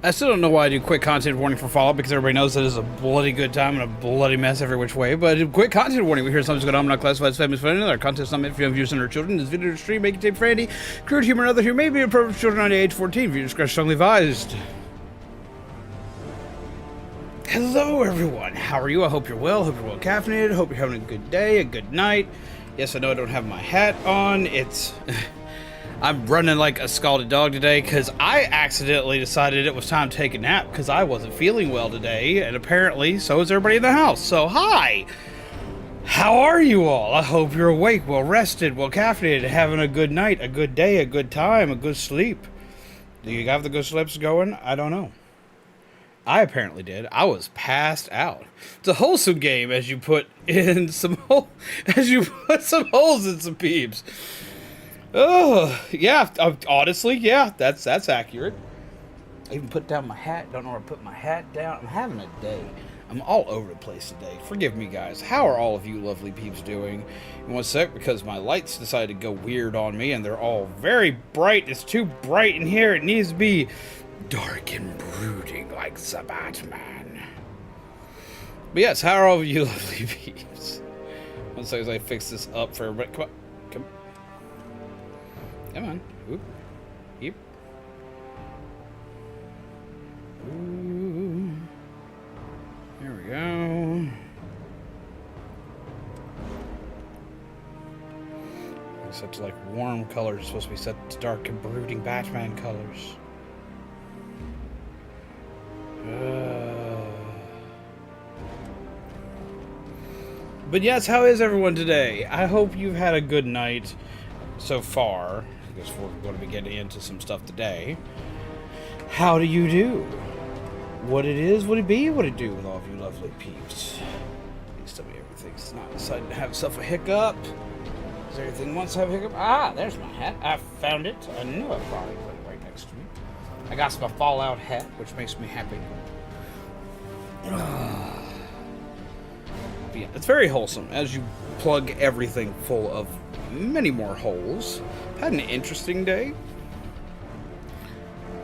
I still don't know why I do quick content warning for Fallout, because everybody knows that it's a bloody good time and a bloody mess every which way. But quick content warning, we hear something's going on, I'm not classified as famous for anything. Our content is not meant for young viewers and their children. This video is stream, making tape for Andy, crude humor and other humor may be appropriate for children under age 14. Viewer discretion strongly advised. Hello everyone, how are you? I hope you're well, hope you're well caffeinated, hope you're having a good day, a good night. Yes, I know I don't have my hat on, I'm running like a scalded dog today because I accidentally decided it was time to take a nap because I wasn't feeling well today, and apparently so is everybody in the house. So hi! How are you all? I hope you're awake, well rested, well caffeinated, having a good night, a good day, a good time, a good sleep. Do you have the good sleeps going? I don't know. I apparently did. I was passed out. It's a wholesome game as you put some holes in some peeps. Oh, yeah, honestly, yeah, that's accurate. I even put down my hat, don't know where to put my hat down. I'm having a day. I'm all over the place today. Forgive me, guys. How are all of you lovely peeps doing? In one sec, because my lights decided to go weird on me, and they're all very bright. It's too bright in here. It needs to be dark and brooding like the Batman. But yes, how are all of you lovely peeps? One second as I fix this up for everybody. Come on. Come on. Oop. Yep. Ooh. There we go. Set to like warm colors. It's supposed to be set to dark and brooding Batman colors. But yes, how is everyone today? I hope you've had a good night so far. I guess we're going to be getting into some stuff today. How do you do? What it is, what it be, what it do with all of you lovely peeps. Please tell me everything's not deciding to have itself a hiccup. Is there anything wants to have a hiccup? Ah, there's my hat. I found it. I knew I probably put it right next to me. I got my Fallout hat, which makes me happy. But yeah, it's very wholesome as you plug everything full of many more holes. Had an interesting day.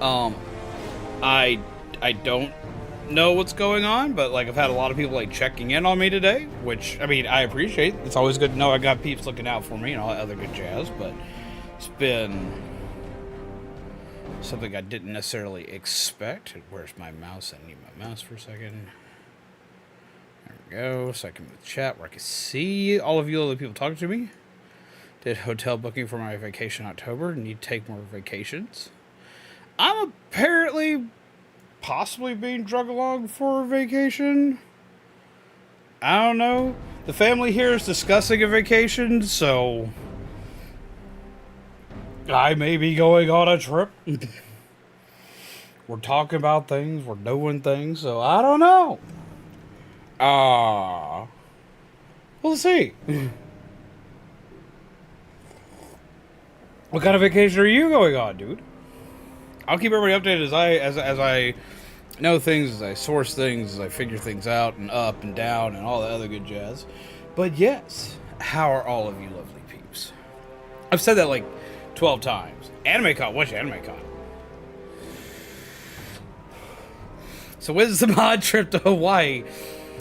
I don't know what's going on, but like I've had a lot of people like checking in on me today, which I mean I appreciate. It's always good to know I got peeps looking out for me and all that other good jazz, but it's been something I didn't necessarily expect. Where's my mouse? I need my mouse for a second. There we go, so I can move the chat where I can see all of you other people talking to me. Did hotel booking for my vacation in October. Need to take more vacations. I'm apparently possibly being drug along for a vacation. I don't know. The family here is discussing a vacation, so I may be going on a trip. We're talking about things, we're doing things, so I don't know. We'll see. What kind of vacation are you going on, dude? I'll keep everybody updated as I know things, as I source things, as I figure things out, and up and down, and all the other good jazz. But yes, how are all of you lovely peeps? I've said that like 12 times. AnimeCon, what's your AnimeCon? So when's the mod trip to Hawaii?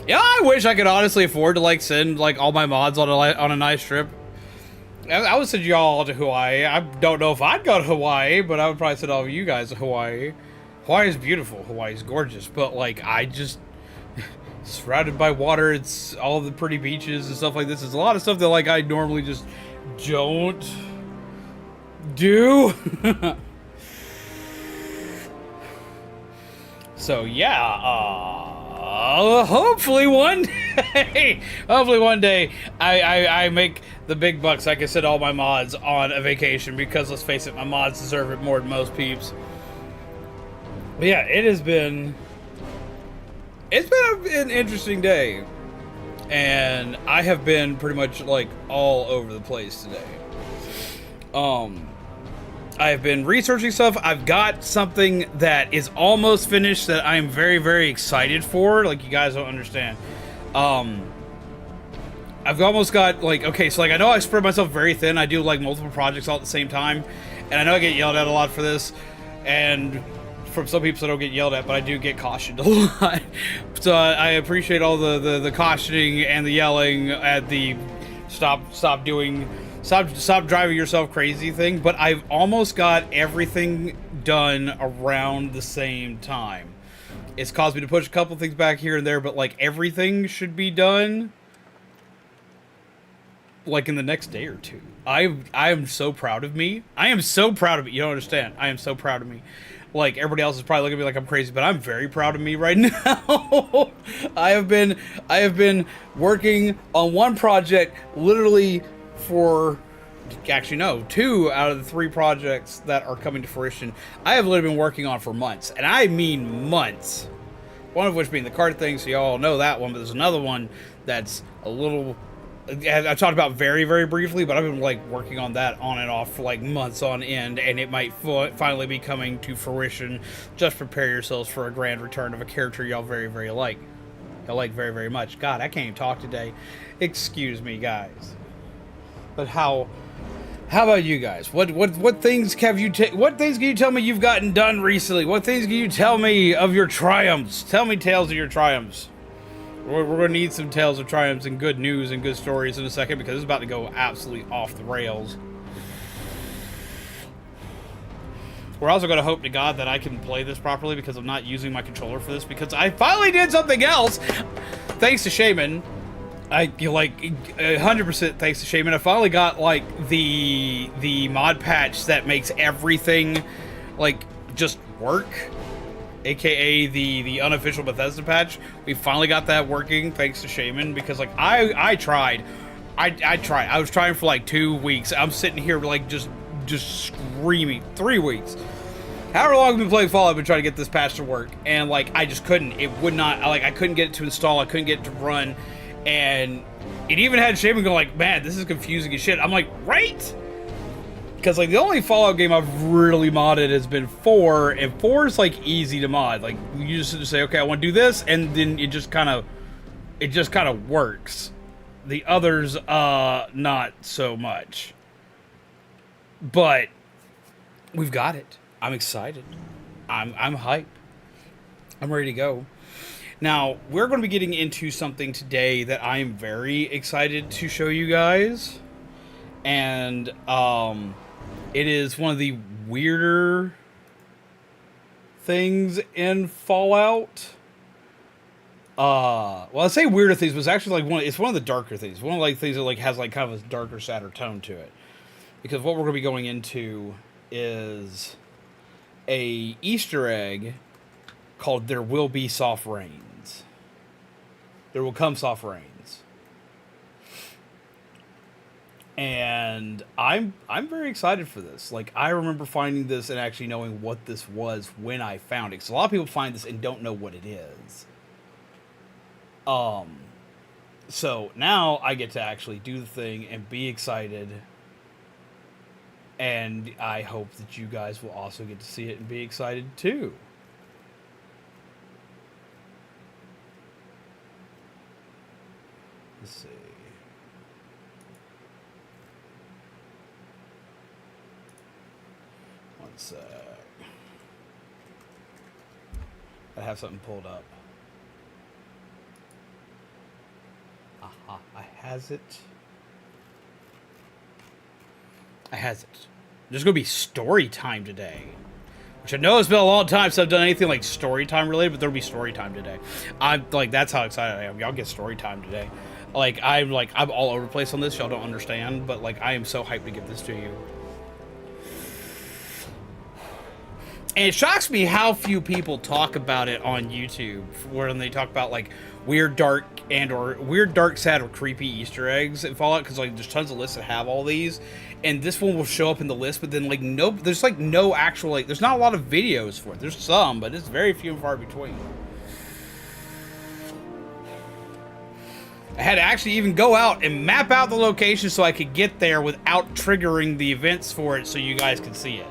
Yeah, I wish I could honestly afford to like send like all my mods on a nice trip. I would send you all to Hawaii. I don't know if I'd go to Hawaii, but I would probably send all of you guys to Hawaii. Hawaii is beautiful. Hawaii is gorgeous, but like surrounded by water. It's all the pretty beaches and stuff like this. It's a lot of stuff that like I normally just don't do. So yeah, hopefully one day, I make the big bucks. I can send all my mods on a vacation because let's face it, my mods deserve it more than most peeps. But yeah, it's been an interesting day, and I have been pretty much like all over the place today. I've been researching stuff. I've got something that is almost finished that I'm very, very excited for. Like, you guys don't understand. I've almost got, like, okay, so, like, I know I spread myself very thin. I do, like, multiple projects all at the same time. And I know I get yelled at a lot for this. And from some people, so I don't get yelled at, but I do get cautioned a lot. So I appreciate all the cautioning and the yelling at the stop driving yourself crazy thing. But I've almost got everything done around the same time. It's caused me to push a couple things back here and there, but like everything should be done like in the next day or two. I am so proud of me. I am so proud of me. You don't understand. I am so proud of me. Like, everybody else is probably looking at me like I'm crazy, but I'm very proud of me right now. I have been working on one project literally for, actually no, 2 out of the 3 projects that are coming to fruition. I have literally been working on for months, and I mean months. One of which being the card thing, so y'all know that one, but there's another one that's a little, I talked about very, very briefly, but I've been like working on that on and off for like months on end, and it might finally be coming to fruition. Just prepare yourselves for a grand return of a character y'all very, very like. Y'all like very, very much. God, I can't even talk today. Excuse me, guys. But how about you guys? What things have you what things can you tell me you've gotten done recently? What things can you tell me of your triumphs? Tell me tales of your triumphs. We're going to need some tales of triumphs and good news and good stories in a second, because it's about to go absolutely off the rails. We're also going to hope to God that I can play this properly, because I'm not using my controller for this, because I finally did something else! Thanks to Shaman. 100% thanks to Shaman. I finally got, like, the mod patch that makes everything, like, just work. AKA the unofficial Bethesda patch. We finally got that working thanks to Shaman, because like I tried. I was trying for like 2 weeks. I'm sitting here like just screaming. 3 weeks. However long I've been playing Fallout, I've been trying to get this patch to work, and like I just couldn't. It would not, like, I couldn't get it to install. I couldn't get it to run, and it even had Shaman go like, man, this is confusing as shit. I'm like, right? Because like the only Fallout game I've really modded has been 4, and 4 is like easy to mod. Like you just say, okay, I want to do this, and then it just kind of works. The others, not so much. But we've got it. I'm excited. I'm hyped. I'm ready to go. Now we're going to be getting into something today that I am very excited to show you guys, and it is one of the weirder things in Fallout. Well, I say weirder things, but it's actually like it's one of the darker things. One of like things that like has like kind of a darker, sadder tone to it. Because what we're going to be going into is a Easter egg called "There Will Be Soft Rains." There will come soft rains. And I'm very excited for this. Like, I remember finding this and actually knowing what this was when I found it. Because a lot of people find this and don't know what it is. So now I get to actually do the thing and be excited. And I hope that you guys will also get to see it and be excited too. Let's see. One sec. I have something pulled up. Aha, I has it. There's going to be story time today. Which I know it's been a long time since I've done anything like story time related, but there'll be story time today. I'm like, that's how excited I am. Y'all get story time today. I'm all over the place on this. Y'all don't understand, but like I am so hyped to give this to you. And it shocks me how few people talk about it on YouTube, when they talk about like weird, dark, sad, or creepy Easter eggs in Fallout, because like there's tons of lists that have all these, and this one will show up in the list, but then like there's like no actual, like there's not a lot of videos for it. There's some, but it's very few and far between. I had to actually even go out and map out the location so I could get there without triggering the events for it, so you guys could see it.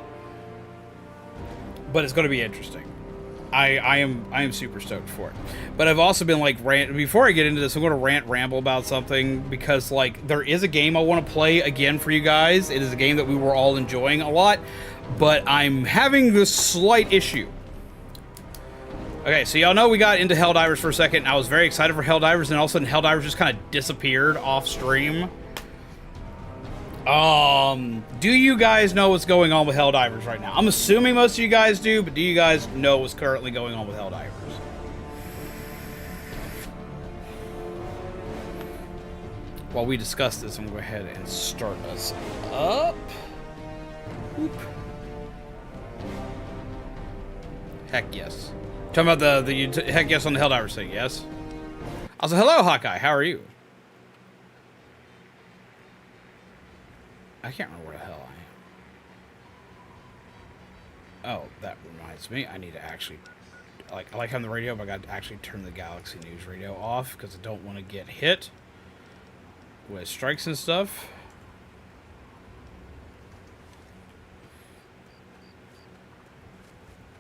But it's going to be interesting. I am super stoked for it. But I've also been like before I get into this, I'm going to ramble about something, because like there is a game I want to play again for you guys. It is a game that we were all enjoying a lot, but I'm having this slight issue. Okay, so y'all know we got into Helldivers for a second, and I was very excited for Helldivers, and all of a sudden Helldivers just kind of disappeared off stream. Do you guys know what's going on with Helldivers right now? I'm assuming most of you guys do, but do you guys know what's currently going on with Helldivers? While we discuss this, I'm going to go ahead and start us up. Oop. Heck yes. Talking about the heck yes on the Helldivers thing, yes? Also, hello, Hawkeye. How are you? I can't remember where the hell I am. Oh, that reminds me. I need to actually... I like having the radio, but I got to actually turn the Galaxy News radio off because I don't want to get hit with strikes and stuff.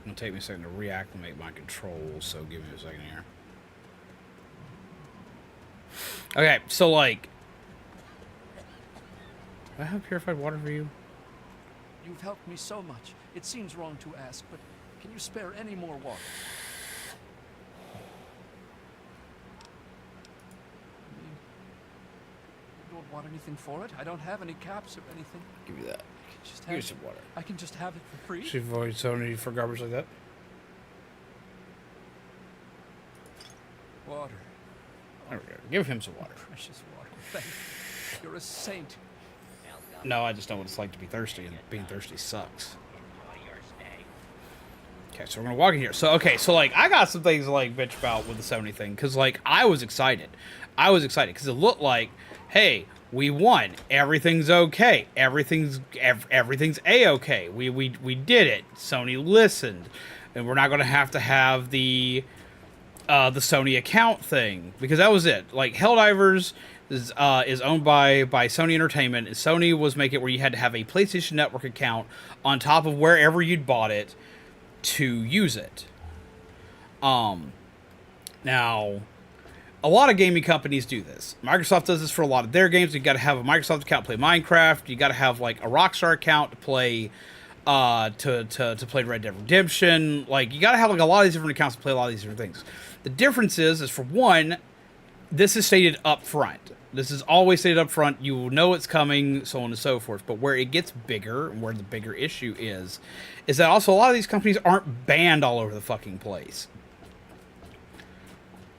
It'll take me a second to reacclimate my controls, so give me a second here. Okay, so like... Do I have purified water for you? You've helped me so much. It seems wrong to ask, but can you spare any more water? You don't want anything for it? I don't have any caps or anything. Give me that. Just Give me some water. I can just have it for free. Should avoid Sony for garbage like that. Water. There we go. Give him some water. Precious water. Thank you. You're a saint. No, I just know what it's like to be thirsty, and being thirsty sucks. Okay, so we're gonna walk in here. So, okay, so, like, I got some things to, like, bitch about with the Sony thing, because, like, I was excited. I was excited, because it looked like, hey, we won. Everything's okay. Everything's A-okay. We did it. Sony listened. And we're not gonna have the Sony account thing, because that was it. Like, Helldivers is owned by Sony Entertainment, and Sony was making it where you had to have a PlayStation Network account on top of wherever you'd bought it to use it. Now, a lot of gaming companies do this. Microsoft does this for a lot of their games. You got to have a Microsoft account to play Minecraft. You got to have like a Rockstar account to play to play Red Dead Redemption. Like, you got to have like a lot of these different accounts to play a lot of these different things. The difference is for one, this is stated up front. This is always stated up front. You will know it's coming, so on and so forth. But where it gets bigger, and where the bigger issue is that also a lot of these companies aren't banned all over the fucking place.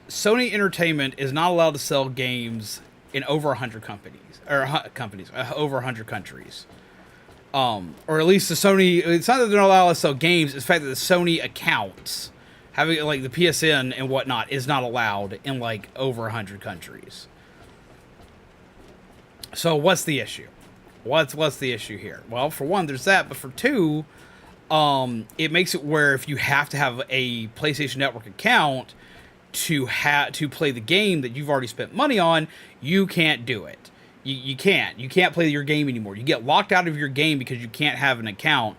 Sony Entertainment is not allowed to sell games in over 100 over 100 countries. Or at least the Sony, it's not that they're not allowed to sell games, it's the fact that the Sony accounts, having like the PSN and whatnot, is not allowed in like over 100 countries. So what's the issue? What's the issue here? Well, for one, there's that, but for two, it makes it where if you have to have a PlayStation Network account to play the game that you've already spent money on, you can't do it. You can't play your game anymore. You get locked out of your game because you can't have an account,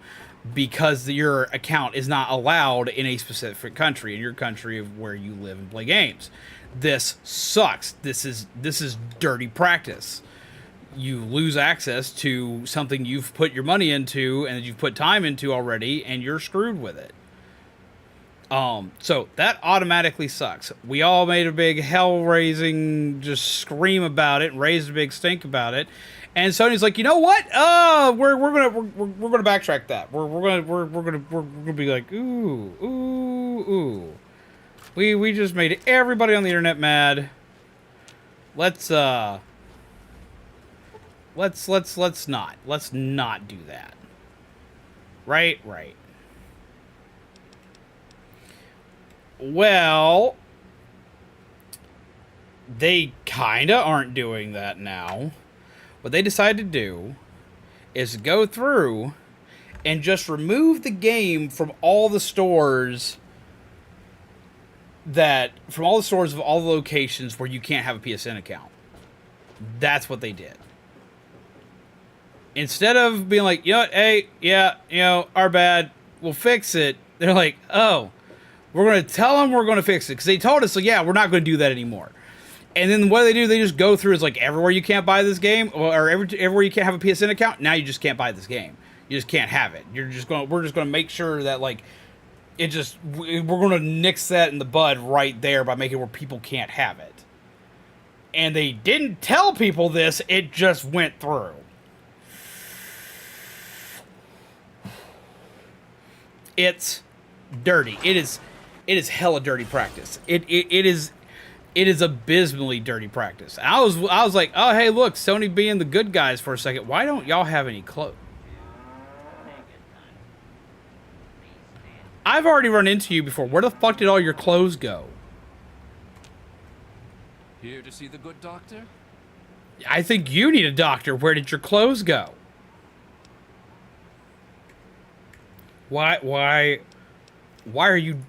because your account is not allowed in a specific country, in your country of where you live and play games. This sucks. This is dirty practice. You lose access to something you've put your money into and that you've put time into already, and you're screwed with it. So that automatically sucks. We all made a big hell-raising just scream about it, and raised a big stink about it, and Sony's like, you know what? We're gonna backtrack that. We're gonna be like, ooh. We just made everybody on the internet mad. Let's not do that. Right. Well, they kinda aren't doing that now. What they decided to do is go through and just remove the game from all the stores of all the locations where you can't have a PSN account. That's what they did. Instead of being like, you know what, hey, yeah, our bad, we'll fix it. They're like, oh, we're going to tell them we're going to fix it. Because they told us, like, yeah, we're not going to do that anymore. And then what do? They just go through, it's like, everywhere you can't buy this game, or everywhere you can't have a PSN account, now you just can't buy this game. You just can't have it. We're just going to make sure that, like, It just, we're going to nix that in the bud right there by making it where people can't have it. And they didn't tell people this, it just went through. It's dirty. It is hella dirty practice. It is abysmally dirty practice. I was like, oh hey look, Sony being the good guys for a second. Why don't y'all have any clothes? I've already run into you before. Where the fuck did all your clothes go? Here to see the good doctor? I think you need a doctor. Where did your clothes go? Why are you...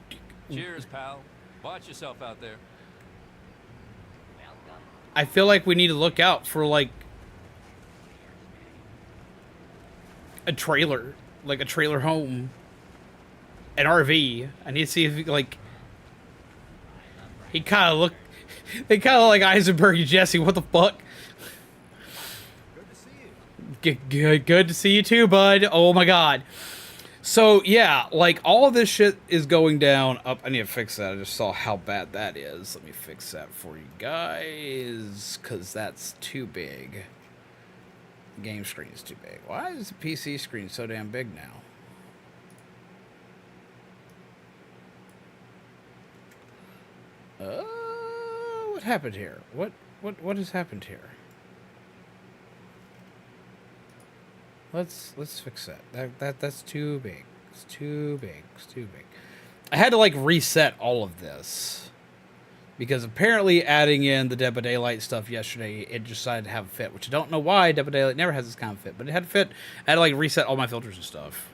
Cheers, pal. Watch yourself out there. I feel like we need to look out for, like, a trailer. Like, a trailer home. An RV. I need to see if, like... He kind of look... They kind of like Eisenberg and Jesse. What the fuck? Good to see you. Good to see you too, bud. Oh my god. So, yeah, like, all this shit is going down up. I need to fix that. I just saw how bad that is. Let me fix that for you guys, because that's too big. The game screen is too big. Why is the PC screen so damn big now? What happened here? What has happened here? Let's fix that. That's too big. It's too big. It's too big. I had to like reset all of this because apparently adding in the Dead by Daylight stuff yesterday, it decided to have a fit, which I don't know why. Dead by Daylight never has this kind of fit, but it had to fit. I had to like reset all my filters and stuff.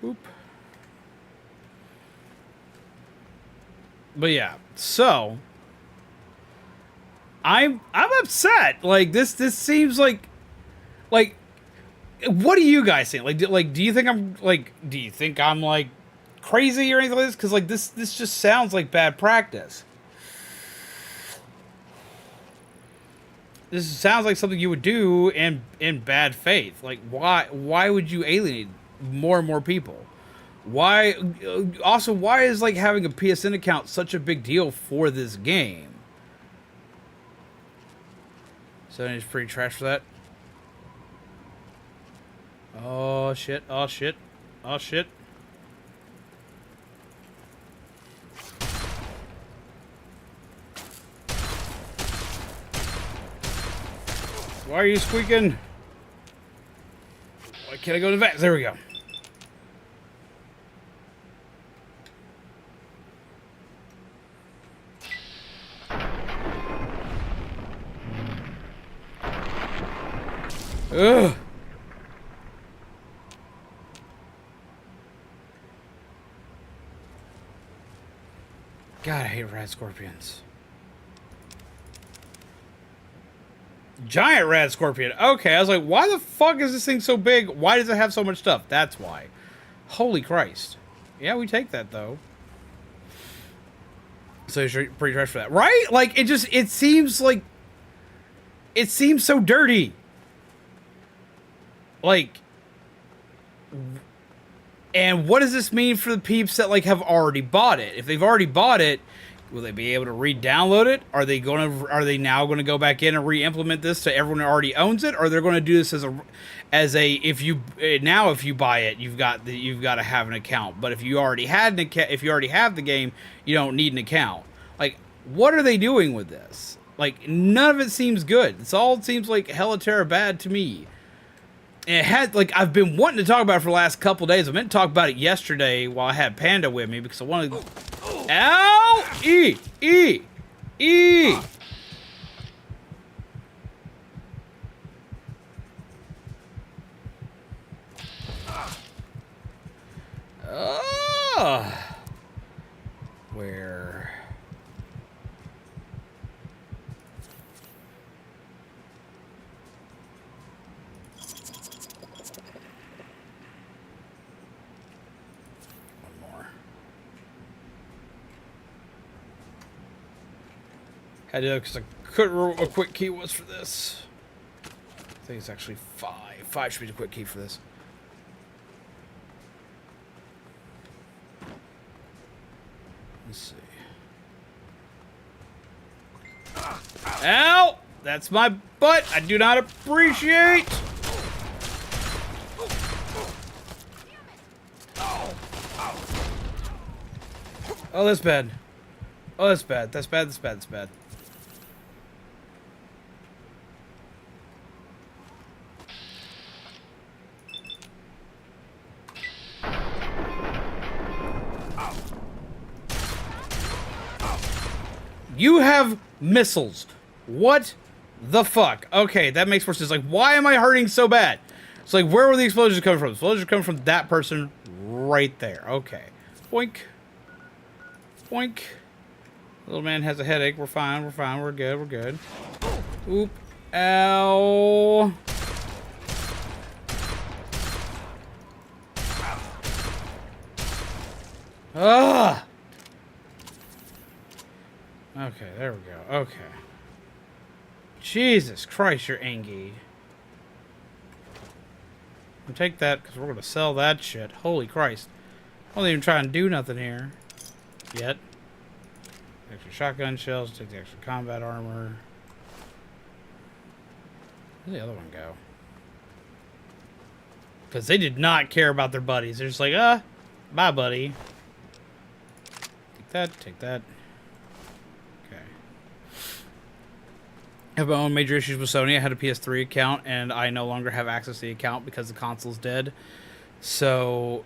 Oop. But yeah, so I'm upset. Like this seems like what do you guys think? Like do you think I'm like crazy or anything like this? Because like this just sounds like bad practice. This sounds like something you would do in bad faith. Like why would you alienate more and more people? Why is like having a PSN account such a big deal for this game? So it's pretty trash for that. Oh shit, oh shit, oh shit. Why are you squeaking? Why can't I go to the vent? There we go. Ugh. God, I hate rad scorpions. Giant rad scorpion. Okay, I was like, why the fuck is this thing so big? Why does it have so much stuff? That's why. Holy Christ. Yeah, we take that, though. So you're pretty trash for that. Right? Like, it seems like... It seems so dirty. Like... And what does this mean for the peeps that, like, have already bought it? If they've already bought it, will they be able to re-download it? Are they now going to go back in and re-implement this to everyone who already owns it? Or they're going to do this if you buy it, you've got to have an account. But if you already have the game, you don't need an account. Like, what are they doing with this? Like, none of it seems good. It all seems like hella terra bad to me. And it had, like, I've been wanting to talk about it for the last couple days. I meant to talk about it yesterday while I had Panda with me because I wanted to... Ow! E! Where... Had to, because I couldn't remember what a quick key was for this. I think it's actually 5. 5 should be the quick key for this. Let's see. Ow! That's my butt. I do not appreciate. Oh, that's bad. Oh, that's bad. That's bad. That's bad. That's bad. You have missiles. What the fuck? Okay, that makes more sense. Like, why am I hurting so bad? It's like, where were the explosions coming from? The explosions are coming from that person right there. Okay. Boink. Boink. Little man has a headache. We're fine. We're fine. We're good. We're good. Oop. Ow. Ah. Okay, there we go. Okay. Jesus Christ, you're angry. I'll take that because we're going to sell that shit. Holy Christ. I wasn't even trying to do nothing here. Yet. Extra shotgun shells. Take the extra combat armor. Where'd the other one go? Because they did not care about their buddies. They're just like, bye, buddy. Take that. Take that. I have my own major issues with Sony. I had a PS3 account, and I no longer have access to the account because the console's dead. So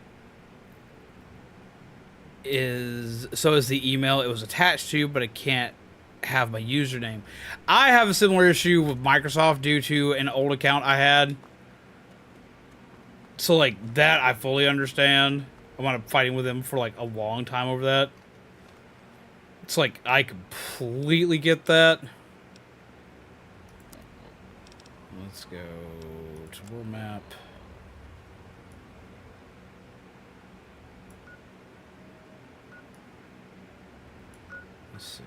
is the email it was attached to, but it can't have my username. I have a similar issue with Microsoft due to an old account I had. So, like, that I fully understand. I wound up fighting with them for, like, a long time over that. It's like, I completely get that. Let's go to world map. Let's see.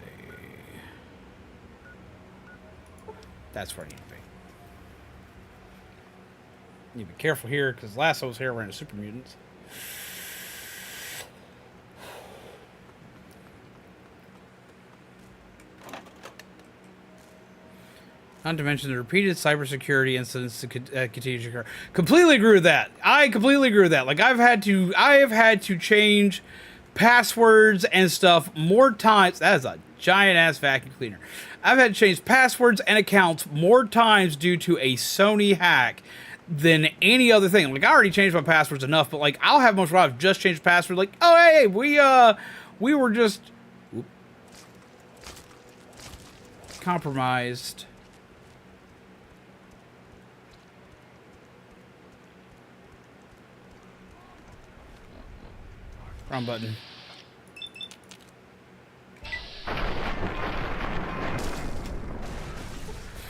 That's where I need to be. You need to be careful here, because last I was here, I ran into super mutants. Not to mention the repeated cybersecurity incidents to continue to occur. Completely agree with that. I completely agree with that. Like, I have had to change passwords and stuff more times. That is a giant ass vacuum cleaner. I've had to change passwords and accounts more times due to a Sony hack than any other thing. Like, I already changed my passwords enough, but like, I'll have most of I've just changed password. Like, oh hey, we were just compromised. Wrong button.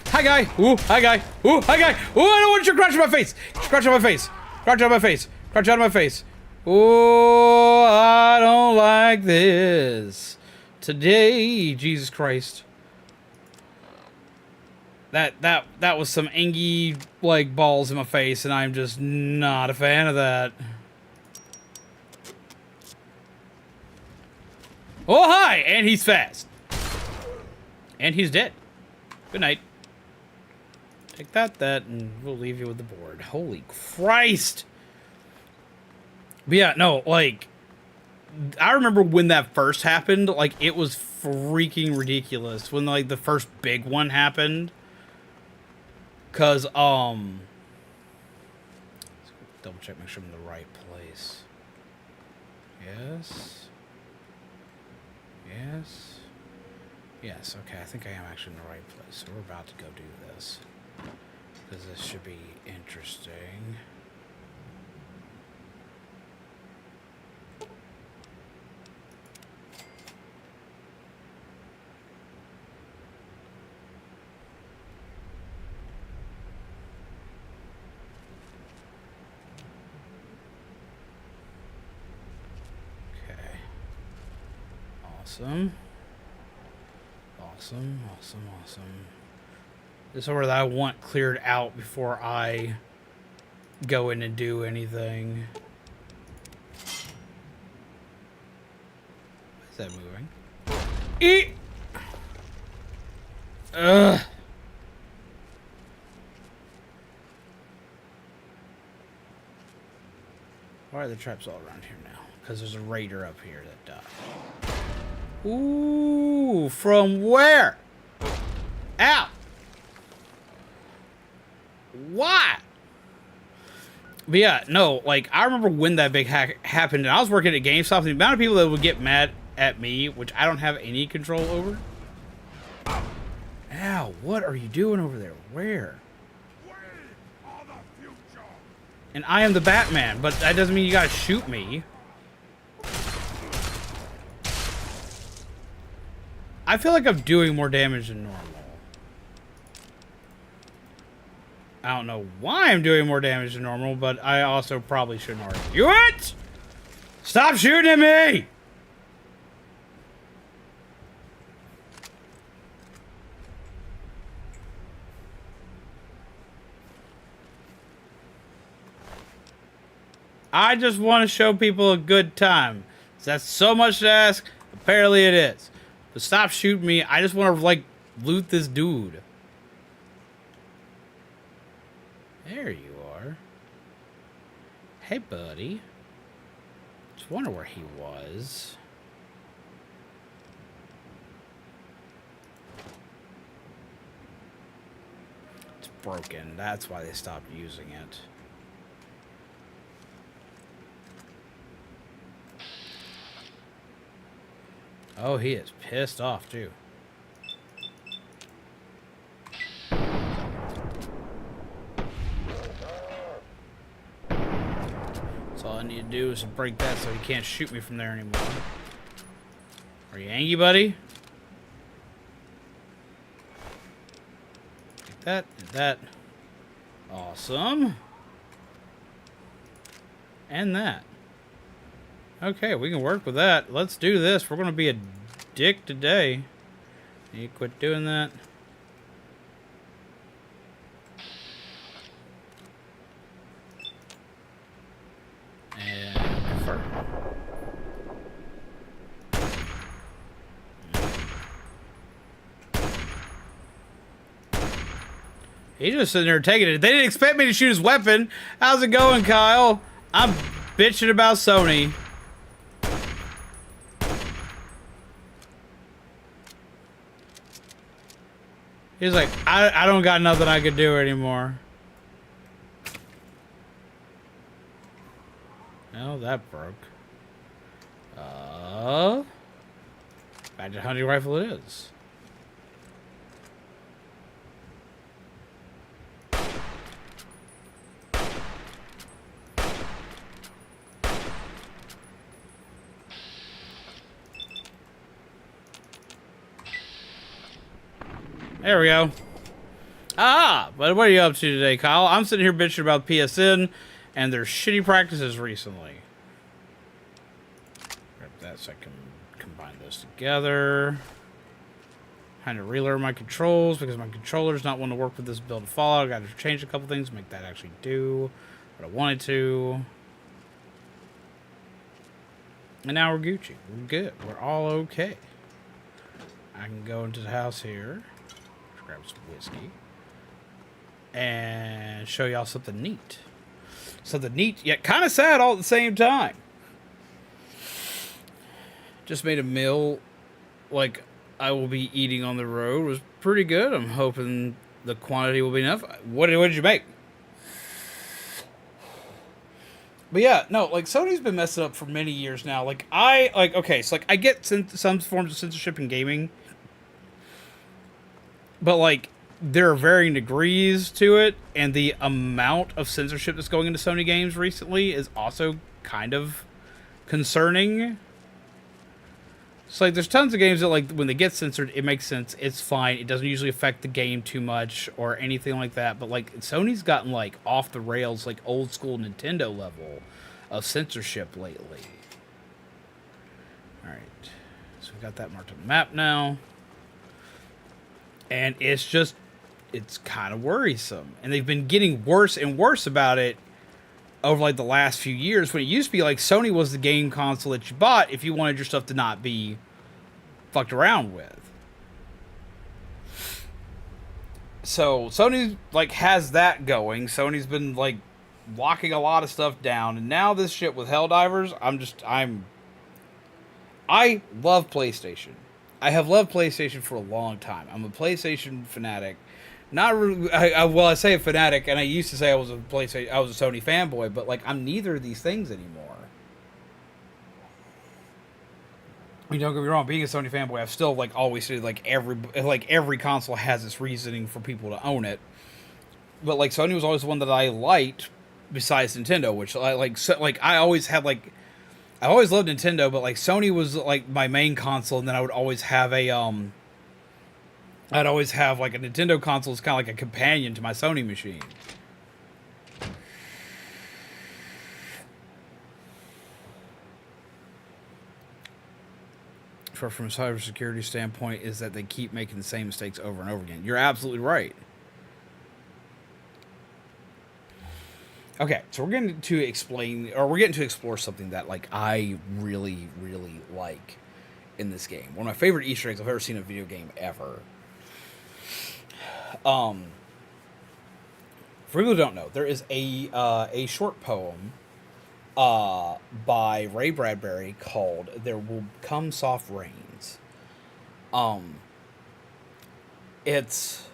Hi, guy. Ooh, hi, guy. Ooh, hi, guy. Ooh, I don't want you to crouch on my face. Crouch on my face. Crouch on my face. Crouch on my face. Ooh, I don't like this. Today, Jesus Christ. That was some angy, like, balls in my face, and I'm just not a fan of that. Oh, hi! And he's fast. And he's dead. Good night. Take that, and we'll leave you with the board. Holy Christ! But yeah, no, like, I remember when that first happened, like, it was freaking ridiculous. When, like, the first big one happened. Because, let's double check, make sure I'm in the right place. Yes. Yes. Yes, okay, I think I am actually in the right place. So we're about to go do this. Because this should be interesting. Okay. Awesome. Awesome, awesome, awesome. This is where that I want cleared out before I go in and do anything. What Is that moving? Eat! Ugh. Why are the traps all around here now? Because there's a raider up here that died. Ooh, from where? Ow! Why? But yeah, no, like, I remember when that big hack happened, and I was working at GameChops, and the amount of people that would get mad at me, which I don't have any control over. Ow, what are you doing over there? Where? And I am the Batman, but that doesn't mean you gotta shoot me. I feel like I'm doing more damage than normal. I don't know why I'm doing more damage than normal, but I also probably shouldn't argue it! Stop shooting at me! I just want to show people a good time. That's so much to ask. Apparently it is. But stop shooting me. I just want to, like, loot this dude. There you are. Hey, buddy. Just wonder where he was. It's broken. That's why they stopped using it. Oh, he is pissed off, too. So all I need to do is break that so he can't shoot me from there anymore. Are you angry, buddy? Like that, and that. Awesome. And that. Okay, we can work with that. Let's do this. We're going to be a dick today. You quit doing that. And confirm. He's just sitting there taking it. They didn't expect me to shoot his weapon. How's it going, Kyle? I'm bitching about Sony. He's like, I don't got nothing I could do anymore. No, that broke. Back to hunting rifle it is. There we go. Ah, but what are you up to today, Kyle? I'm sitting here bitching about PSN and their shitty practices recently. Grab that so I can combine those together. Kind of relearn my controls because my controller's not wanting to work with this build of Fallout. I got to change a couple things to make that actually do what I wanted to. And now we're Gucci. We're good. We're all okay. I can go into the house here. Grab some whiskey and show y'all something neat. Something neat, yet kind of sad all at the same time. Just made a meal like I will be eating on the road. It was pretty good. I'm hoping the quantity will be enough. What did you make? But yeah, no, like Sony's been messing up for many years now. Okay, so like I get some forms of censorship in gaming. But, like, there are varying degrees to it, and the amount of censorship that's going into Sony games recently is also kind of concerning. So, like, there's tons of games that, like, when they get censored, it makes sense. It's fine. It doesn't usually affect the game too much or anything like that. But, like, Sony's gotten, like, off the rails, like, old school Nintendo level of censorship lately. Alright. So, we've got that marked on the map now. And it's kind of worrisome. And they've been getting worse and worse about it over, like, the last few years. When it used to be, like, Sony was the game console that you bought if you wanted your stuff to not be fucked around with. So Sony like has that going. Sony's been like locking a lot of stuff down, and now this shit with Helldivers, I love PlayStation. I have loved PlayStation for a long time. I'm a PlayStation fanatic. Not really, I say a fanatic, and I used to say I was a Sony fanboy, but like I'm neither of these things anymore. I mean, don't get me wrong. Being a Sony fanboy, I've still like always said like every console has its reasoning for people to own it. But like Sony was always the one that I liked, besides Nintendo, which I always had like I always loved Nintendo, but like Sony was like my main console, and then I would always have I'd always have like a Nintendo console as kind of like a companion to my Sony machine. From a cybersecurity standpoint, is that they keep making the same mistakes over and over again. You're absolutely right. Okay, so we're getting to explore something that like I really, really like in this game. One of my favorite Easter eggs I've ever seen in a video game ever. For people who don't know, there is a short poem by Ray Bradbury called "There Will Come Soft Rains." It's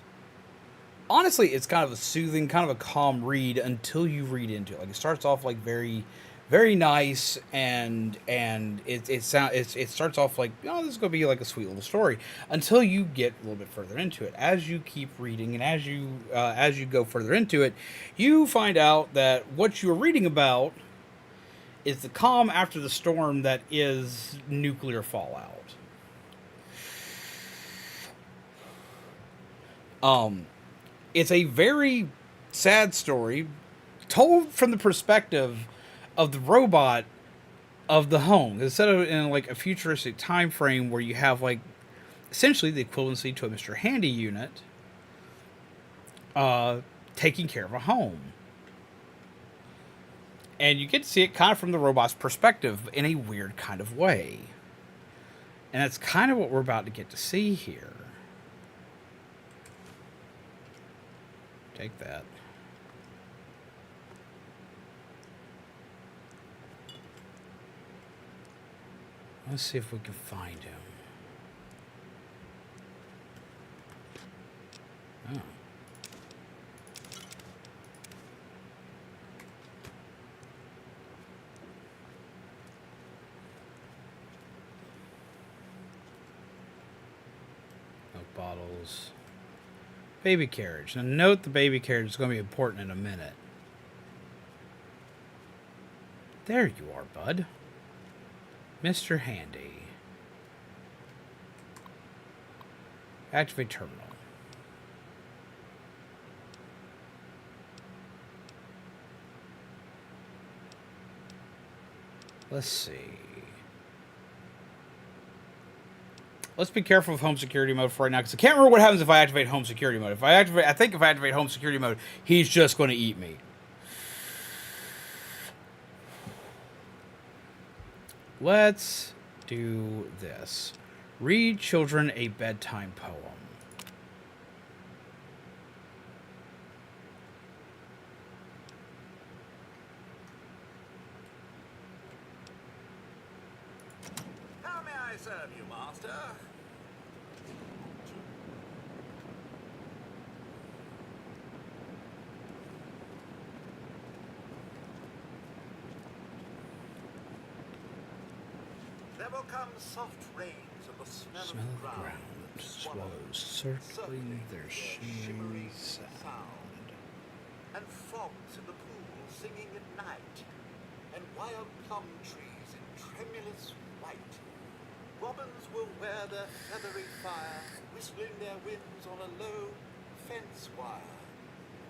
honestly, it's kind of a soothing, kind of a calm read until you read into it. Like it starts off like very, very nice, and it starts off like, oh, this is gonna be like a sweet little story until you get a little bit further into it. As you keep reading and as you go further into it, you find out that what you're reading about is the calm after the storm that is nuclear fallout. It's a very sad story told from the perspective of the robot of the home. It's set up in like a futuristic time frame where you have like essentially the equivalency to a Mr. Handy unit taking care of a home. And you get to see it kind of from the robot's perspective in a weird kind of way. And that's kind of what we're about to get to see here. Take that. Let's see if we can find him. Oh. Milk bottles. Baby carriage. Now note the baby carriage is going to be important in a minute. There you are, bud. Mr. Handy. Activate terminal. Let's see. Let's be careful with home security mode for right now, because I can't remember what happens if I activate home security mode. I think if I activate home security mode, he's just going to eat me. Let's do this. Read children a bedtime poem. How may I serve you, master? There will come soft rains and the smell of the ground, Swallows circling their shimmery sound. and frogs in the pool singing at night, and wild plum trees in tremulous white. Robins will wear their feathery fire, whistling their winds on a low fence wire.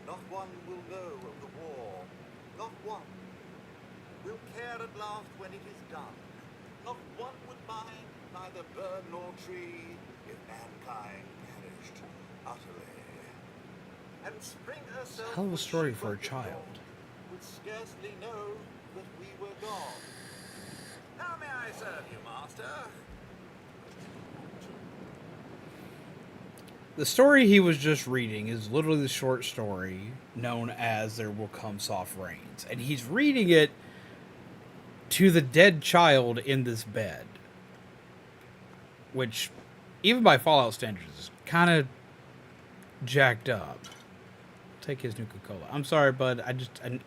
Not one will know of the war, not one will care at last when it is done. Not one would mind neither bird nor tree if mankind perished utterly. And spring herself, Hell of a story for a child. would scarcely know that we were gone. How may I serve you, master? The story he was just reading is literally the short story known as There Will Come Soft Rains. And he's reading it to the dead child in this bed. Which, even by Fallout standards, is kind of jacked up. Take his Nuka-Cola. I'm sorry, bud. I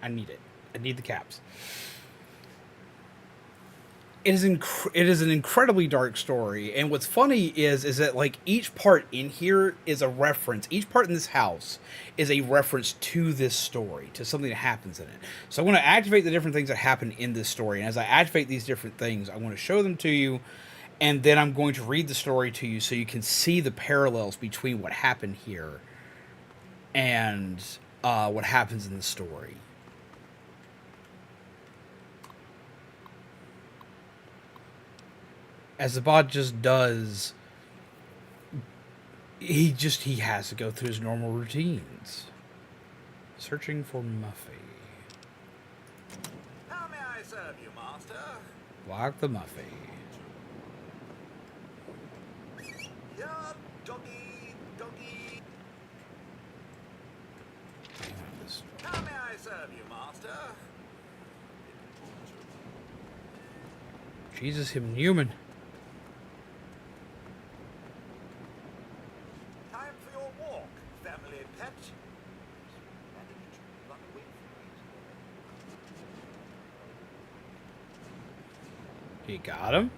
need it. I need the caps. It is an incredibly dark story, and what's funny is that like each part in here is a reference. Each part in this house is a reference to this story, to something that happens in it. So I'm going to activate the different things that happen in this story, and as I activate these different things, I'm going to show them to you, and then I'm going to read the story to you so you can see the parallels between what happened here and what happens in the story. As the bot just does, he has to go through his normal routines. Searching for Muffy. How may I serve you, master? Lock the Muffy. Here, doggy, doggy. How may I serve you, master? Jesus, him human. Time for your walk, family pet. Run away from it. He got him.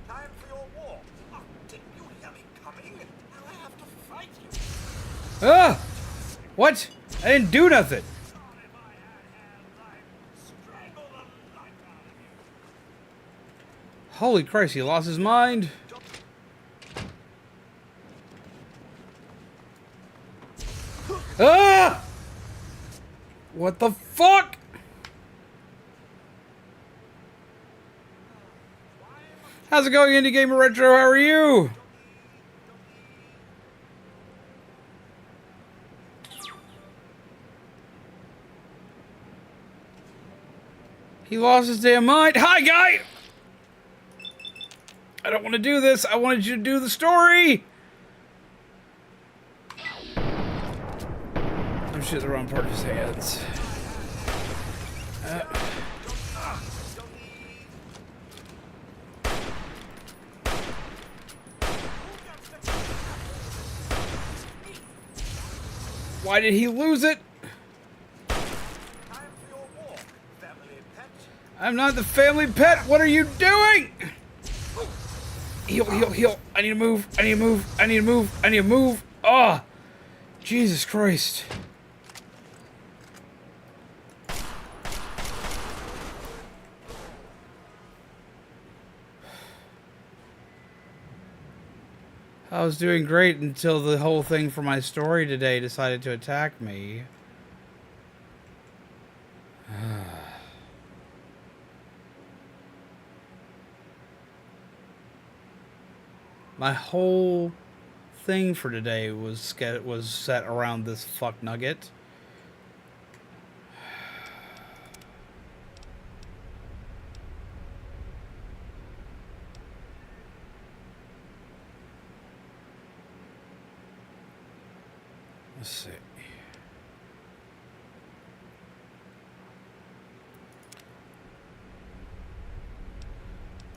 Time for your walk. Oh, didn't you hear me coming? Now I have to fight you. Ah! What? I didn't do nothing. If I had hands, I'd strangle the life out of you. Holy Christ, he lost his mind. Ah! What the fuck? How's it going, Indie Gamer Retro? How are you? He lost his damn mind. Hi, guy! I don't want to do this. I wanted you to do the story. I'm shooting the wrong part of his hands. Why did he lose it? Time for your walk, family pet. I'm not the family pet. What are you doing? Heal, heal, heal. I need to move. I need to move. I need to move. I need to move. Oh, Jesus Christ. I was doing great until the whole thing for my story today decided to attack me. My whole thing for today was set around this fuck nugget. Let's see.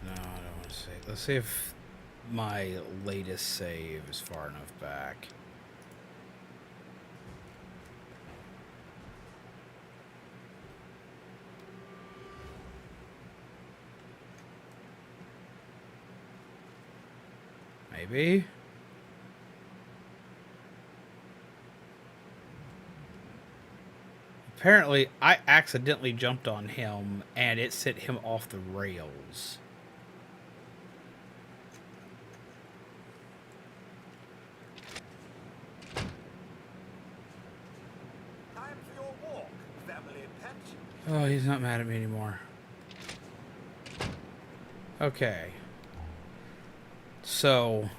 No, I don't want to see. Let's see if my latest save is far enough back. Maybe. Apparently, I accidentally jumped on him and it sent him off the rails. Time for your walk, family pet. Oh, he's not mad at me anymore. Okay. So,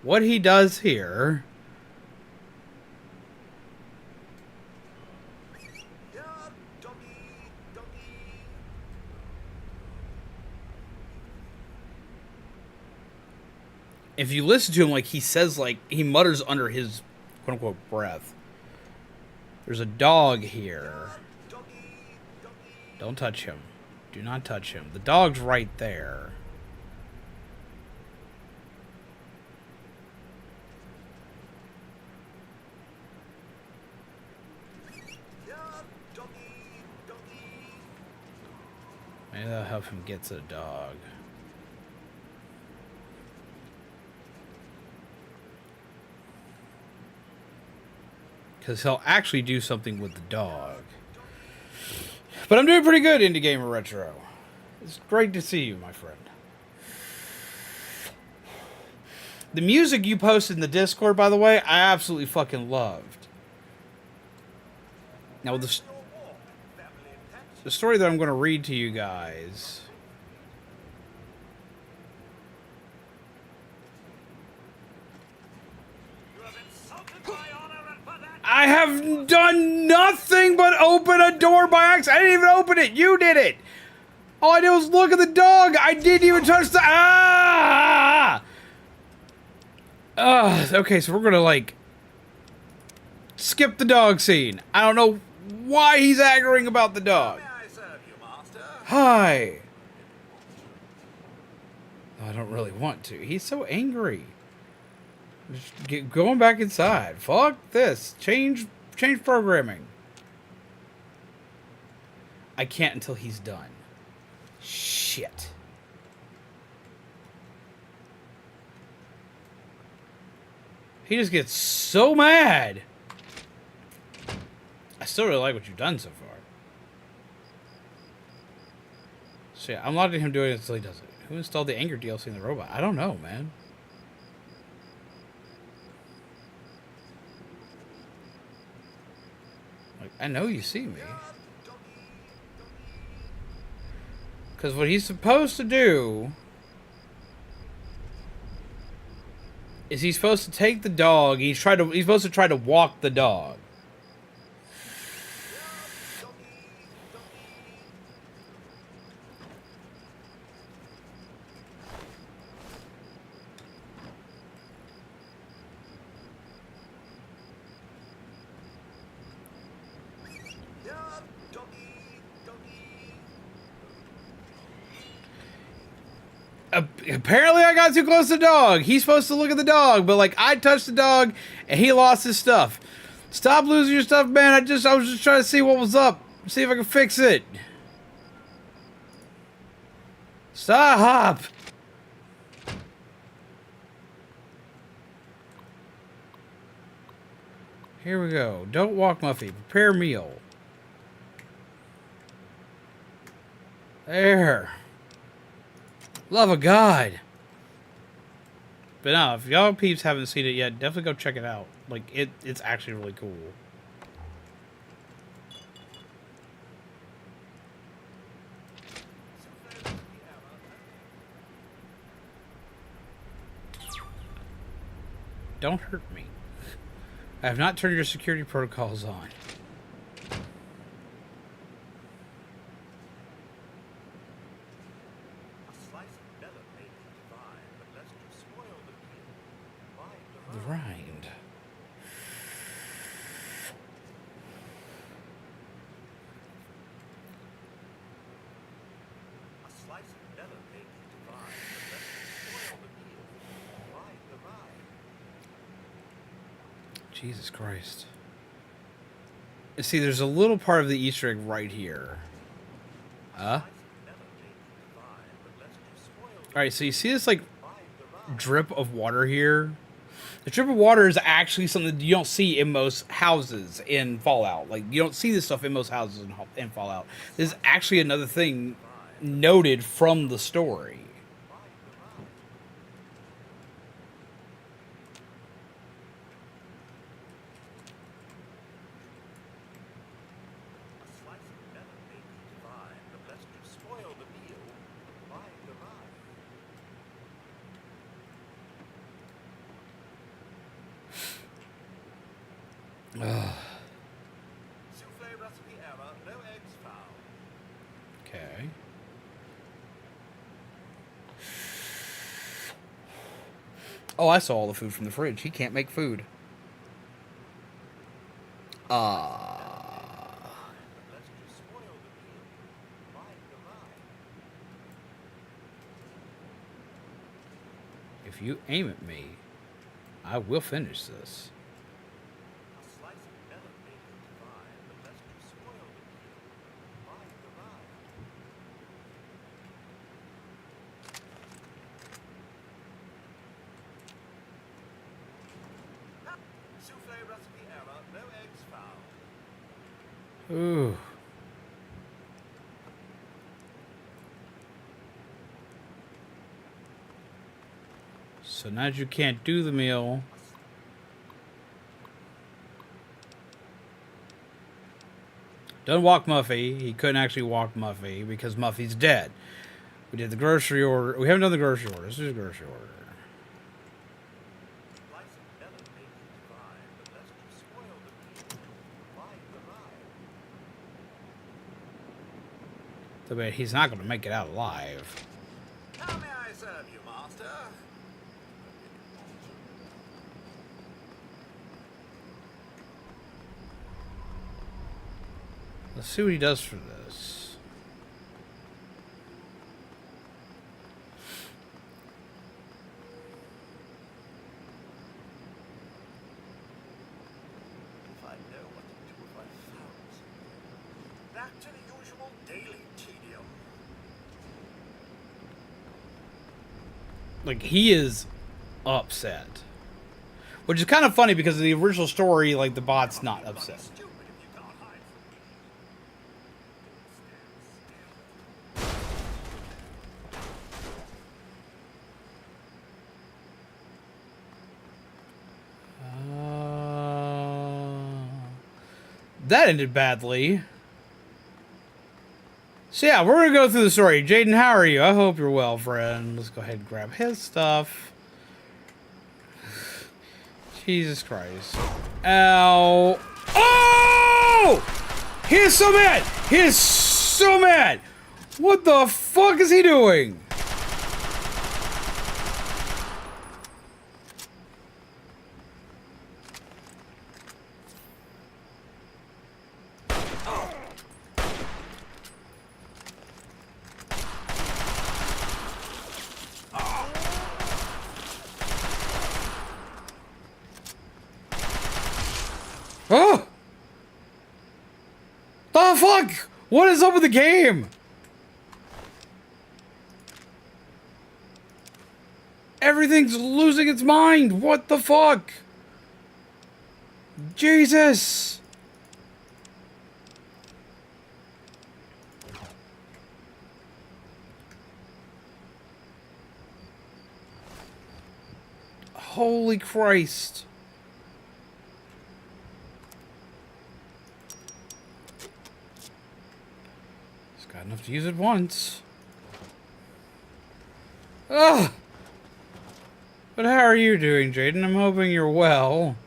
what he does here... Here, doggy, doggy. If you listen to him, like, he says, like, he mutters under his quote-unquote breath. There's a dog here. Don't touch him. Do not touch him. The dog's right there. Maybe that'll help him get to the dog. Because he'll actually do something with the dog. But I'm doing pretty good, Indie Gamer Retro. It's great to see you, my friend. The music you posted in the Discord, by the way, I absolutely fucking loved. Now, the story that I'm going to read to you guys... I have done nothing but open a door by accident. I didn't even open it. You did it. All I did was look at the dog. I didn't even touch the... Ah! Okay, so we're going to, like, skip the dog scene. I don't know why he's aggroing about the dog. May I serve you, master? Hi. I don't really want to. He's so angry. Just going back inside. Fuck this. Change programming. I can't until he's done. Shit. He just gets so mad. I still really like what you've done so far. So yeah, I'm letting him do it until he does it. Who installed the anger DLC in the robot? I don't know, man. Like, I know you see me. Because what he's supposed to do is he's supposed to take the dog. He's supposed to try to walk the dog. Apparently I got too close to the dog. He's supposed to look at the dog, but like I touched the dog and he lost his stuff. Stop losing your stuff, man. I was just trying to see what was up. See if I can fix it. Stop. Here we go. Don't walk, Muffy. Prepare meal. There. Love of God. But no, if y'all peeps haven't seen it yet, definitely go check it out. Like, it's actually really cool. Don't hurt me. I have not turned your security protocols on. Rind. A slice of melon may be divine, but let's spoil the meal. Ride the ride. Jesus Christ. And see, there's a little part of the Easter egg right here. Huh? Alright, so you see this, like, drip of water here? The drip of water is actually something that you don't see in most houses in Fallout. Like, you don't see this stuff in most houses in Fallout. This is actually another thing noted from the story. Souffle recipe error, no eggs found. Okay. Oh, I saw all the food from the fridge. He can't make food. If you aim at me, I will finish this. Souffle recipe error, no eggs found. Ooh. So now that you can't do the meal. Don't walk Muffy. He couldn't actually walk Muffy because Muffy's dead. We did the grocery order. We haven't done the grocery order. Let's do the grocery order. So, but he's not going to make it out alive. How may I serve you, master? Let's see what he does for this. If I know what to do if I found something. Back to the usual daily tedium. Like, he is upset. Which is kind of funny because in the original story, like, the bot's not upset. Stupid if you can't hide That ended badly. So yeah, we're gonna go through the story. Jaden, how are you? I hope you're well, friend. Let's go ahead and grab his stuff. Jesus Christ. Ow. Oh! He is so mad! He is so mad! What the fuck is he doing? Oh! The fuck? What is up with the game? Everything's losing its mind. What the fuck? Jesus. Holy Christ. Got enough to use it once. Ugh! But how are you doing, Jaden? I'm hoping you're well.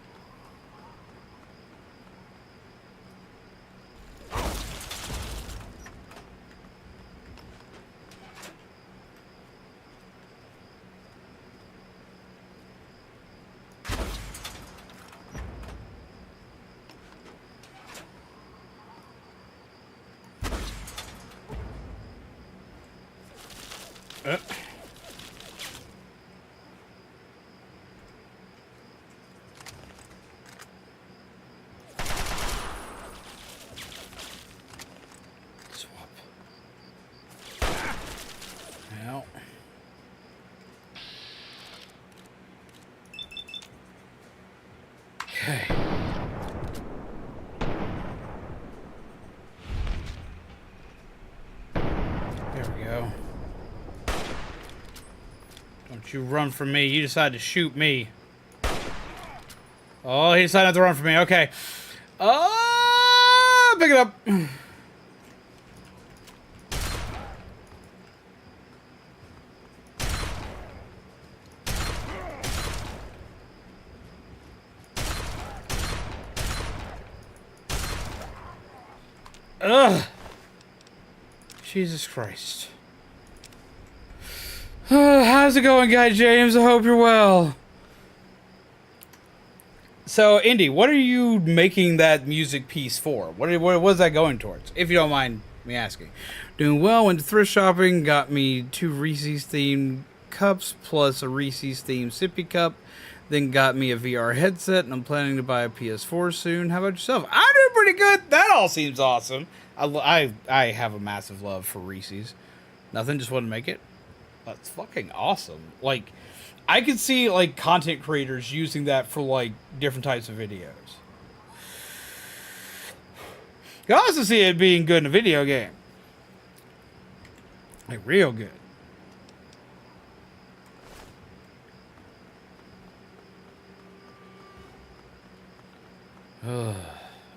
Swap. Now. Okay. There we go. Don't you run from me. You decided to shoot me. Oh, he decided not to run from me. Okay. Pick it up. Ugh. Jesus Christ. How's it going, Guy James? I hope you're well. So, Indy, what are you making that music piece for? What was that going towards? If you don't mind me asking. Doing well, went to thrift shopping, got me 2 Reese's themed cups plus a Reese's themed sippy cup. Then got me a VR headset, and I'm planning to buy a PS4 soon. How about yourself? I'm doing pretty good. That all seems awesome. I have a massive love for Reese's. Nothing, just want to make it. That's fucking awesome. Like, I could see, like, content creators using that for, like, different types of videos. You can also see it being good in a video game. Like, real good.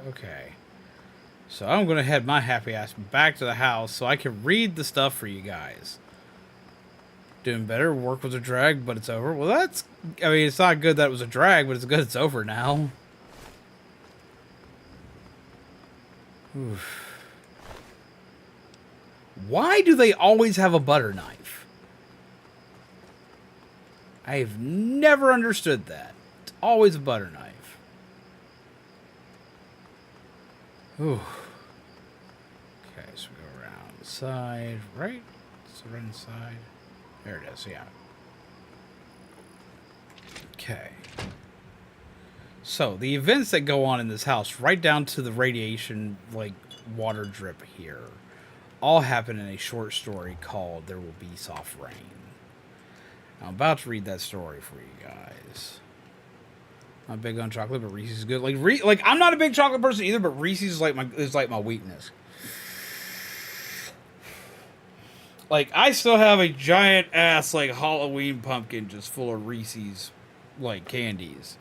Okay. So I'm going to head my happy ass back to the house so I can read the stuff for you guys. Doing better. Work was a drag, but it's over. Well, that's... I mean, it's not good that it was a drag, but it's good it's over now. Oof. Why do they always have a butter knife? I've never understood that. It's always a butter knife. Ooh. Okay, so we go around the side, right? So around the side. There it is, yeah. Okay. So, the events that go on in this house, right down to the radiation, like, water drip here, all happen in a short story called There Will Be Soft Rain. I'm about to read that story for you guys. I'm big on chocolate, but Reese's is good. Like I'm not a big chocolate person either, but Reese's is like my weakness. Like, I still have a giant ass, like, Halloween pumpkin just full of Reese's, like, candies.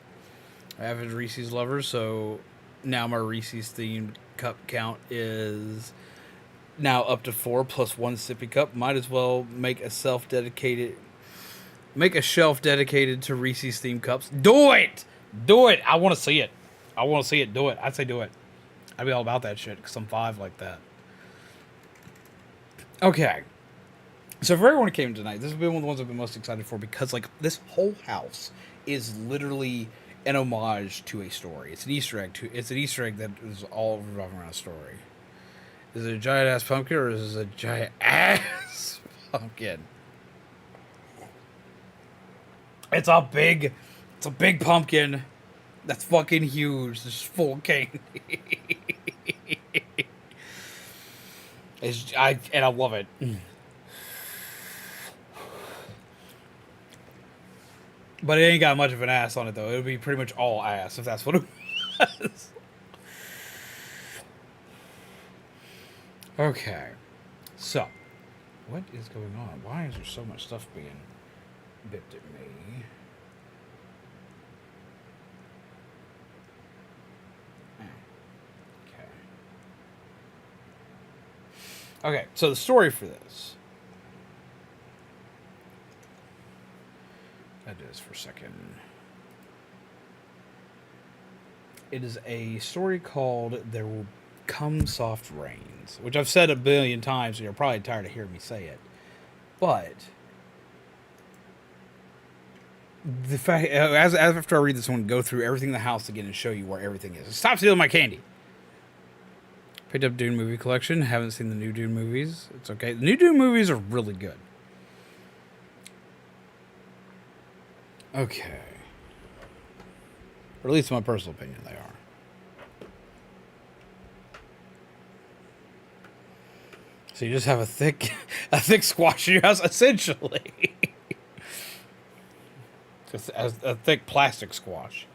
I have a Reese's lover, so now my Reese's themed cup count is now up to 4 plus 1 sippy cup. Might as well make a shelf dedicated to Reese's themed cups. Do it! Do it! I want to see it. I want to see it. Do it. I'd say do it. I'd be all about that shit, because I'm 5 like that. Okay. So for everyone who came tonight, this has been one of the ones I've been most excited for, because, like, this whole house is literally an homage to a story. It's an Easter egg that is all revolving around a story. Is it a giant ass pumpkin, or is it a giant ass pumpkin? It's a big pumpkin that's fucking huge. It's full of candy. I love it. But it ain't got much of an ass on it, though. It would be pretty much all ass if that's what it was. Okay. So, what is going on? Why is there so much stuff being bipped at me? Okay, so the story for this. That is for a second. It is a story called There Will Come Soft Rains, which I've said a billion times, and you're probably tired of hearing me say it. But the fact, as after I read this, I want to go through everything in the house again and show you where everything is. Stop stealing my candy. Picked up Dune movie collection. Haven't seen the new Dune movies. It's okay. The new Dune movies are really good. Okay. Or at least in my personal opinion, they are. So you just have a thick squash in your house, essentially. Just a thick plastic squash.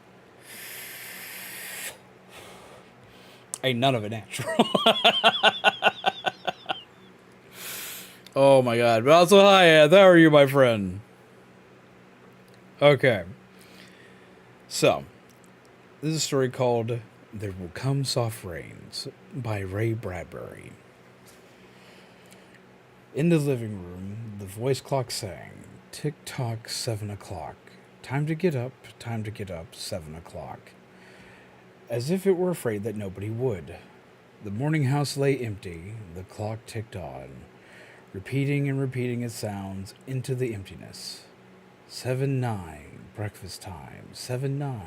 Ain't none of it natural. Oh my god. But also, hi, Ed. How are you, my friend? Okay. So, this is a story called There Will Come Soft Rains by Ray Bradbury. In the living room, the voice clock sang, tick-tock, 7 o'clock. Time to get up, 7 o'clock. As if it were afraid that nobody would. The morning house lay empty, the clock ticked on, repeating and repeating its sounds into the emptiness. 7-9, breakfast time, 7-9.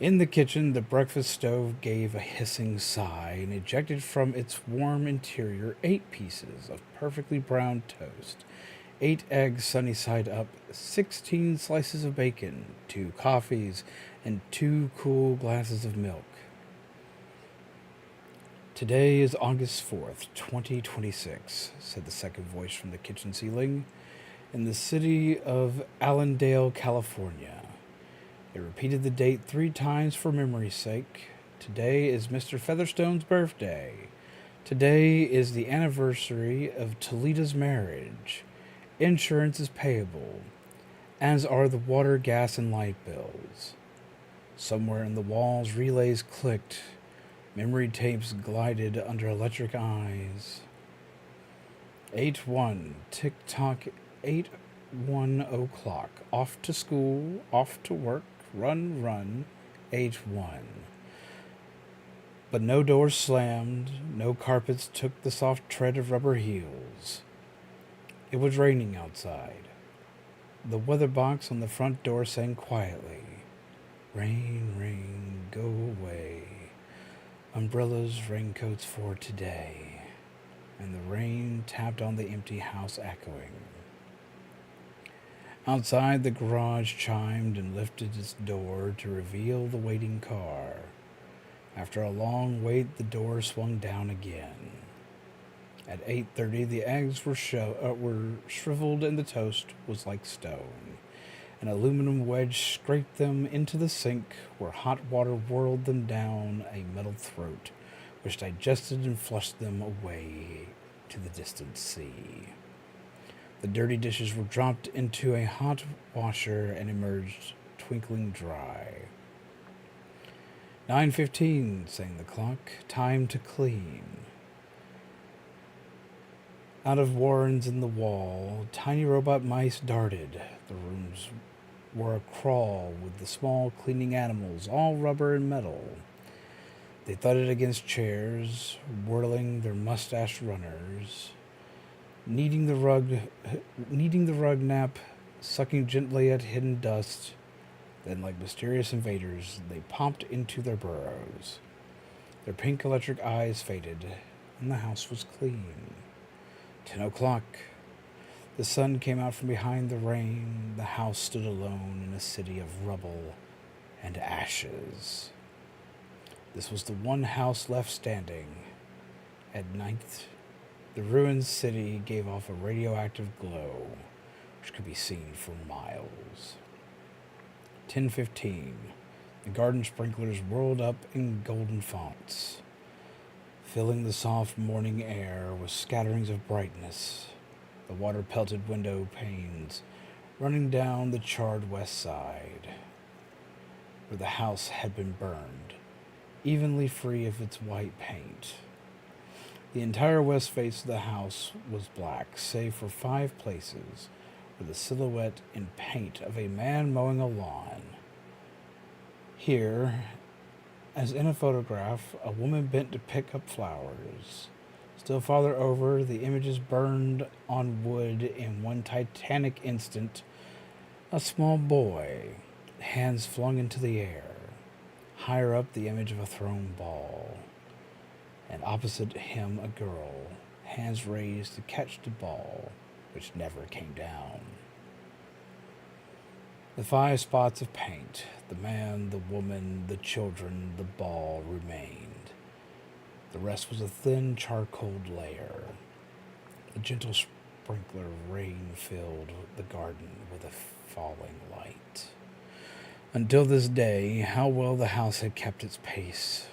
In the kitchen, the breakfast stove gave a hissing sigh and ejected from its warm interior 8 pieces of perfectly browned toast, 8 eggs sunny side up, 16 slices of bacon, 2 coffees, and 2 cool glasses of milk. Today is August 4th, 2026, said the second voice from the kitchen ceiling, in the city of Allendale, California. It repeated the date 3 times for memory's sake. Today is Mr. Featherstone's birthday. Today is the anniversary of Toleda's marriage. Insurance is payable, as are the water, gas, and light bills. Somewhere in the walls, relays clicked. Memory tapes glided under electric eyes. 8-1, tick-tock, 8-1 o'clock. Off to school, off to work, run, run, 8-1. But no doors slammed, no carpets took the soft tread of rubber heels. It was raining outside. The weather box on the front door sang quietly, "Rain, rain, go away. Umbrellas, raincoats for today." And the rain tapped on the empty house, echoing. Outside, the garage chimed and lifted its door to reveal the waiting car. After a long wait, the door swung down again. At 8:30, the eggs were shriveled and the toast was like stone. An aluminum wedge scraped them into the sink, where hot water whirled them down a metal throat, which digested and flushed them away to the distant sea. The dirty dishes were dropped into a hot washer and emerged twinkling dry. 9:15, sang the clock. Time to clean. Out of warrens in the wall, tiny robot mice darted. The rooms were a crawl with the small cleaning animals, all rubber and metal. They thudded against chairs, whirling their mustache runners, kneading the rug nap, sucking gently at hidden dust. Then, like mysterious invaders, they popped into their burrows. Their pink electric eyes faded, and the house was clean. 10 o'clock. The sun came out from behind the rain. The house stood alone in a city of rubble and ashes. This was the one house left standing. At night, the ruined city gave off a radioactive glow, which could be seen for miles. 10:15. The garden sprinklers whirled up in golden fonts, filling the soft morning air with scatterings of brightness. The water-pelted window panes running down the charred west side, where the house had been burned, evenly free of its white paint. The entire west face of the house was black, save for 5 places, with a silhouette in paint of a man mowing a lawn. Here, as in a photograph, a woman bent to pick up flowers. Still farther over, the images burned on wood in one titanic instant. A small boy, hands flung into the air. Higher up, the image of a thrown ball. And opposite him, a girl, hands raised to catch the ball, which never came down. The 5 spots of paint, the man, the woman, the children, the ball remained. The rest was a thin charcoal layer. A gentle sprinkler rain filled the garden with a falling light. Until this day, how well the house had kept its pace.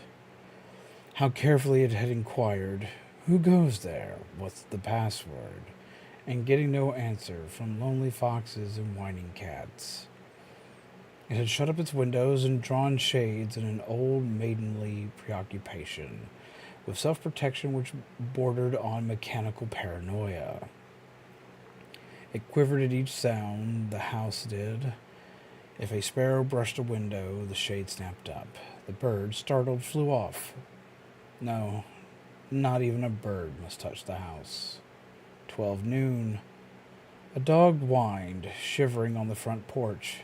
How carefully it had inquired, "Who goes there? What's the password?" And getting no answer from lonely foxes and whining cats. It had shut up its windows and drawn shades in an old maidenly preoccupation with self-protection which bordered on mechanical paranoia. It quivered at each sound, the house did. If a sparrow brushed a window, the shade snapped up. The bird, startled, flew off. No, not even a bird must touch the house. 12 noon. A dog whined, shivering on the front porch.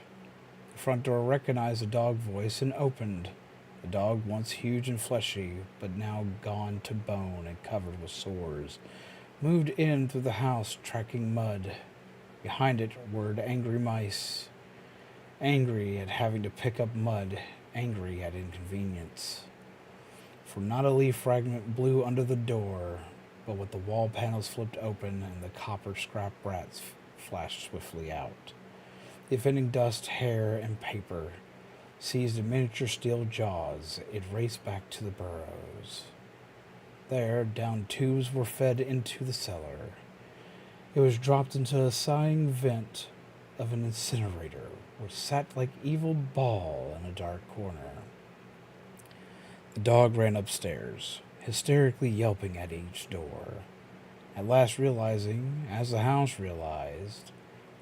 front door recognized the dog voice and opened. The dog, once huge and fleshy, but now gone to bone and covered with sores, moved in through the house, tracking mud. Behind it whirred angry mice, angry at having to pick up mud, angry at inconvenience. For not a leaf fragment blew under the door, but with the wall panels flipped open and the copper scrap brats flashed swiftly out. The offending dust, hair, and paper seized in miniature steel jaws. It raced back to the burrows. There, down tubes were fed into the cellar. It was dropped into a sighing vent of an incinerator, which sat like evil ball in a dark corner. The dog ran upstairs, hysterically yelping at each door, at last realizing, as the house realized,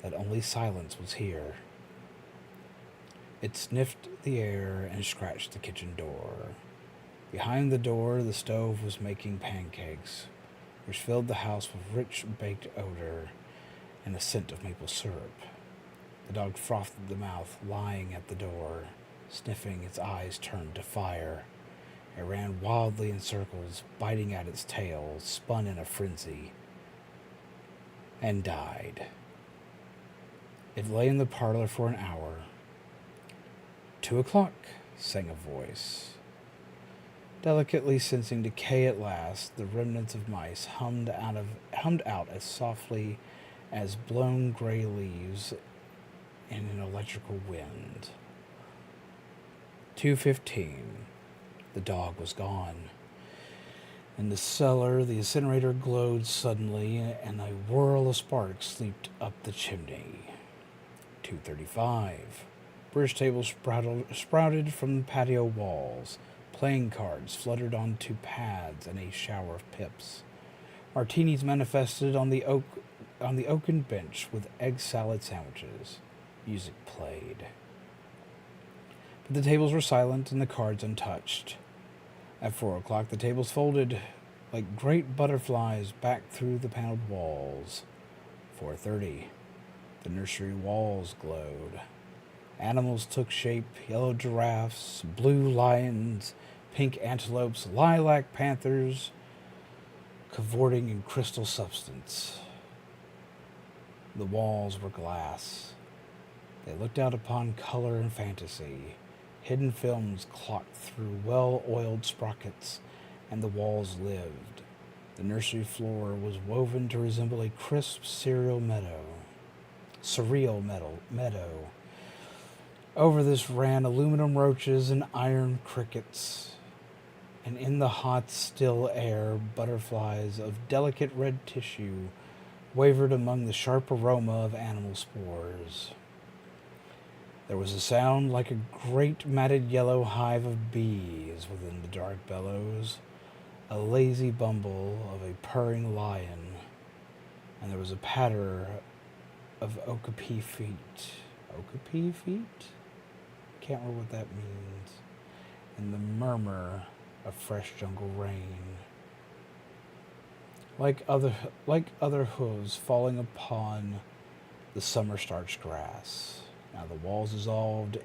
that only silence was here. It sniffed the air and scratched the kitchen door. Behind the door, the stove was making pancakes, which filled the house with rich baked odor and a scent of maple syrup. The dog frothed at the mouth, lying at the door, sniffing, its eyes turned to fire. It ran wildly in circles, biting at its tail, spun in a frenzy, and died. It lay in the parlor for an hour. 2:00, sang a voice. Delicately sensing decay at last, the remnants of mice hummed out as softly as blown gray leaves in an electrical wind. 2:15. The dog was gone. In the cellar, the incinerator glowed suddenly, and a whirl of sparks leaped up the chimney. 2:35. Bridge tables sprouted from the patio walls. Playing cards fluttered onto pads in a shower of pips. Martinis manifested on the oaken bench with egg salad sandwiches. Music played. But the tables were silent and the cards untouched. At 4:00, the tables folded like great butterflies back through the paneled walls. 4:30. The nursery walls glowed. Animals took shape: yellow giraffes, blue lions, pink antelopes, lilac panthers, cavorting in crystal substance. The walls were glass. They looked out upon color and fantasy. Hidden films clocked through well-oiled sprockets, and the walls lived. The nursery floor was woven to resemble a crisp surreal meadow. Over this ran aluminum roaches and iron crickets, and in the hot, still air, butterflies of delicate red tissue wavered among the sharp aroma of animal spores. There was a sound like a great matted yellow hive of bees within the dark bellows, a lazy bumble of a purring lion, and there was a patter of okapi feet. Okapi feet? Can't remember what that means. And the murmur of fresh jungle rain. Like other hooves falling upon the summer starched grass. Now the walls dissolved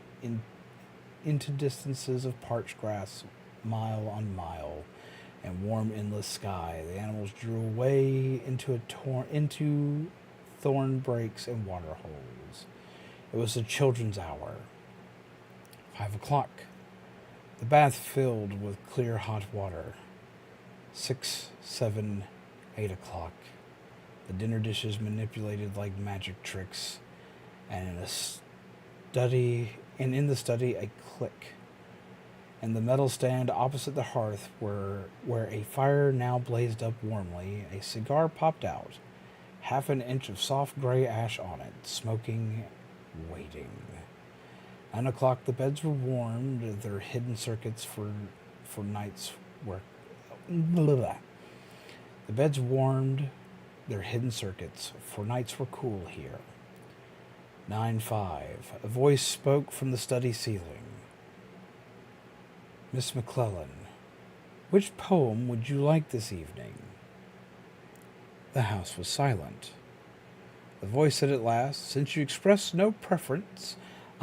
into distances of parched grass, mile on mile, and warm endless sky. The animals drew away into thorn breaks and water holes. It was the children's hour. 5:00. The bath filled with clear hot water. 6, 7, 8:00. The dinner dishes manipulated like magic tricks, and in the study a click. And the metal stand opposite the hearth, where a fire now blazed up warmly, a cigar popped out, half an inch of soft gray ash on it, smoking, waiting. 9:00, the beds were warmed, their hidden circuits for nights were... The beds warmed, their hidden circuits, for nights were cool here. 9:05, a voice spoke from the study ceiling. Miss McClellan, which poem would you like this evening? The house was silent. The voice said at last, since you express no preference,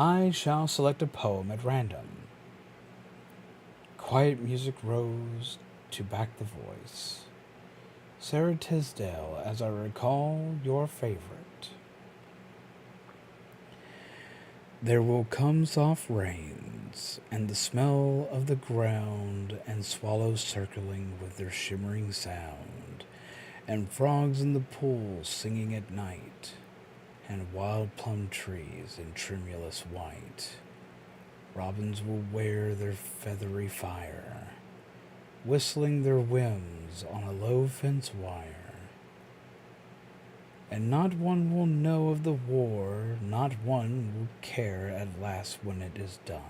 I shall select a poem at random. Quiet music rose to back the voice. Sarah Tisdale, as I recall your favorite. There will come soft rains, and the smell of the ground, and swallows circling with their shimmering sound, and frogs in the pool singing at night, and wild plum trees in tremulous white. Robins will wear their feathery fire, whistling their whims on a low fence wire. And not one will know of the war, not one will care at last when it is done.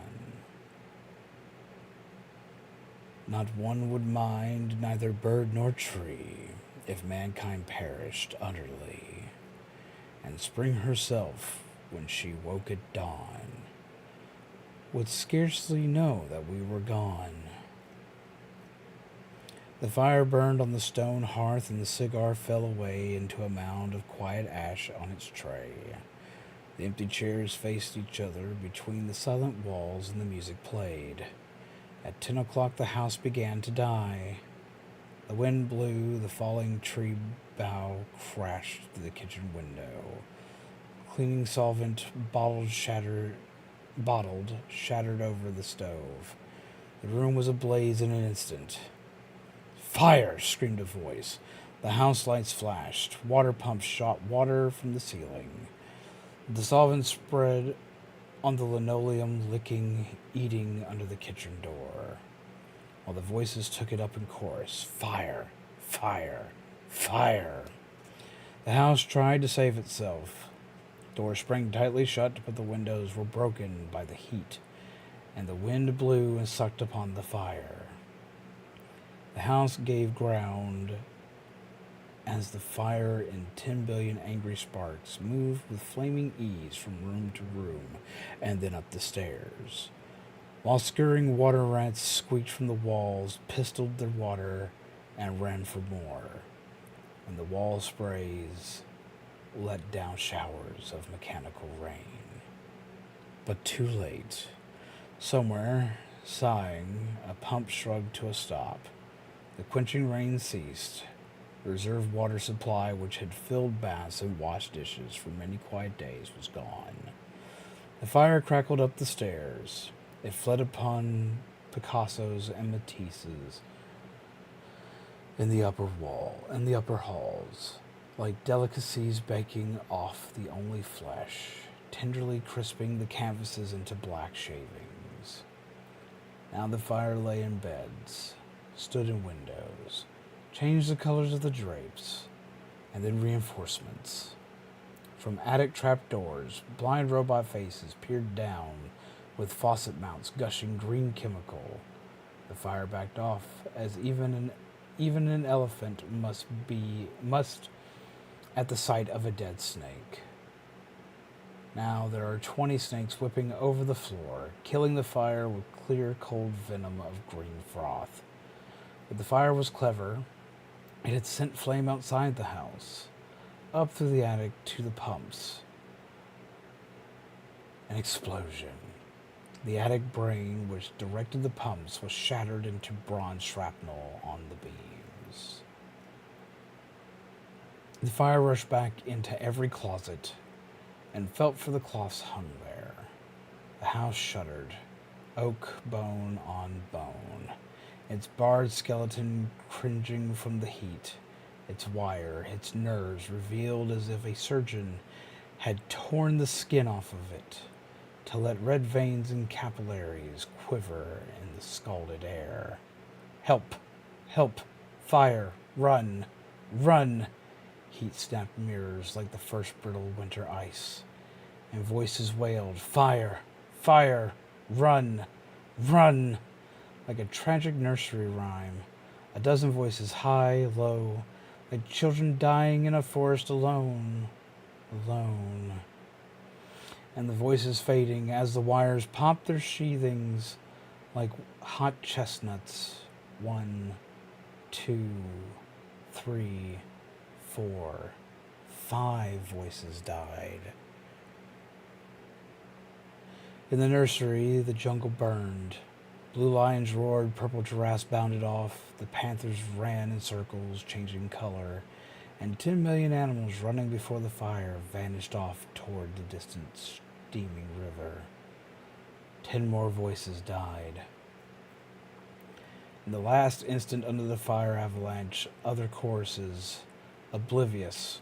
Not one would mind neither bird nor tree, if mankind perished utterly. And spring herself, when she woke at dawn, would scarcely know that we were gone. The fire burned on the stone hearth, and the cigar fell away into a mound of quiet ash on its tray. The empty chairs faced each other between the silent walls, and the music played. At 10 o'clock the house began to die. The wind blew, the falling tree bough crashed through the kitchen window. Cleaning solvent shattered over the stove. The room was ablaze in an instant. "Fire!" screamed a voice. The house lights flashed. Water pumps shot water from the ceiling. The solvent spread on the linoleum, licking, eating under the kitchen door, while the voices took it up in chorus. Fire! Fire! Fire! The house tried to save itself. Doors sprang tightly shut, but the windows were broken by the heat, and the wind blew and sucked upon the fire. The house gave ground as the fire in 10 billion angry sparks moved with flaming ease from room to room and then up the stairs, while scurrying water rats squeaked from the walls, pistoled their water, and ran for more, and the wall sprays let down showers of mechanical rain. But too late. Somewhere, sighing, a pump shrugged to a stop. The quenching rain ceased. The reserve water supply, which had filled baths and washed dishes for many quiet days, was gone. The fire crackled up the stairs. It fled upon Picassos and Matisses in the upper halls, like delicacies baking off the only flesh, tenderly crisping the canvases into black shavings. Now the fire lay in beds, stood in windows, changed the colors of the drapes, and then reinforcements. From attic trapdoors, blind robot faces peered down with faucet mounts gushing green chemical. The fire backed off, as even an elephant must at the sight of a dead snake. Now there are 20 snakes whipping over the floor, killing the fire with clear, cold venom of green froth. But the fire was clever. It had sent flame outside the house, up through the attic to the pumps. An explosion. The attic brain which directed the pumps was shattered into bronze shrapnel on the beams. The fire rushed back into every closet and felt for the cloths hung there. The house shuddered, oak bone on bone, its barred skeleton cringing from the heat, its wire, its nerves revealed as if a surgeon had torn the skin off of it to let red veins and capillaries quiver in the scalded air. Help! Help! Fire! Run! Run! Heat snapped mirrors like the first brittle winter ice, and voices wailed, Fire! Fire! Run! Run! Like a tragic nursery rhyme, a dozen voices high, low, like children dying in a forest alone, alone. And the voices fading as the wires popped their sheathings like hot chestnuts. 1, 2, 3, 4, 5 voices died. In the nursery, the jungle burned. Blue lions roared, purple giraffes bounded off, the panthers ran in circles, changing color, and 10 million animals running before the fire vanished off toward the distant steaming river. 10 more voices died. In the last instant under the fire avalanche, other choruses, oblivious,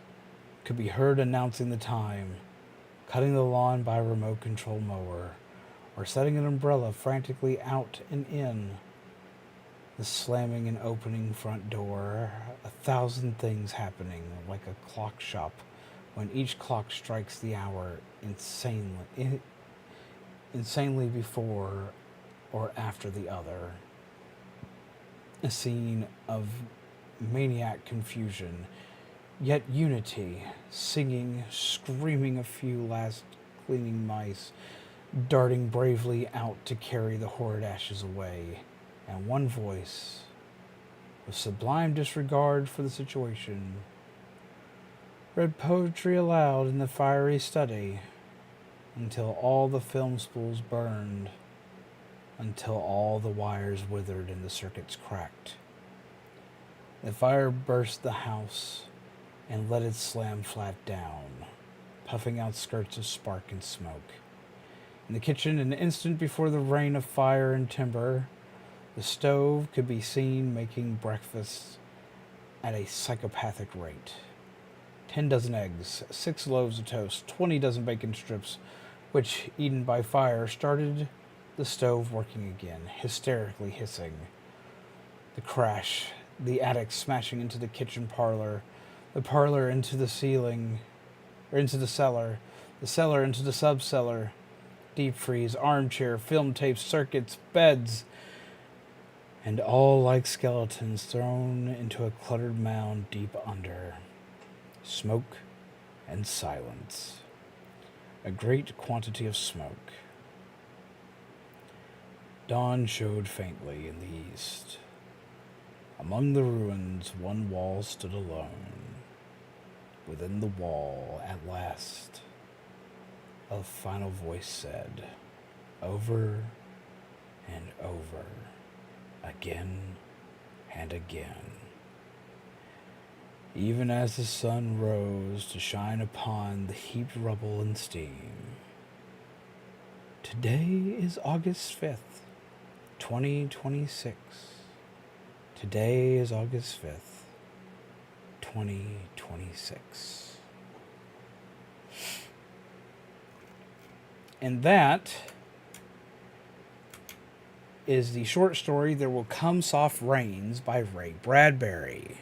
could be heard announcing the time, cutting the lawn by a remote control mower, or setting an umbrella frantically out and in. The slamming and opening front door, 1,000 things happening like a clock shop when each clock strikes the hour insanely before or after the other. A scene of maniac confusion, yet unity, singing, screaming a few last cleaning mice, darting bravely out to carry the horrid ashes away, and one voice, with sublime disregard for the situation, read poetry aloud in the fiery study until all the film spools burned, until all the wires withered and the circuits cracked. The fire burst the house and let it slam flat down, puffing out skirts of spark and smoke. In the kitchen, an instant before the rain of fire and timber, the stove could be seen making breakfast at a psychopathic rate. 10 dozen eggs, 6 loaves of toast, 20 dozen bacon strips, which, eaten by fire, started the stove working again, hysterically hissing. The crash, the attic smashing into the kitchen parlor, the parlor into the ceiling, or into the cellar into the sub-cellar, deep freeze, armchair, film tapes, circuits, beds, and all like skeletons thrown into a cluttered mound deep under. Smoke and silence. A great quantity of smoke. Dawn showed faintly in the east. Among the ruins, one wall stood alone. Within the wall, at last, a final voice said, over and over, again and again, even as the sun rose to shine upon the heaped rubble and steam. Today is August 5th. 2026. Today is August 5th, 2026. And that is the short story There Will Come Soft Rains by Ray Bradbury.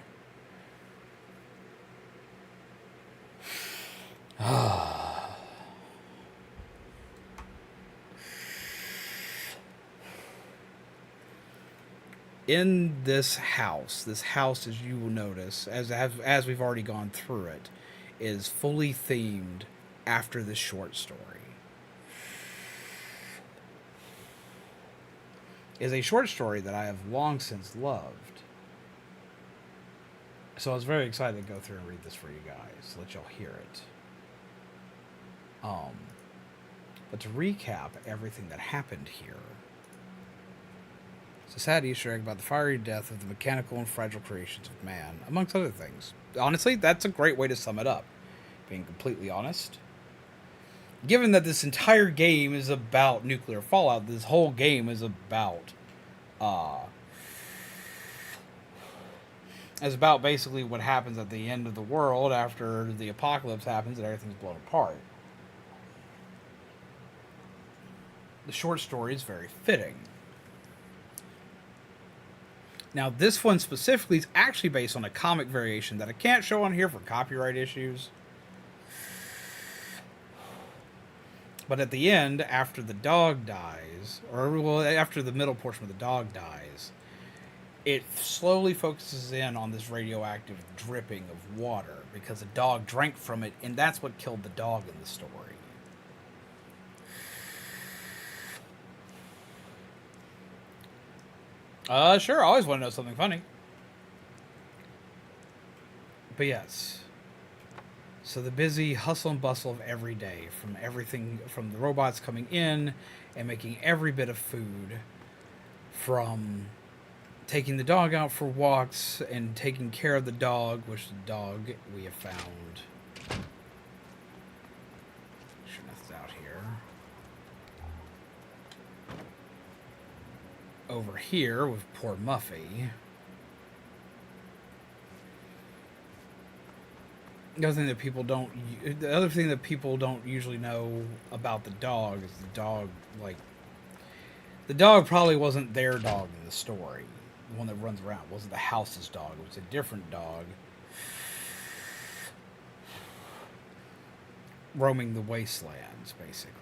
In this house, as you will notice, as we've already gone through it, is fully themed after this short story. Is a short story that I have long since loved. So I was very excited to go through and read this for you guys, let y'all hear it. But to recap everything that happened here, it's a sad Easter egg about the fiery death of the mechanical and fragile creations of man, amongst other things. Honestly, that's a great way to sum it up, being completely honest. Given that this entire game is about nuclear fallout, this whole game is about basically what happens at the end of the world after the apocalypse happens and everything's blown apart. The short story is very fitting. Now, this one specifically is actually based on a comic variation that I can't show on here for copyright issues. But at the end, after the dog dies, after the middle portion of the dog dies, it slowly focuses in on this radioactive dripping of water because the dog drank from it, and that's what killed the dog in the story. Sure, I always want to know something funny. But yes. So the busy hustle and bustle of every day, from everything, from the robots coming in and making every bit of food, from taking the dog out for walks and taking care of the dog, which the dog we have found. Sure nothing's out here. Over here with poor Muffy. The other thing that people don't usually know about the dog is the dog, like, the dog probably wasn't their dog in the story. The one that runs around. It wasn't the house's dog. It was a different dog. Roaming the wastelands, basically.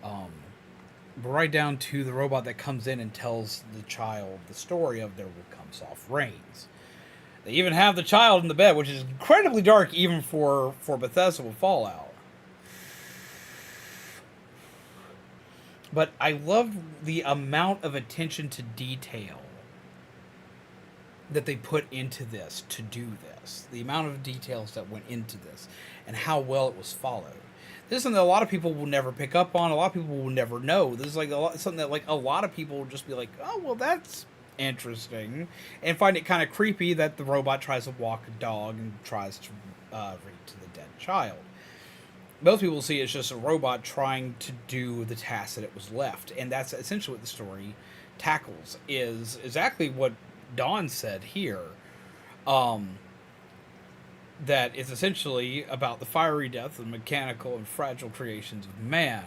But right down to the robot that comes in and tells the child the story of there will come soft rains. They even have the child in the bed, which is incredibly dark even for Bethesda with Fallout. But I love the amount of attention to detail that they put into this to do this. The amount of details that went into this and how well it was followed. This is something that a lot of people will never pick up on. A lot of people will never know. This is like something that like a lot of people will just be like, oh, well, that's interesting, and find it kind of creepy that the robot tries to walk a dog and tries to read to the dead child. Most people see it's just a robot trying to do the task that it was left, and that's essentially what the story tackles, is exactly what Dawn said here, that it's essentially about the fiery death of mechanical and fragile creations of man.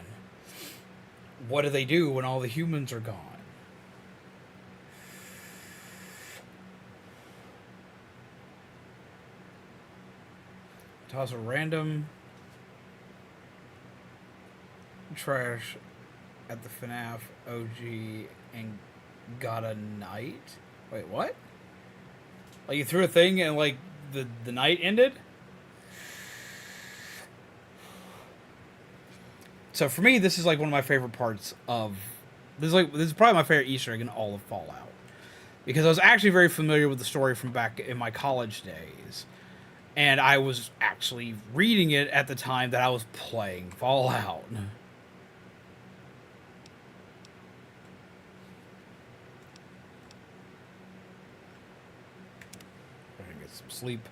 What do they do when all the humans are gone? Toss a random trash at the FNAF OG and got a night. Wait, what? Like you threw a thing and like the night ended? So for me, this is like one of my favorite parts of this is probably my favorite Easter egg in all of Fallout. Because I was actually very familiar with the story from back in my college days. And I was actually reading it at the time that I was playing Fallout. I'm gonna get some sleep.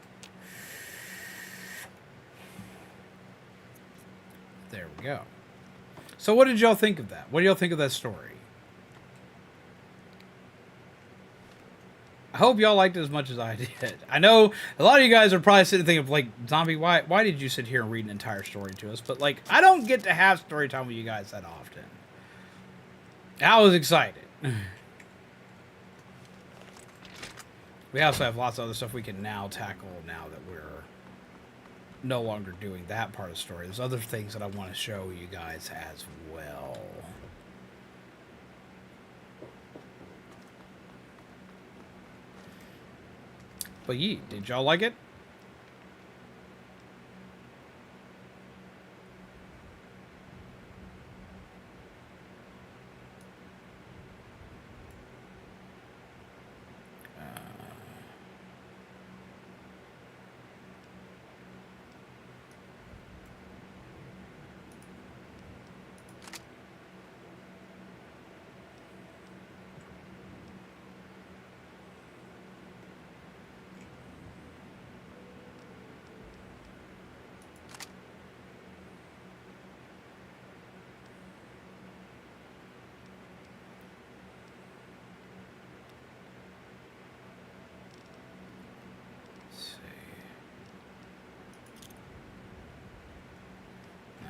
There we go. So what did y'all think of that? What do y'all think of that story? I hope y'all liked it as much as I did. I know a lot of you guys are probably sitting thinking, like, Zombie, why did you sit here and read an entire story to us? But, like, I don't get to have story time with you guys that often. I was excited. We also have lots of other stuff we can now tackle now that we're no longer doing that part of the story. There's other things that I want to show you guys as well. But did y'all like it?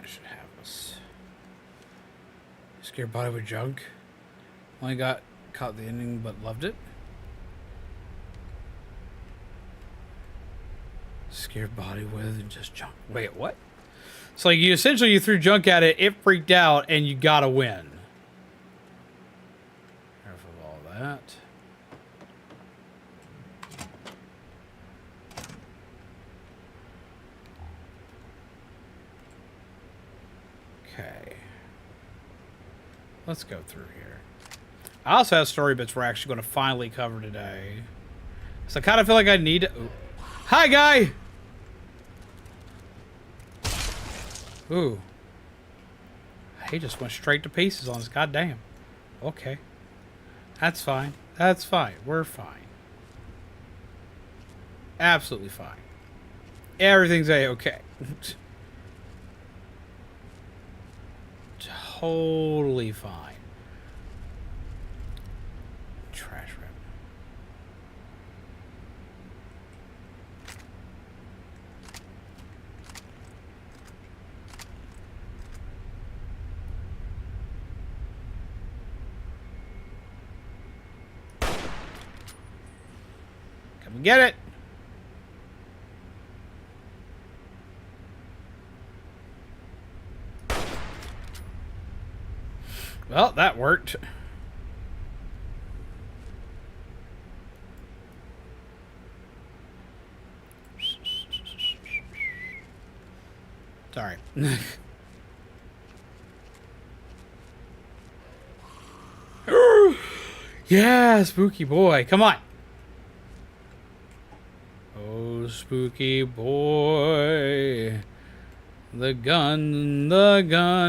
Should have us. Scared body with junk. Only got caught the ending but loved it. Scared body with just junk. Wait, what? So like you threw junk at it, it freaked out, and you gotta win. Careful of all that. Okay. Let's go through here. I also have story bits we're actually going to finally cover today. So I kind of feel like I need to... Ooh. Hi, guy! Ooh. He just went straight to pieces on us. Goddamn. Okay. That's fine. That's fine. We're fine. Absolutely fine. Everything's A-okay. Totally fine. Trash rip. Come and get it. Well, that worked. Sorry. Yeah, spooky boy. Come on. Oh, spooky boy. The gun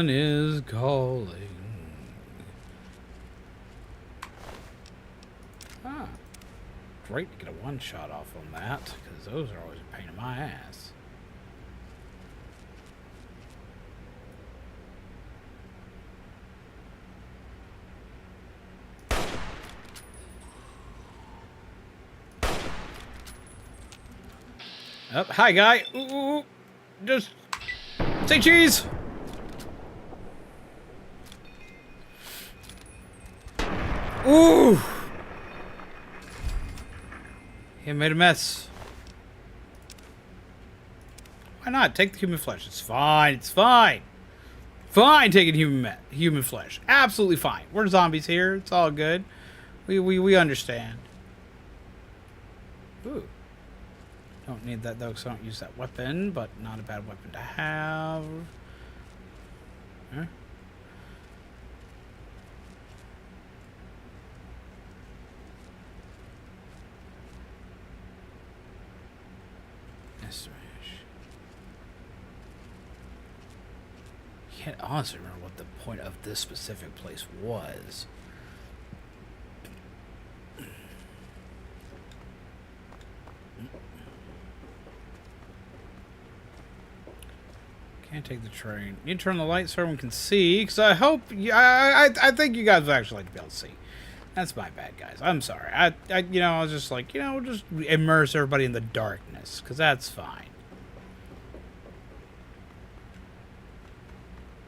is calling. Ah. Great to get a one-shot off on that, because those are always a pain in my ass. Oh, hi, guy. Ooh, just say cheese. Ooh. He made a mess. Why not? Take the human flesh. It's fine. It's fine. Fine taking human flesh. Absolutely fine. We're zombies here. It's all good. We understand. Ooh. Don't need that though, because I don't use that weapon, but not a bad weapon to have. Huh? I can't honestly remember what the point of this specific place was. Can't take the train. Need to turn the light so everyone can see, because I hope... I think you guys would actually like to be able to see. That's my bad, guys. I'm sorry. I was just like, we'll just immerse everybody in the darkness, because that's fine.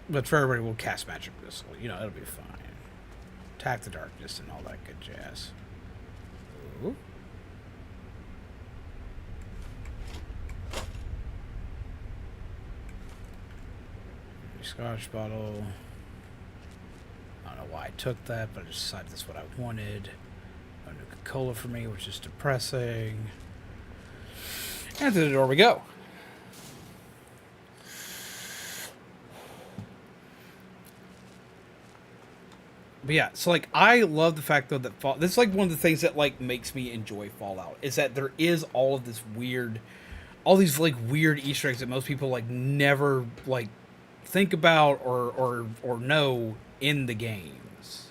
But for everybody, we'll cast magic missile. It'll be fine. Attack the darkness and all that good jazz. Ooh. Scotch bottle. I don't know why I took that, but I just decided that's what I wanted. No Coca-Cola for me, which is depressing. And through the door we go. But yeah, so I love the fact though that this is one of the things that makes me enjoy Fallout is that there is all of this weird, all these weird Easter eggs that most people never think about or know in the games.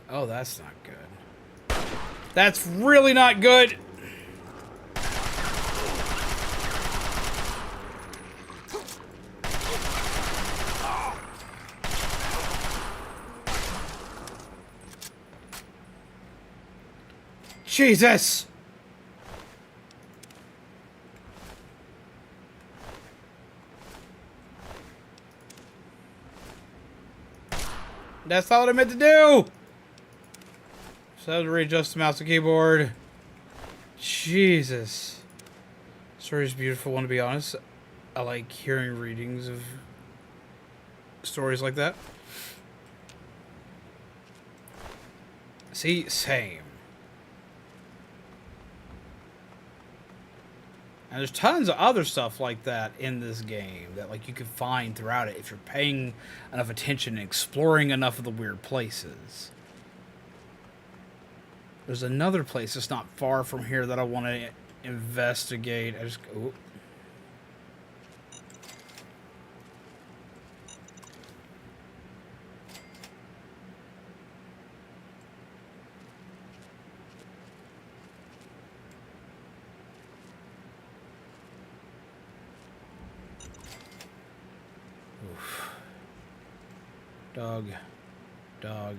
Oh, that's not good. That's really not good. Jesus! That's not what I meant to do! So I have to readjust the mouse and keyboard. Jesus. Story's a beautiful one, to be honest. I like hearing readings of stories like that. See? Same. And there's tons of other stuff like that in this game that you can find throughout it if you're paying enough attention and exploring enough of the weird places. There's another place that's not far from here that I want to investigate. I just go. Oof. Dog. Dog.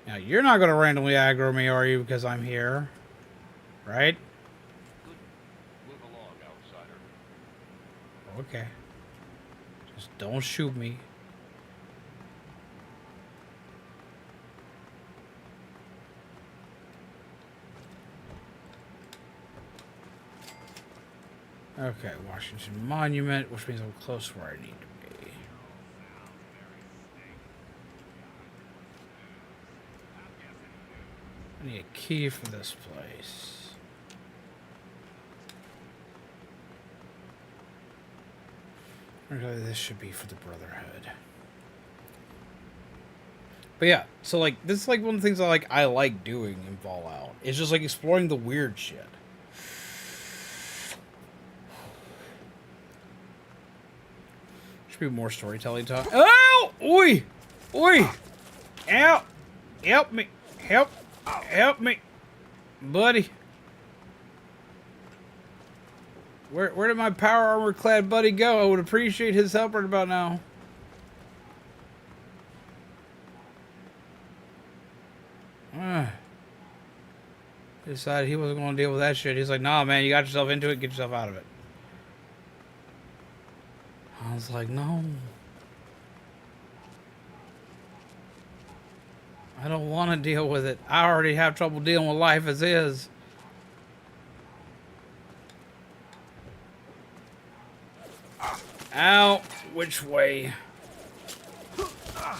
Now, you're not going to randomly aggro me, are you, because I'm here? Right? Move along, outsider. Okay. Just don't shoot me. Okay, Washington Monument, which means I'm close to where I need to be. I need a key for this place. Okay, this should be for the Brotherhood. But yeah, so like this is like one of the things I like doing in Fallout. It's just like exploring the weird shit. Should be more storytelling talk. Oh! Oi! Oi! Ow! Help me! Help me! Buddy! Where did my power armor clad buddy go? I would appreciate his help right about now. Decided he wasn't going to deal with that shit. He's like, nah, man, you got yourself into it, get yourself out of it. I was like, no. I don't want to deal with it. I already have trouble dealing with life as is. Ow. Which way? I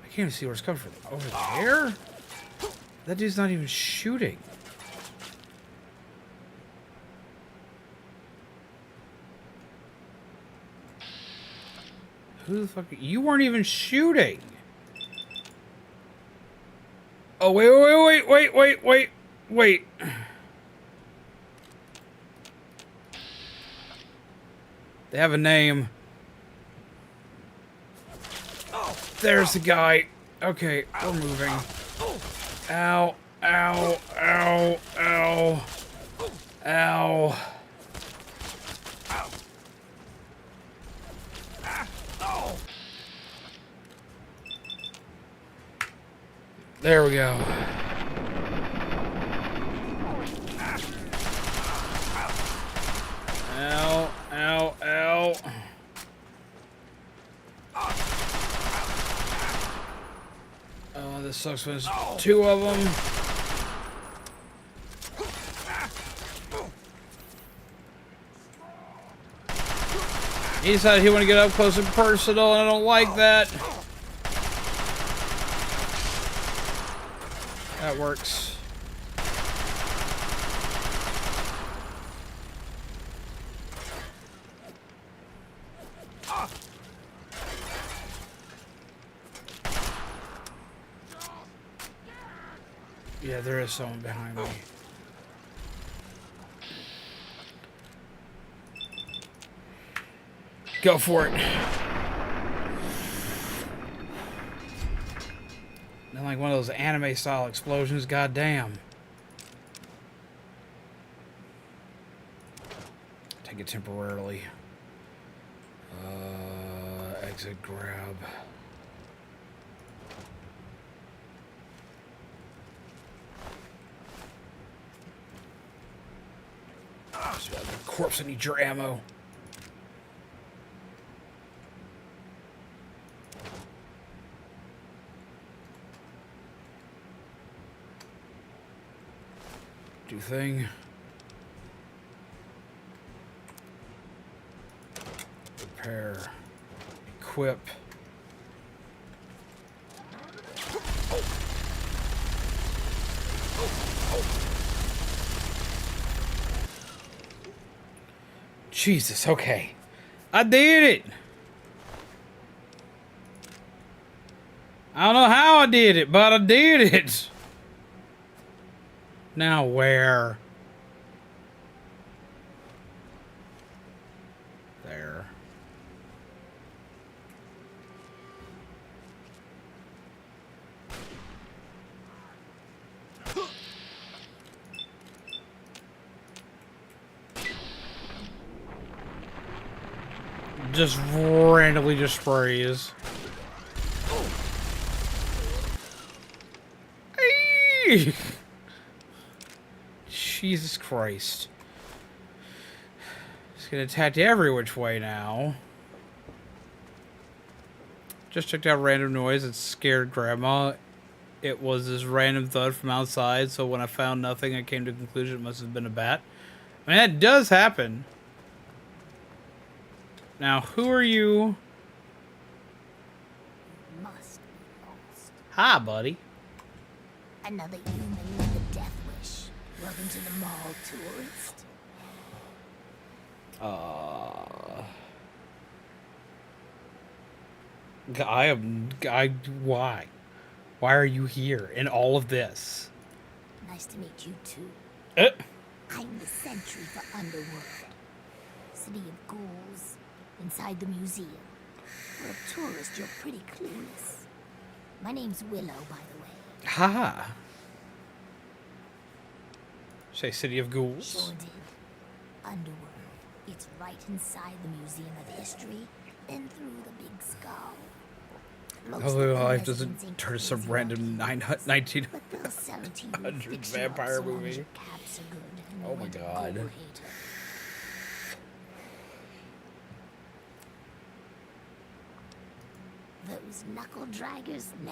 can't even see where it's coming from. Over there? That dude's not even shooting. Who the fuck? You weren't even shooting. Oh, wait. They have a name. There's the guy. Okay, we're moving. Ow, ow, ow, ow. Ow. There we go. Ow, ow, ow. Oh, this sucks when there's two of them. He decided he wanted to get up close and personal, and I don't like that. That works. Yeah, there is someone behind me. Go for it. And like one of those anime style explosions, goddamn. Take it temporarily. Exit grab. Corpse, I need your ammo. Do thing. Repair. Equip. Jesus, okay. I did it. I don't know how I did it, but I did it. Now where? There. Just randomly just sprays. Hey! Jesus Christ. It's gonna attack you every which way now. Just checked out random noise. It scared Grandma. It was this random thud from outside, so when I found nothing, I came to the conclusion it must have been a bat. I mean, that does happen. Now, who are you? Must be lost. Hi, buddy. Another human with a death wish. Welcome to the mall, tourist. Why? Why are you here in all of this? Nice to meet you too. Uh, I'm the sentry for Underworld. City of ghouls. Inside the museum. For a tourist, you're pretty clueless. My name's Willow, by the way. Haha. Say City of Ghouls. Sure did. Underworld. It's right inside the Museum of History, then through the big skull. Most of Hopefully the my life residents doesn't ain't turn to some crazy random about you, 1900 but they'll sell it to you fictional vampire so long as movie. your caps are good and Oh you my ain't a God. ghoul hater. Those knuckle draggers? Nah,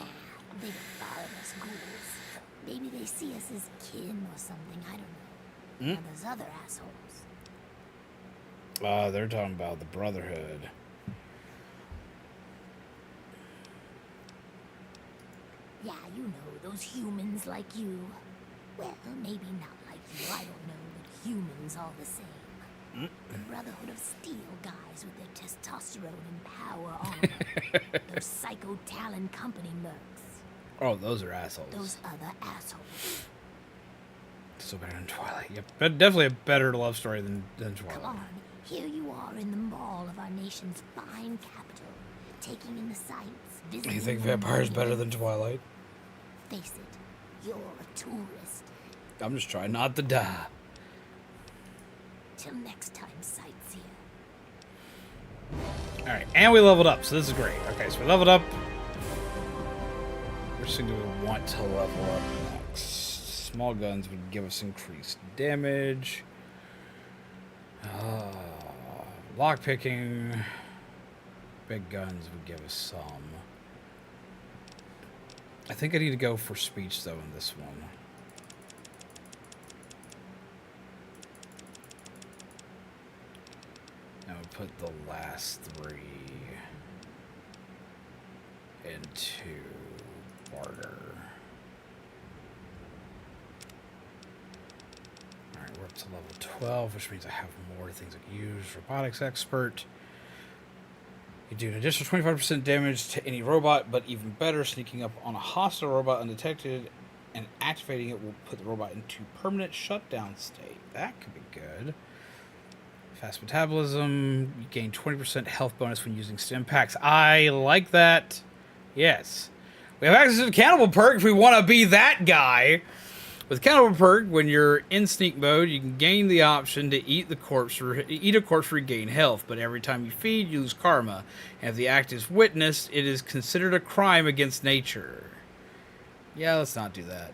they don't bother us ghouls. Maybe they see us as kin or something, I don't know. Now those other assholes. They're talking about the Brotherhood. Yeah, you know, those humans like you. Well, maybe not like you, I don't know, but humans all the same. The Brotherhood of Steel guys with their testosterone and power armor. Those psycho Talon Company mercs. Oh, those are assholes. Those other assholes. Still better than Twilight. Yep, but definitely a better love story than Twilight. Come on, here you are in the mall of our nation's fine capital, taking in the sights, visiting. You think the Vampire's better than monuments. Twilight? Face it, you're a tourist. I'm just trying not to die. Till next time, sightseer. Alright, and we leveled up, so this is great. Okay, so we leveled up. Which thing do we want to level up next? Small guns would give us increased damage. Lockpicking. Big guns would give us some. I think I need to go for speech, though, in this one. Now we put the last three into barter. Alright, we're up to level 12, which means I have more things I can use. Robotics expert. You do an additional 25% damage to any robot, but even better, sneaking up on a hostile robot undetected and activating it will put the robot into permanent shutdown state. That could be good. Fast metabolism. You gain 20% health bonus when using stim packs. I like that. Yes. We have access to the cannibal perk if we want to be that guy. With cannibal perk, when you're in sneak mode, you can gain the option to eat a corpse to regain health. But every time you feed, you lose karma. And if the act is witnessed, it is considered a crime against nature. Yeah, let's not do that.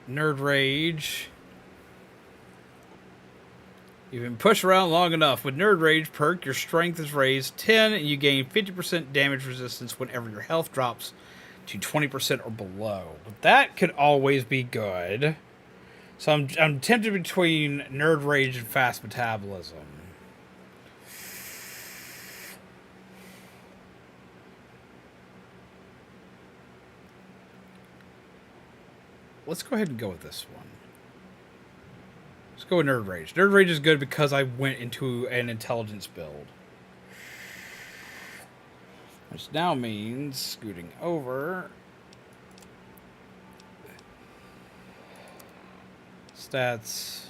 Nerd rage. You've been pushed around long enough. With Nerd Rage perk, your strength is raised 10 and you gain 50% damage resistance whenever your health drops to 20% or below. But that could always be good. So I'm tempted between Nerd Rage and Fast Metabolism. Let's go ahead and go with this one. Let's go with Nerd Rage. Nerd Rage is good because I went into an intelligence build. Which now means scooting over. Stats.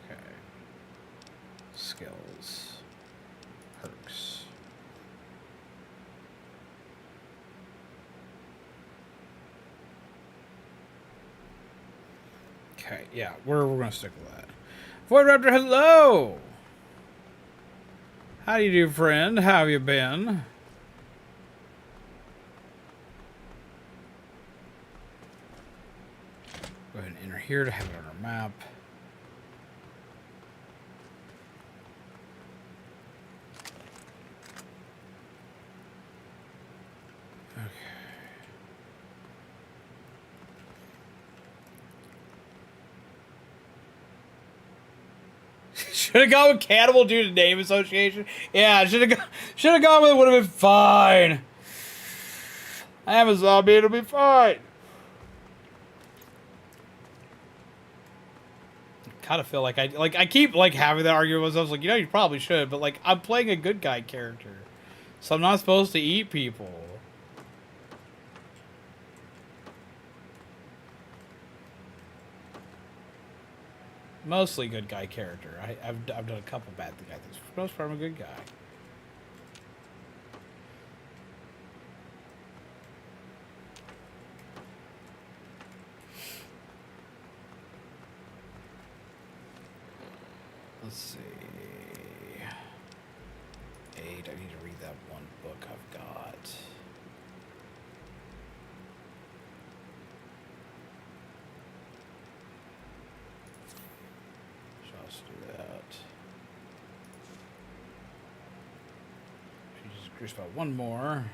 Okay. Skills. Perks. Okay, yeah, we're gonna stick with that. Void Raptor, hello! How do you do, friend? How have you been? Go ahead and enter here to have it on our map. Okay. Should have gone with Cannibal due to name association. Yeah, should have gone with it. Would have been fine. I am a zombie. It'll be fine. Kind of feel like I keep like having that argument with myself. Like, you know, you probably should, but like I'm playing a good guy character, so I'm not supposed to eat people. Mostly good guy character. I've done a couple bad things. For the most part, I'm a good guy. Let's see. 8. I need to read that one book I've got. Just do that. She just increased by one more.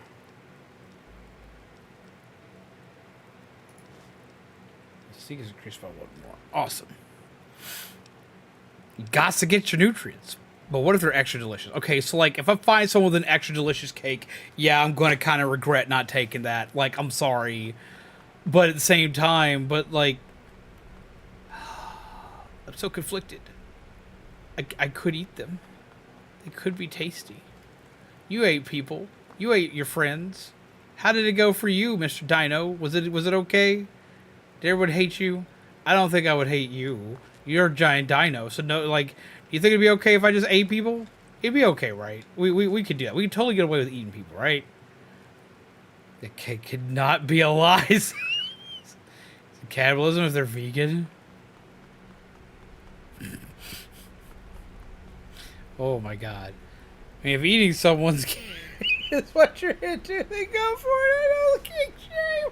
Seek is increased by one more. Awesome. You got to get your nutrients. But what if they're extra delicious? Okay, so like if I find someone with an extra delicious cake, yeah, I'm going to kind of regret not taking that. Like, I'm sorry. But at the same time, but like, I'm so conflicted. I could eat them. They could be tasty. You ate people. You ate your friends. How did it go for you, Mr. Dino? Was it okay? Did everyone hate you? I don't think I would hate you. You're a giant dino, so no, like, do you think it'd be okay if I just ate people? It'd be okay, right? We could do that. We could totally get away with eating people, right? The cake could not be a lie. Is it cannibalism if they're vegan? Oh my god. I mean, if eating someone's cake is what you're into, then go for it. I know, cake shame.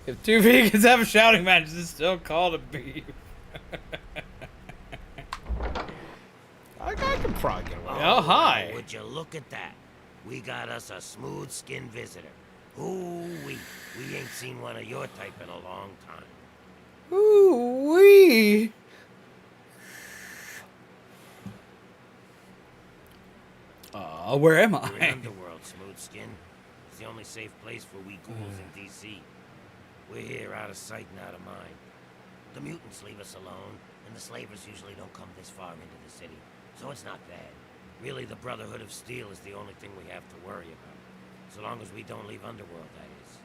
If two vegans have a shouting match, it's still called a beef. I can probably get away. Oh, hi. Would you look at that? We got us a smooth-skinned visitor. Ooh-wee. We ain't seen one of your type in a long time. Ooh-wee. Where am I? We're in Underworld, Smooth-Skin. It's the only safe place for we ghouls in D.C. We're here out of sight and out of mind. The mutants leave us alone, and the slavers usually don't come this far into the city, so it's not bad. Really, the Brotherhood of Steel is the only thing we have to worry about. So long as we don't leave Underworld, that is.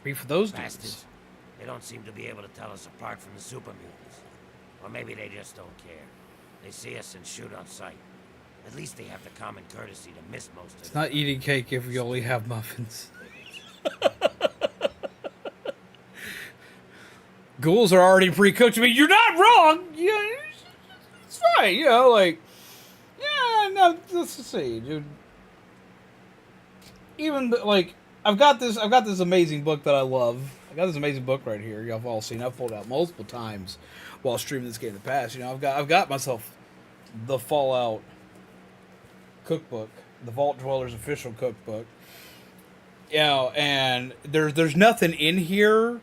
Be for those Bastards. dudes. They don't seem to be able to tell us apart from the super mutants. Or maybe they just don't care. They see us and shoot on sight. At least they have the common courtesy to miss most of it. It's not eating cake if you only have muffins. Ghouls are already pre-cooked. I mean, you're not wrong. Yeah, it's fine. You know, like, yeah, no, let's see, dude. Even like, I've got this amazing book that I love. I got this amazing book right here. Y'all have all seen. I've pulled out multiple times while streaming this game in the past. You know, I've got myself the Fallout cookbook, the Vault Dwellers official cookbook. You know, and there's nothing in here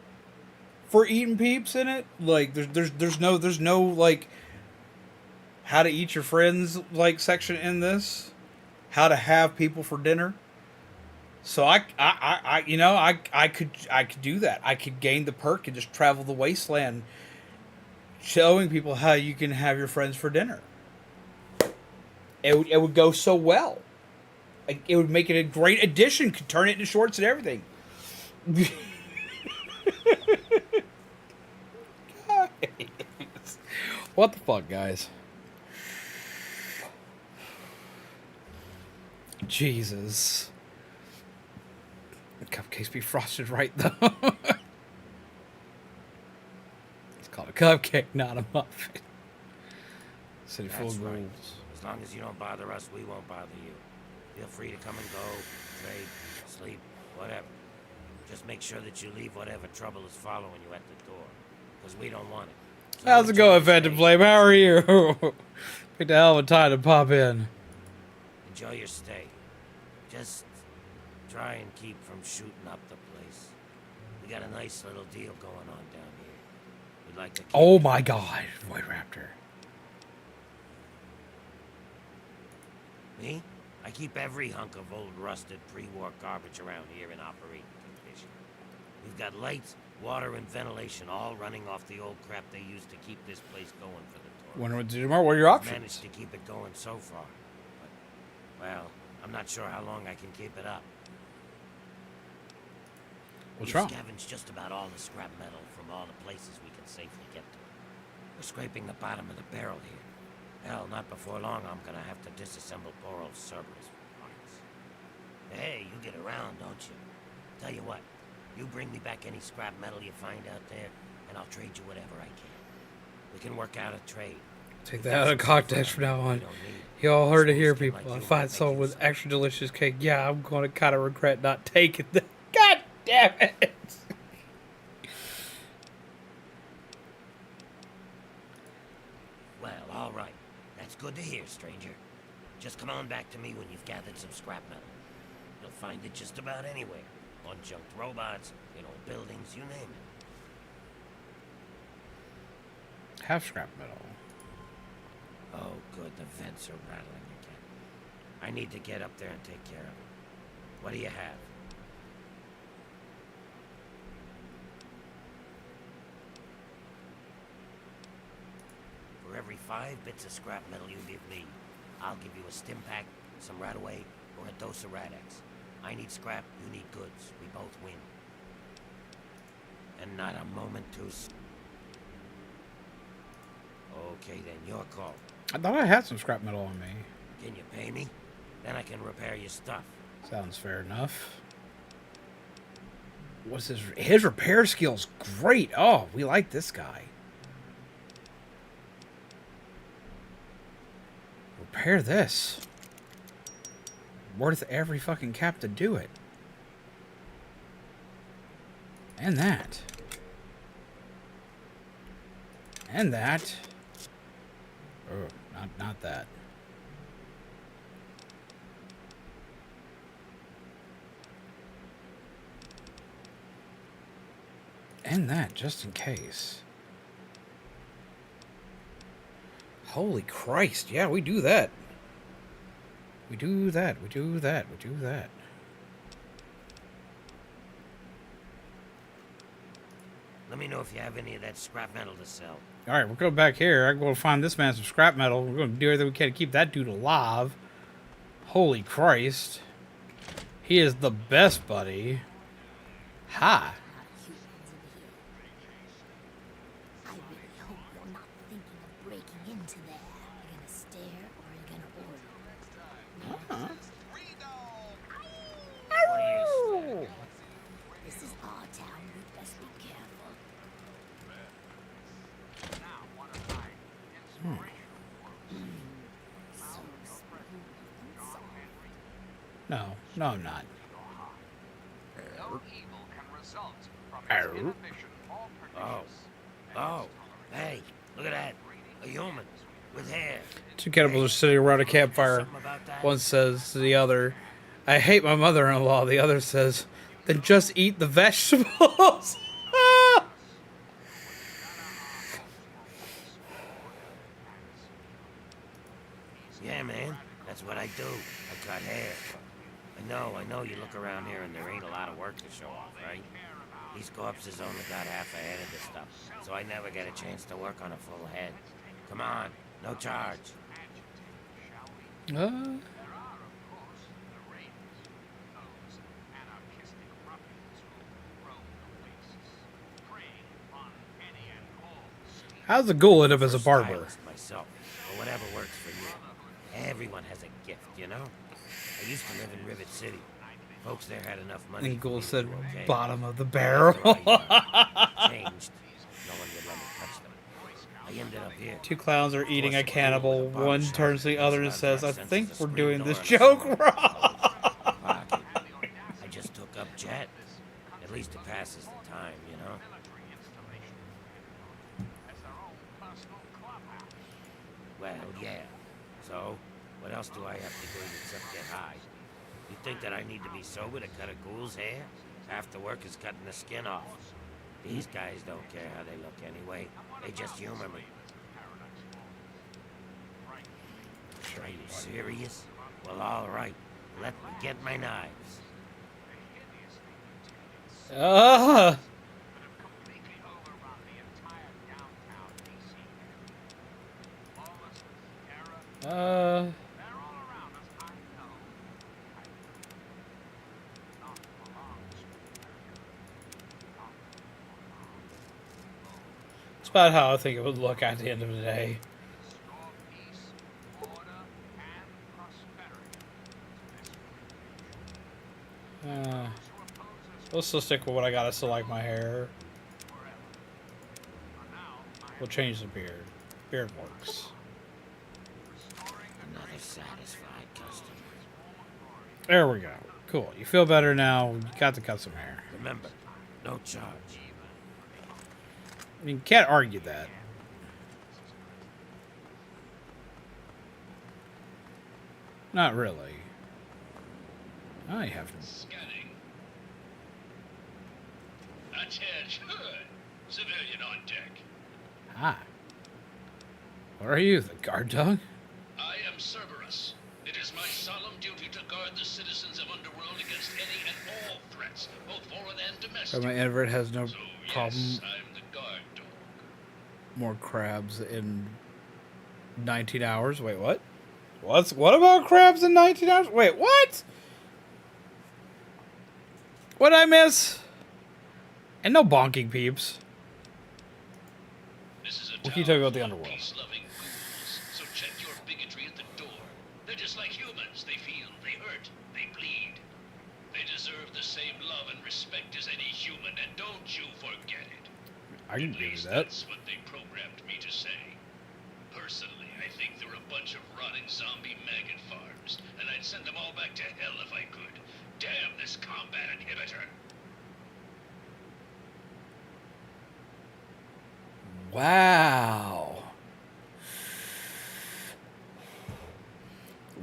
for eating peeps in it. Like there's no like how to eat your friends like section in this. How to have people for dinner. So I could do that. I could gain the perk and just travel the wasteland, showing people how you can have your friends for dinner. It would go so well. Like, it would make it a great addition. Could turn it into shorts and everything. What the fuck, guys? Jesus. The cupcakes be frosted right, though. It's called a cupcake, not a muffin. City full That's of right. rules. As long as you don't bother us, we won't bother you. Feel free to come and go, trade, sleep, whatever. Just make sure that you leave whatever trouble is following you at the door, because we don't want it. So How's it enjoy going, your Phantom stay. Flame? How are you? Picked a hell of a time to pop in. Enjoy your stay. Just try and keep from shooting up the place. We got a nice little deal going on down here. We'd like to keep Oh it. my god, Void Raptor. Me? I keep every hunk of old rusted pre-war garbage around here in operating condition. We've got lights, water, and ventilation all running off the old crap they used to keep this place going for the tourists. Wonder what to do tomorrow. What are your We've options? managed to keep it going so far. But, well, I'm not sure how long I can keep it up. What's We've wrong? scavenged just about all the scrap metal from all the places we can safely get to. We're scraping the bottom of the barrel here. Hell, not before long I'm gonna have to disassemble poor old Cerberus parts. Hey, you get around, don't you? Tell you what, you bring me back any scrap metal you find out there, and I'll trade you whatever I can. We can work out a trade. Take We've that got out some of stuff context from around now here we on. don't need. Y'all heard it Smooth here, skin people. like I you find make someone use with of. extra delicious cake. Yeah, I'm going to kind of regret not taking that. God damn it! Well, all right. That's good to hear, stranger. Just come on back to me when you've gathered some scrap metal. You'll find it just about anywhere. On junked robots, in old buildings, you name it. Have scrap metal. Oh, good. The vents are rattling again. I need to get up there and take care of it. What do you have? For every 5 bits of scrap metal you give me, I'll give you a stim pack, some Radaway, or a dose of Rad-X. I need scrap, you need goods. We both win. And not a moment too soon. Okay, then, your call. I thought I had some scrap metal on me. Can you pay me? Then I can repair your stuff. Sounds fair enough. What's his repair skill's great. Oh, we like this guy. Repair this. Worth every fucking cap to do it. And that. And that. Oh, not that. And that, just in case. Holy Christ, yeah, we do that. We do that, we do that, we do that. Let me know if you have any of that scrap metal to sell. Alright, we'll go back here. I'm going to find this man some scrap metal. We're going to do everything we can to keep that dude alive. Holy Christ. He is the best, buddy. Ha. I really hope you're not thinking of breaking into there. Are you gonna stare or are you gonna order? What do you say? This is our town. We'd best be careful. So smooth and soft. No, I'm not. No evil can result from Arr. its inhibition or Oh. Oh. Hey, look at that. A human. With hair. Two cannibals are sitting around a campfire. Something about that? One says to the other, I hate my mother-in-law. The other says, then just eat the vegetables. Yeah, man. That's what I do. I cut hair. I know you look around here and there ain't a lot of work to show off, right? These corpses only got half a head of this stuff, so I never get a chance to work on a full head. Come on, no charge. How's the ghoul end up as a First barber? stylist myself, but whatever works for you. Everyone has a gift, you know? I used to live in Rivet City. Folks there had enough money. And for me ghoul to said, do okay. bottom of the barrel. After I changed, no one would let me touch them. I ended up here. Two clowns are eating a cannibal. One turns to the other and says, I think we're doing this Screen joke door wrong. Pocket. I just took up Jet. At least it passes the time, you know? Well, yeah. So, what else do I have to do except get high? You think that I need to be sober to cut a ghoul's hair? Half the work is cutting the skin off. These guys don't care how they look anyway. They just humor me. Are you serious? Well, all right. Let me get my knives. It's about how I think it would look at the end of the day. Let's still stick with what I gotta still like my hair. We'll change the beard. Beard works. Another satisfied customer. There we go. Cool. You feel better now. You got to cut some hair. Remember, no charge. I mean, can't argue that. Not really. I have. Scanning. Attention. Civilian on deck. Ah. What are you, the guard dog? I am Cerberus. It is my solemn duty to guard the citizens of Underworld against any and all threats, both foreign and domestic. But my invert has no So, problem. yes, I'm the guard dog. More crabs in 19 hours. Wait, what? What about crabs in 19 hours? Wait, what? What'd I miss? And no bonking peeps. This is a We'll keep talking about the town full of underworld. peace-loving ghouls, so check your bigotry at the door. They're just like humans. They feel, they hurt, they bleed. They deserve the same love and respect as any human, and don't you forget it. I can At do least that. that's what they programmed me to say. Personally, I think they're a bunch of rotting zombie maggot farms, and I'd send them all back to hell if I could. Damn this combat inhibitor. Wow.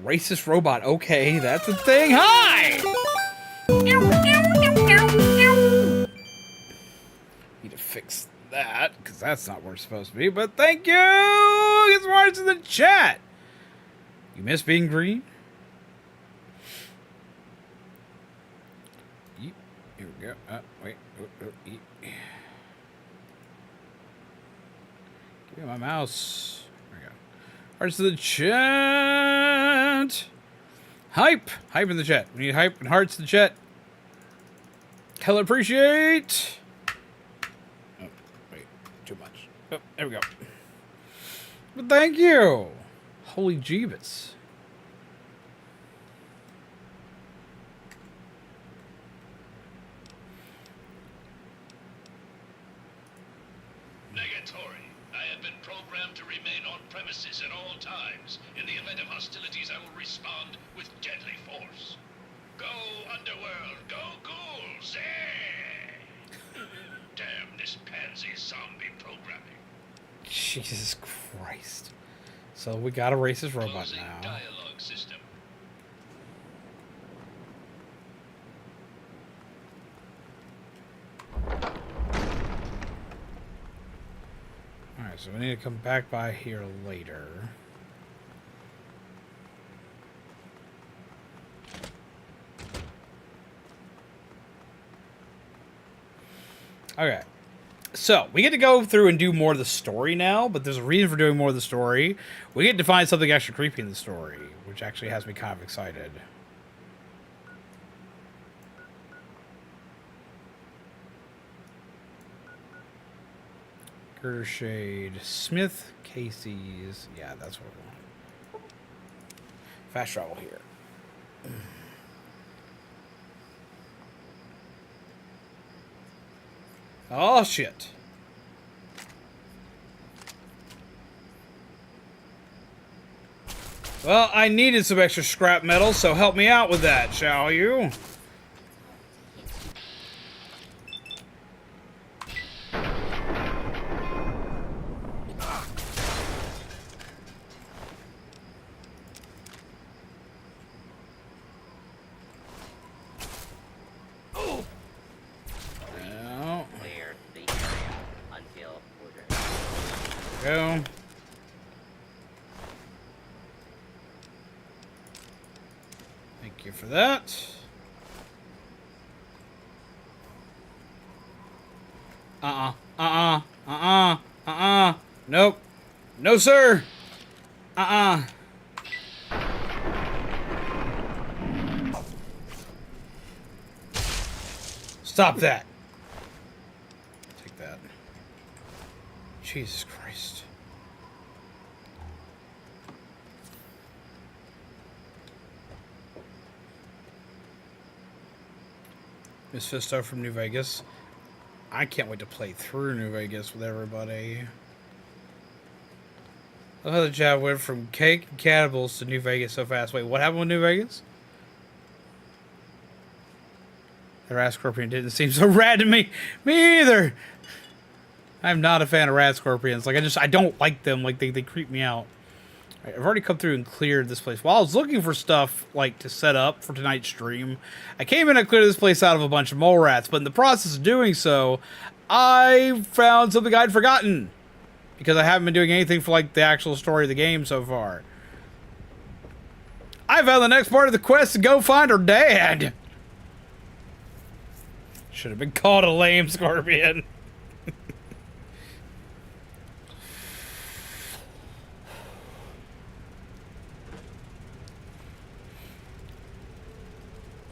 Racist robot. Okay, that's a thing. Hi! Need to fix that, because that's not where it's supposed to be. But thank you! It's Mars in the chat. You miss being green? Yeep. Here we go. Wait. Yeep. Give me my mouse. There we go. Hearts to the chat. Hype. Hype in the chat. We need hype and hearts in the chat. Hell appreciate. Oh, wait. Too much. Oh, there we go. But thank you. Holy jeebus. Negatory. I have been programmed to remain on premises at all times. In the event of hostilities, I will respond with deadly force. Go, Underworld! Go, ghouls! Damn this pansy zombie programming. Jesus Christ. So we got a racist robot Closing now. dialogue system. Alright, so we need to come back by here later. Okay. So, we get to go through and do more of the story now, but there's a reason for doing more of the story. We get to find something extra creepy in the story, which actually has me kind of excited. Gershade. Smith Casey's. Yeah, that's what we want. Fast travel here. Oh, shit. Well, I needed some extra scrap metal, so help me out with that, shall you? Clear the area until ordered. Go. Thank you for that. Nope. No, sir. Stop that. Take that. Jesus Christ. Miss Fisto from New Vegas. I can't wait to play through New Vegas with everybody. I love how the chat went from cake and cannibals to New Vegas so fast. Wait, what happened with New Vegas? The rat scorpion didn't seem so rad to me. Me either. I'm not a fan of rat scorpions. Like, I don't like them. Like, they creep me out. Right, I've already come through and cleared this place. While I was looking for stuff, like, to set up for tonight's stream, I came in and cleared this place out of a bunch of mole rats. But in the process of doing so, I found something I'd forgotten. Because I haven't been doing anything for, like, the actual story of the game so far. I found the next part of the quest to go find her dad. Should have been called a lame scorpion.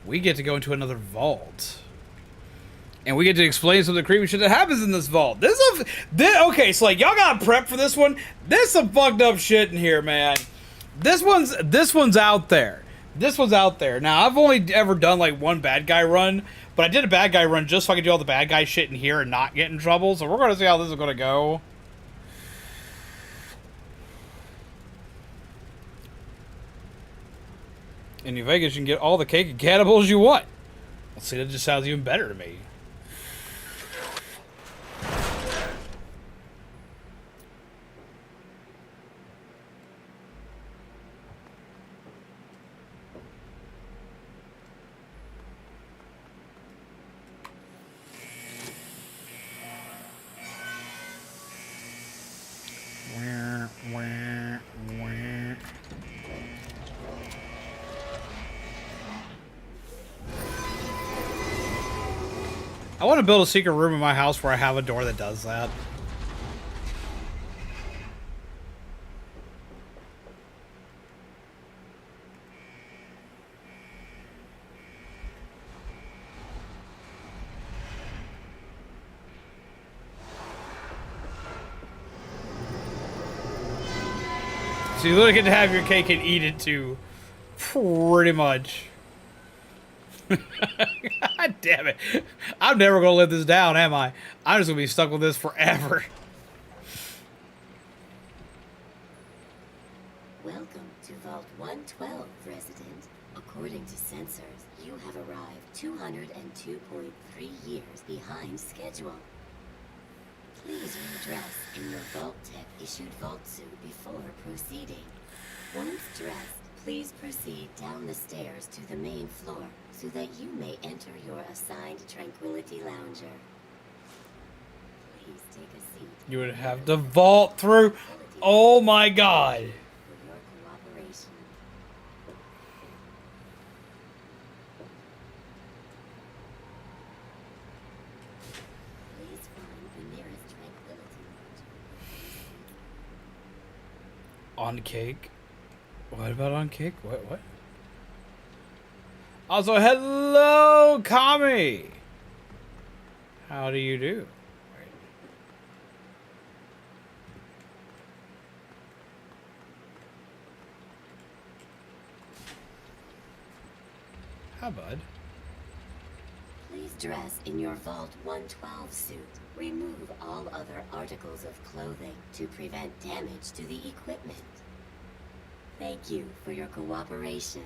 We get to go into another vault. And we get to explain some of the creepy shit that happens in this vault. Okay, so like y'all gotta prep for this one. There's some fucked up shit in here, man. This one's out there. This one's out there. Now I've only ever done like one bad guy run, but I did a bad guy run just so I could do all the bad guy shit in here and not get in trouble. So we're gonna see how this is gonna go. In New Vegas, you can get all the cake and cannibals you want. Let's see, that just sounds even better to me. I want to build a secret room in my house where I have a door that does that. So you literally get to have your cake and eat it too. Pretty much. God damn it. I'm never going to live this down, am I? I'm just going to be stuck with this forever. Welcome to Vault 112, resident. According to sensors, you have arrived 202.3 years behind schedule. Please redress in your Vault Tech issued Vault suit before proceeding. Once dressed, please proceed down the stairs to the main floor so that you may enter your assigned Tranquility Lounger. Please take a seat. You would have to vault through. Oh my god. For your cooperation. Please On cake? What about on cake? What? Also, hello, Kami! How do you do? Wait. Hi, bud. Please dress in your Vault 112 suit. Remove all other articles of clothing to prevent damage to the equipment. Thank you for your cooperation.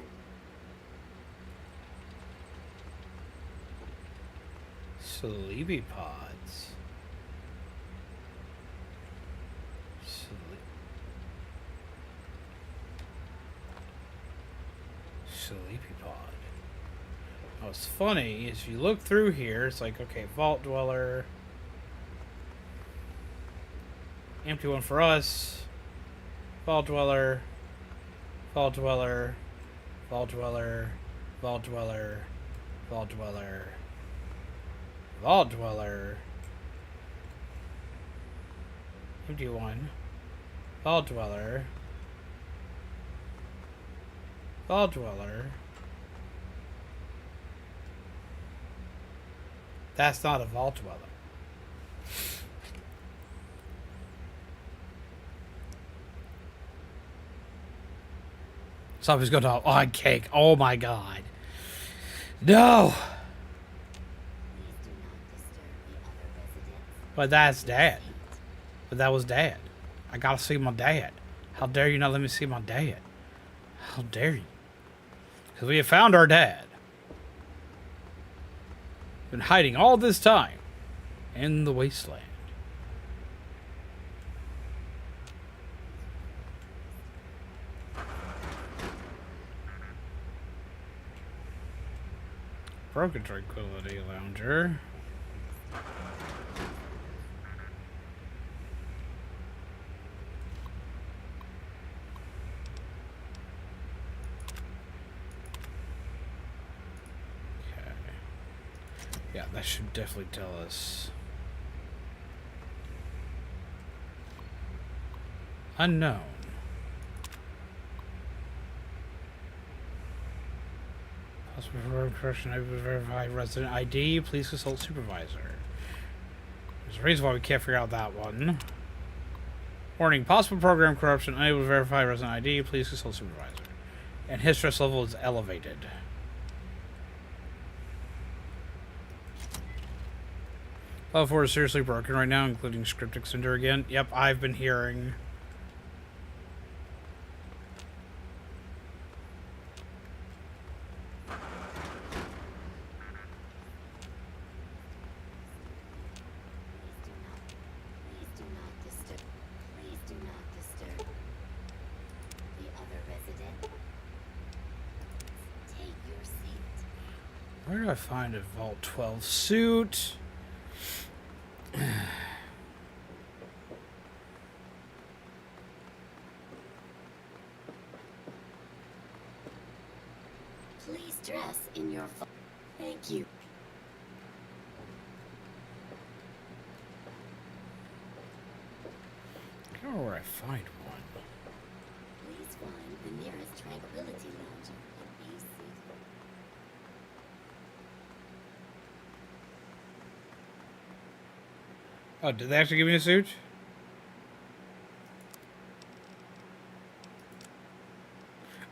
Sleepy pods. Sleepy pod. What's funny is you look through here, it's like, okay, Vault Dweller. Empty one for us. Vault Dweller. Vault Dweller. Vault Dweller. Vault Dweller. Vault Dweller. Vault Dweller. Empty one. Vault Dweller. Vault Dweller. That's not a Vault Dweller. Something's going on cake. Oh my god. No! But that's Dad. But that was Dad. I gotta see my dad. How dare you not let me see my dad? How dare you? Because we have found our dad. Been hiding all this time in the wasteland. Broken Tranquility Lounger. Yeah, that should definitely tell us. Unknown. Possible for correction, I will verify resident ID. Please consult supervisor. There's a reason why we can't figure out that one. Warning, possible program corruption, unable to verify resident ID. Please consult supervisor. And his stress level is elevated. File 4 is seriously broken right now, including script extender again. Yep, I've been hearing. Please do not disturb. Please do not disturb. The other resident. Take your seat. Where do I find a Vault 12 suit? Please dress in your Thank you. I don't know where I find one. Please find the nearest tranquility lounger and be seated. Oh, did they actually give me a suit?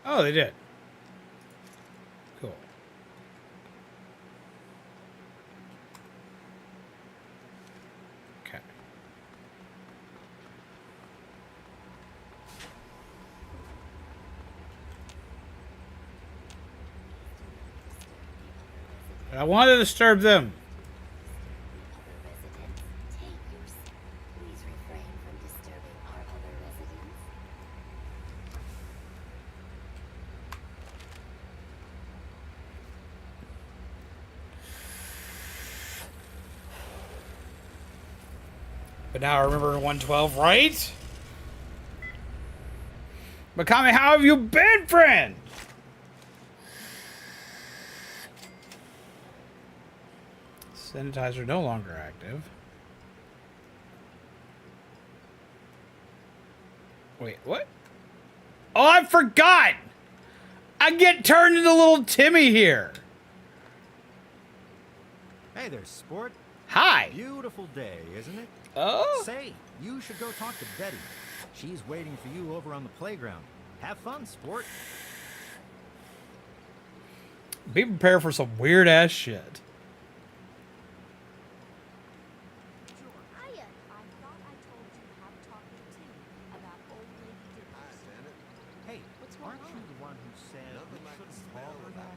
Oh, they did. Cool. Okay. I want to disturb them. Please refrain from disturbing our other residents. But now I remember 112, right? Makami, how have you been, friend? Sanitizer no longer active. Wait, what? Oh, I forgot! I get turned into little Timmy here. Hey there, sport. Hi. Beautiful day, isn't it? Oh? Say, you should go talk to Betty. She's waiting for you over on the playground. Have fun, sport. Be prepared for some weird ass shit. Hiya. I thought I told you how to talk to Tim about old lady dinners. Hey, What's aren't going you on? the one who said we shouldn't call her that?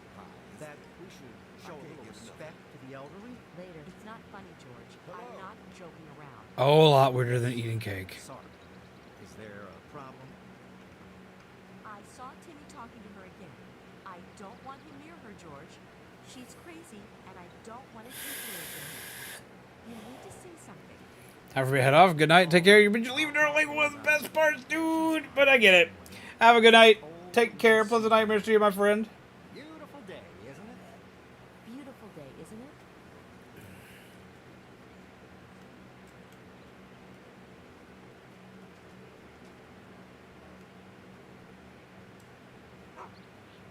That we should show a little respect to the elderly? Later. It's not funny, George. I'm not joking around. Oh, a lot weirder than eating cake. Sorry. Is there a problem? I saw Timmy talking to her again. I don't want him near her, George. She's crazy, and I don't want to influence him. You need to say something. Time for me to head off. Good night. Take care. You've been leaving early. One of the best parts, dude. But I get it. Have a good night. Take care. Pleasant nightmares to you, my friend. Beautiful day, isn't it? Beautiful day, isn't it?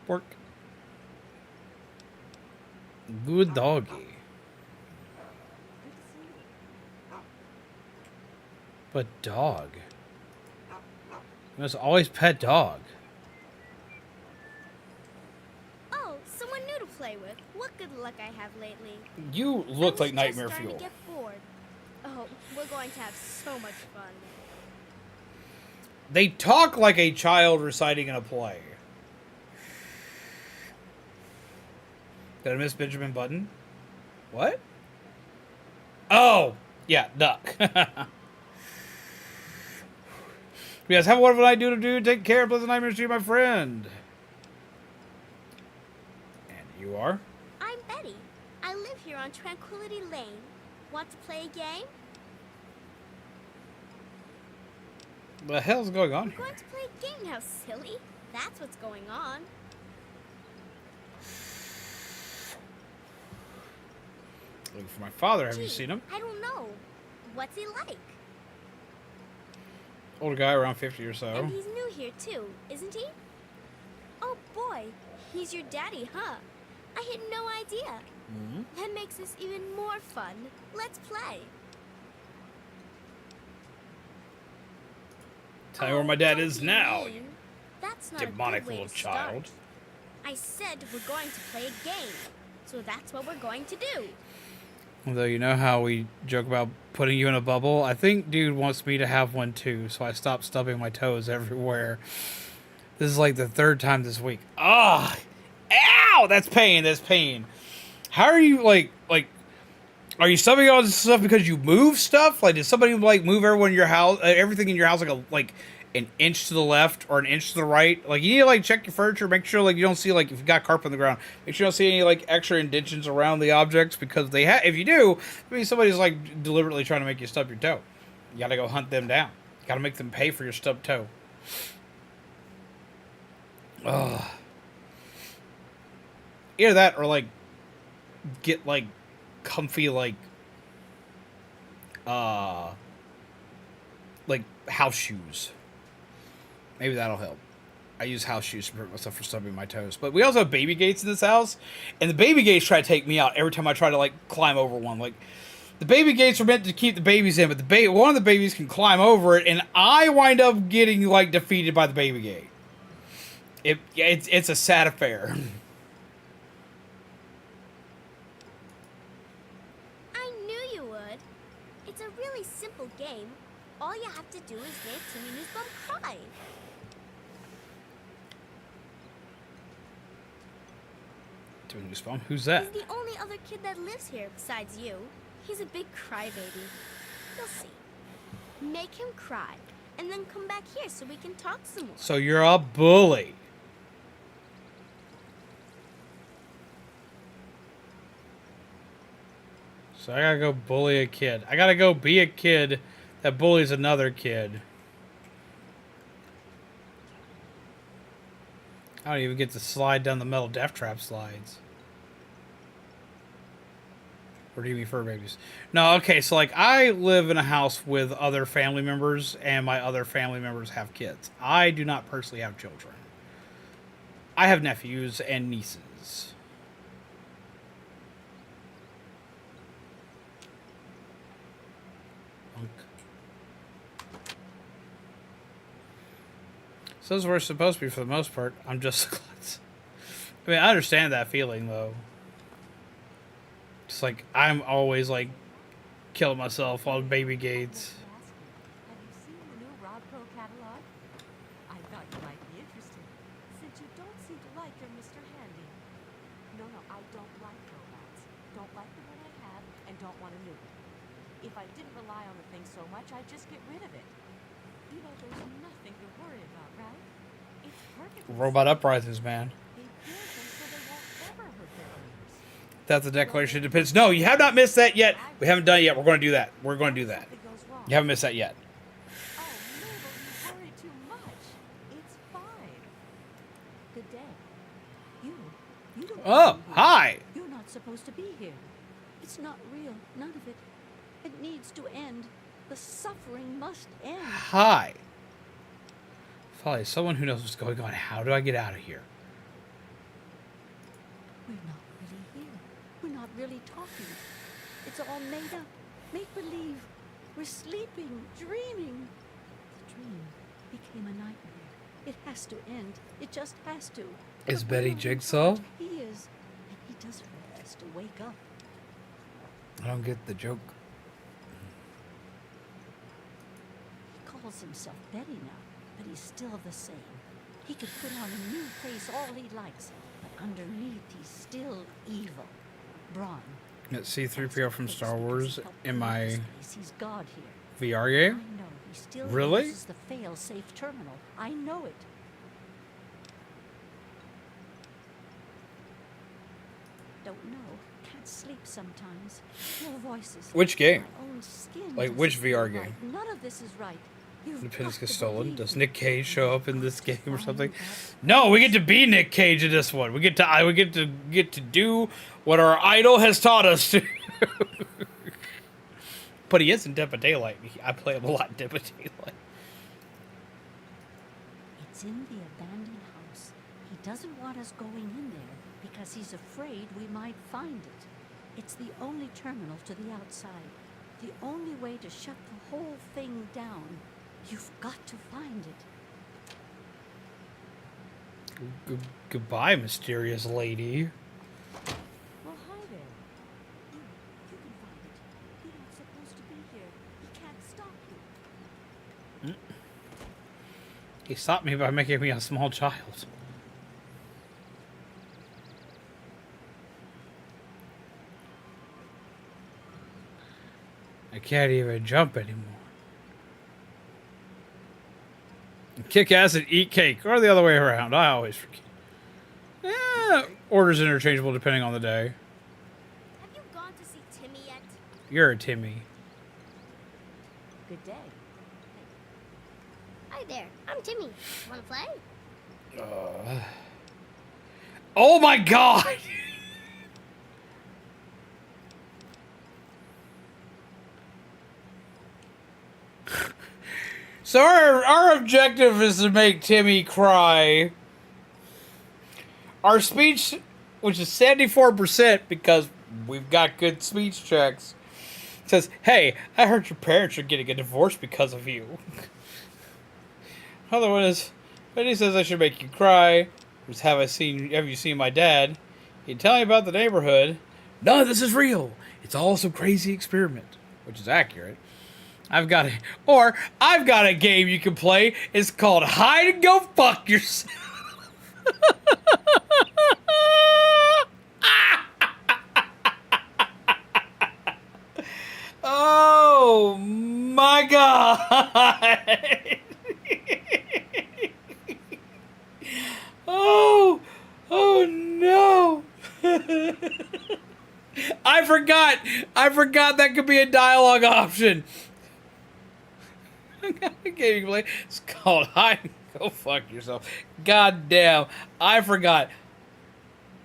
Work. Good doggy. Good to see you. But dog. You must always pet dog. Oh, someone new to play with. What good luck I have lately. You look like I was nightmare just starting fuel. to get bored. Oh, we're going to have so much fun. They talk like a child reciting in a play. Did I miss Benjamin Button? What? Oh! Yeah, duck. Yes, have a wonderful night, dude. Take care. Pleasant nightmares to you, my friend. And you are? I'm Betty. I live here on Tranquility Lane. Want to play a game? What the hell's going on I'm here? going to play a game now, silly. That's what's going on. Looking for my father. Have you Gee, seen him? I don't know. What's he like? Older guy, around 50 or so. And he's new here too, isn't he? Oh boy, he's your daddy, huh? I had no idea. Mm-hmm. That makes this even more fun. Let's play. Tell me where my dad don't is be now. mean. That's not Demonic a good way little to child. start. I said we're going to play a game, so that's what we're going to do. Although, you know how we joke about putting you in a bubble? I think dude wants me to have one too, so I stopped stubbing my toes everywhere. This is like the third time this week. Ah! Ow! That's pain, that's pain. How are you, like, are you stubbing all this stuff because you move stuff? Like, did somebody, like, move everyone in your house, everything in your house, like an inch to the left or an inch to the right? Like, you need to, like, check your furniture, make sure, like, you don't see, like, if you got carpet on the ground, make sure you don't see any, like, extra indentions around the objects, because they if you do, I mean, somebody's, like, deliberately trying to make you stub your toe. You gotta go hunt them down. You gotta make them pay for your stubbed toe. Ugh. Either that or, like, get, like, comfy, like house shoes. Maybe that'll help. I use house shoes to prevent myself from stubbing my toes. But we also have baby gates in this house, and the baby gates try to take me out every time I try to, like, climb over one. Like, the baby gates are meant to keep the babies in, but one of the babies can climb over it, and I wind up getting, like, defeated by the baby gate. It's a sad affair. I knew you would. It's a really simple game. All you have to do is make Timmy Newsbum cry. Timmy Newsbum? Who's that? He's the only other kid that lives here besides you. He's a big crybaby. You'll see. Make him cry, and then come back here so we can talk some more. So you're a bully. So I gotta go bully a kid. I gotta go be a kid that bullies another kid. I don't even get to slide down the metal death trap slides. Or do you mean fur babies? No, okay, so like I live in a house with other family members, and my other family members have kids. I do not personally have children. I have nephews and nieces. So this is where it's supposed to be for the most part. I'm just a klutz. I mean, I understand that feeling, though. It's like, I'm always, like, killing myself on baby gates. Have you seen the new Rob Pro catalog? I thought you might be interested, since you don't seem to like your Mr. Handy. No, I don't like robots. Don't like the one I have, and don't want a new one. If I didn't rely on the thing so much, I'd just get rid of it. You know, there's nothing to worry about, right? It's perfect. Robot uprisings, man. They build them so they won't ever hurt their owners. That's the Declaration of Independence. No, you have not missed that yet. We haven't done it yet. We're going to do that. We're going to do that. You haven't missed that yet. Oh, Mabel, you worry too much. It's fine. Good day. You don't Oh, belong here. hi. You're not supposed to be here. It's not real. None of it. It needs to end. The suffering must end. Hi. Folly, someone who knows what's going on. How do I get out of here? We're not really here. We're not really talking. It's all made up. Make believe. We're sleeping, dreaming. The dream became a nightmare. It has to end. It just has to. Is But Betty we know Jigsaw? what He is. And he doesn't want us to wake up. I don't get the joke. He calls himself Betty now, but he's still the same. He could put on a new face all he likes, but underneath he's still evil. Brawn. It's C-3PO from Star Wars in my He's God here. VR I game? know he still Really? uses the fail-safe terminal. I know it. Don't know. Can't sleep sometimes. Hear voices. Which game? My own skin Like, doesn't which feel VR right. game? None of this is right. You've Independence got gets to stolen. believe Does me. Nick Cage show up in this game or something? No, we get to be Nick Cage in this one. We get to do what our idol has taught us to. But he is in Dead by Daylight. I play him a lot in Dead by Daylight. It's in the abandoned house. He doesn't want us going in there because he's afraid we might find it. It's the only terminal to the outside. The only way to shut the whole thing down. You've got to find it. Goodbye, mysterious lady. Well, hi there. You can find it. You're not supposed to be here. He can't stop you. He stopped me by making me a small child. I can't even jump anymore. Kick ass and eat cake, or the other way around. I always forget. Order's interchangeable depending on the day. Have you gone to see Timmy yet? You're a Timmy. Good day. Hi there, I'm Timmy. Wanna play? Oh my god! So our objective is to make Timmy cry. Our speech, which is 74% because we've got good speech checks, says, "Hey, I heard your parents are getting a divorce because of you." Other one is, Betty says I should make you cry. Just have you seen my dad? He'd tell me about the neighborhood. None of this is real. It's all some crazy experiment, which is accurate. I've got a game you can play. It's called Hide and Go Fuck Yourself. Oh my god. Oh no. I forgot that could be a dialogue option. Game you can play. It's called Hide and Go Fuck Yourself. God damn. I forgot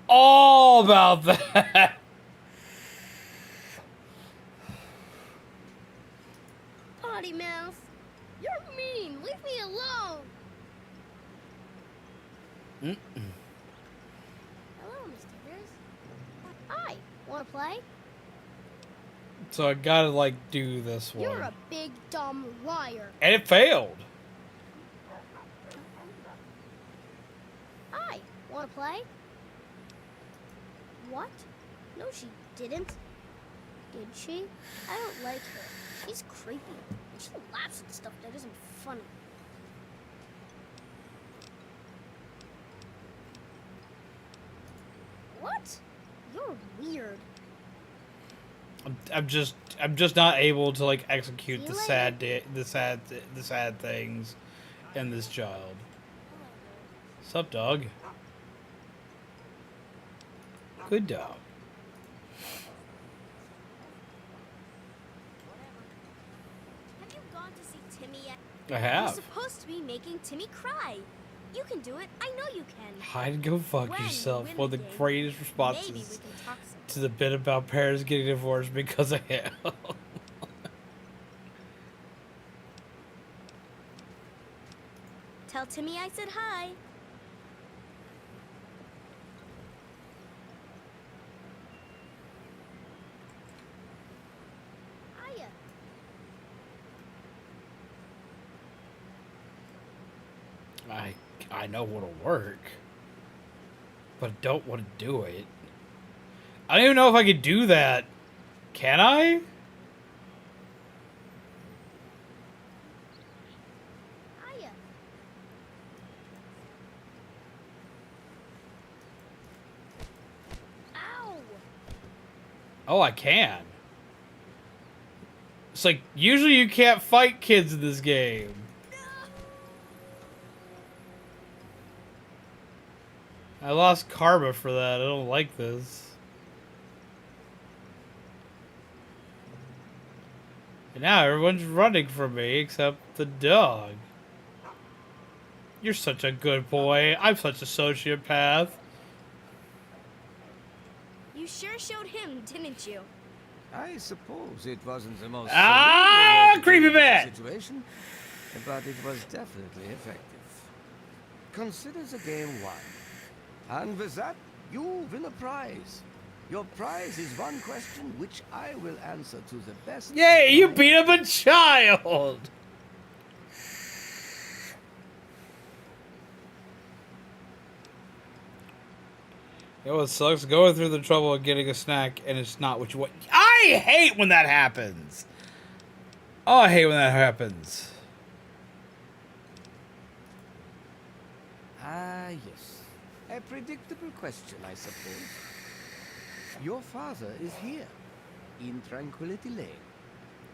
all about that. potty mouth. You're mean. Leave me alone. Hello, Mr. Beers. Hi. Wanna play? So I gotta like do this one. You're a big dumb liar. And it failed. Hi. Wanna play? What? No, she didn't. Did she? I don't like her. She's creepy. And she laughs at stuff that isn't funny. What? You're weird. I'm just not able to like execute See the you sad things in this child. Sup, dog? Good dog. Have you gone to see Timmy yet? I have. You're supposed to be making Timmy cry. You can do it. I know you can. Hide and go fuck When you yourself. win One of the game, greatest maybe responses we can talk some. to the bit about parents getting divorced because of him. Tell Timmy I said hi. Hiya. I know what'll work, but I don't want to do it. I don't even know if I could do that. Can I? Hiya. Ow. Oh, I can. It's like, usually you can't fight kids in this game. I lost karma for that. I don't like this. And now everyone's running from me except the dog. You're such a good boy. I'm such a sociopath. You sure showed him, didn't you? I suppose it wasn't the most creepy man! situation, but it was definitely effective. Consider the game won. And with that, you win a prize. Your prize is one question which I will answer to the best. Yay, you beat up a child! You know what sucks? Going through the trouble of getting a snack and it's not what you want. I hate when that happens! Oh, I hate when that happens. Ah, yes. A predictable question, I suppose. Your father is here, in Tranquility Lane.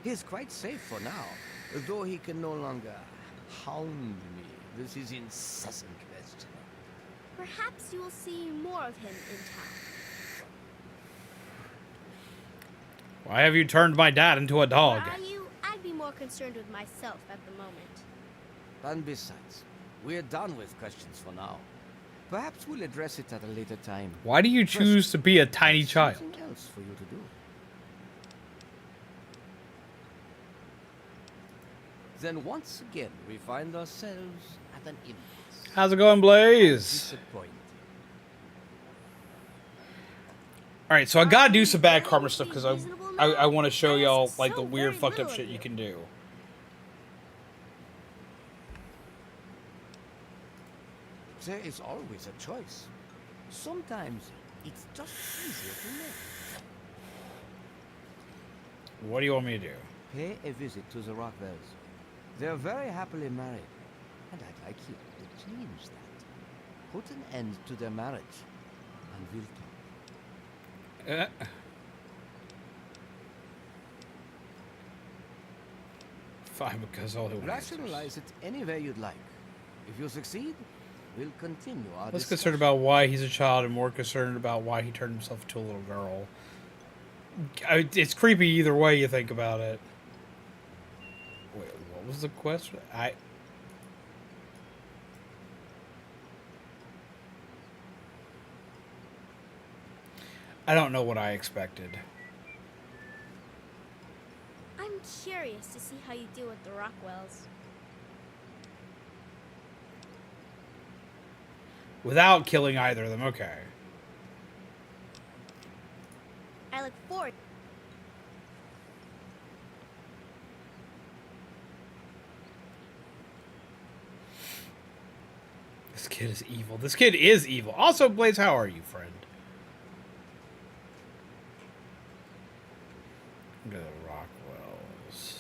He is quite safe for now, though he can no longer hound me with his incessant questioning. Perhaps you will see more of him in town. Why have you turned my dad into a dog? Are you? I'd be more concerned with myself at the moment. And besides, we're done with questions for now. Perhaps we'll address it at a later time. Why do you choose to be a tiny child? Something else for you to do. Then once again, we find ourselves at an impasse. How's it going, Blaze? Disappointing. Alright, so I gotta do some bad karma stuff because I want to show y'all like the weird fucked up shit you can do. There is always a choice. Sometimes it's just easier to make. What do you want me to do? Pay a visit to the Rockwells. They're very happily married, and I'd like you to change that. Put an end to their marriage, and we'll talk. Fine, because all the way. Rationalize it any way you'd like. If you succeed, we'll continue our Less discussion. concerned about why he's a child and more concerned about why he turned himself into a little girl. It's creepy either way you think about it. Wait, what was the question? I don't know what I expected. I'm curious to see how you deal with the Rockwells. Without killing either of them, okay. I look forward. This kid is evil. This kid is evil. Also, Blaze, how are you, friend? Look at the Rockwells.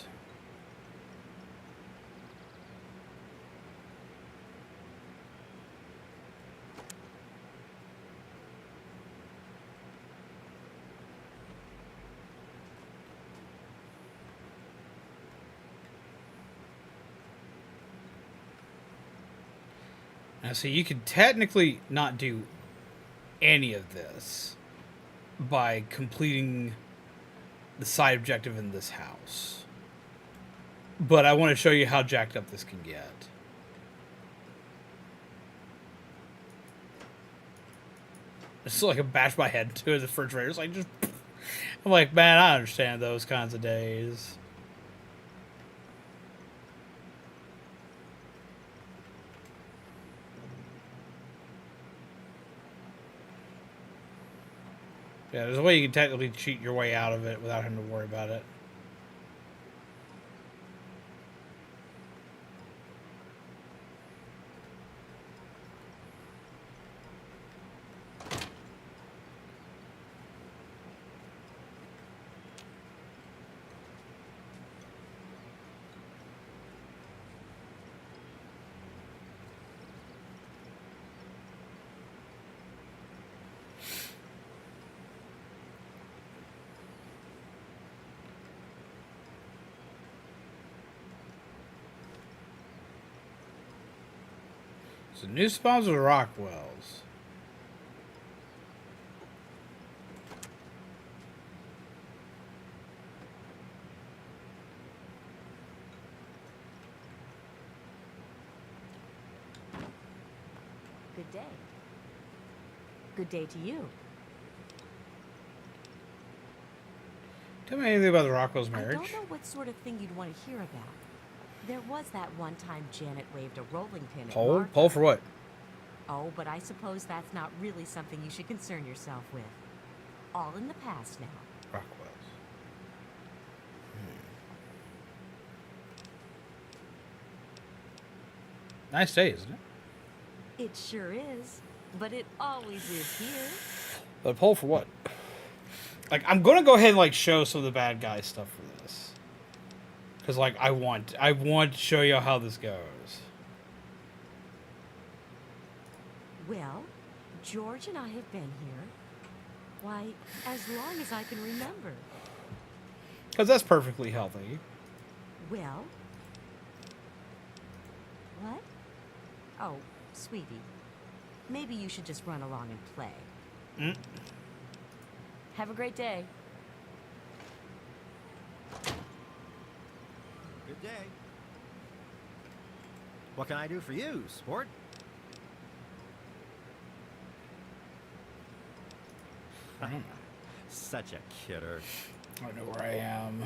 Now, see, you can technically not do any of this by completing the side objective in this house. But I want to show you how jacked up this can get. It's like a bash my head into the refrigerator. It's like just... I'm like, man, I understand those kinds of days. Yeah, there's a way you can technically cheat your way out of it without having to worry about it. So new spawns are Rockwells. Good day. Good day to you. Tell me anything about the Rockwells' marriage. I don't know what sort of thing you'd want to hear about. There was that one time Janet waved a rolling pin at Poll? Martha. Poll for what? Oh, but I suppose that's not really something you should concern yourself with. All in the past now. Rockwells. Nice day, isn't it? It sure is. But it always is here. But poll for what? Like, I'm gonna go ahead and like show some of the bad guy stuff for this. Cause like I want to show you how this goes. Well, George and I have been here. Why, as long as I can remember. Cause that's perfectly healthy. Well? What? Oh, sweetie. Maybe you should just run along and play. Have a great day. Good day. What can I do for you, sport? Such a kidder. I don't know where I am.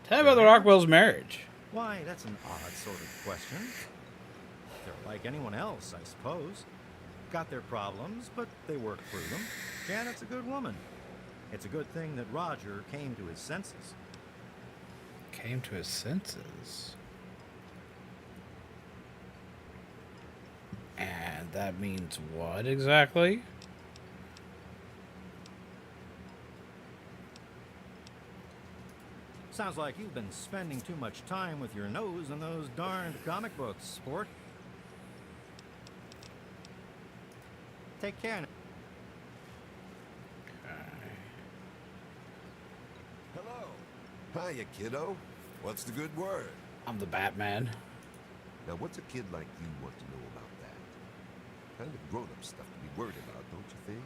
Tell me about the Rockwells' marriage. Why, that's an odd sort of question. They're like anyone else, I suppose. Got their problems, but they work through them. Janet's a good woman. It's a good thing that Roger came to his senses. Came to his senses? And that means what exactly? Sounds like you've been spending too much time with your nose in those darned comic books, sport. Take care now. Hello. Hiya, kiddo. What's the good word? I'm the Batman. Now, what's a kid like you want to know about that? Kind of grown-up stuff to be worried about, don't you think?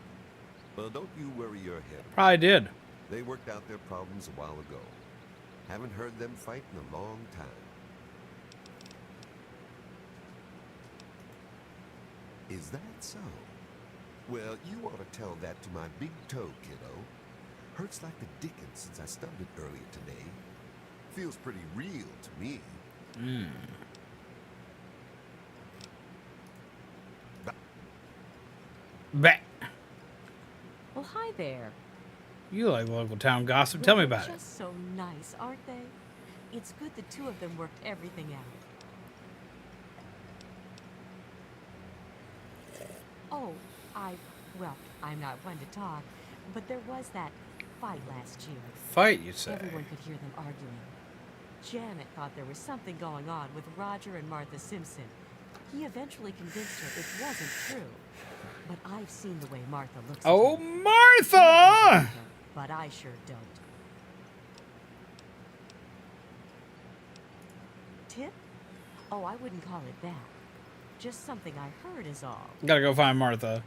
Well, don't you worry your head. Probably did. They worked out their problems a while ago. Haven't heard them fight in a long time. Is that so? Well, you ought to tell that to my big toe, kiddo. Hurts like the dickens since I stubbed it earlier today. Feels pretty real to me. Back. Well, hi there. You like local town gossip. Tell me about it. Just so nice, aren't they? It's good the two of them worked everything out. Oh, well, I'm not one to talk, but there was that fight last year. Fight, you say? Everyone could hear them arguing. Janet thought there was something going on with Roger and Martha Simpson. He eventually convinced her it wasn't true. But I've seen the way Martha looks at Oh, him. Martha! But I sure don't. Tip? Oh, I wouldn't call it that. Just something I heard is all. Gotta go find Martha.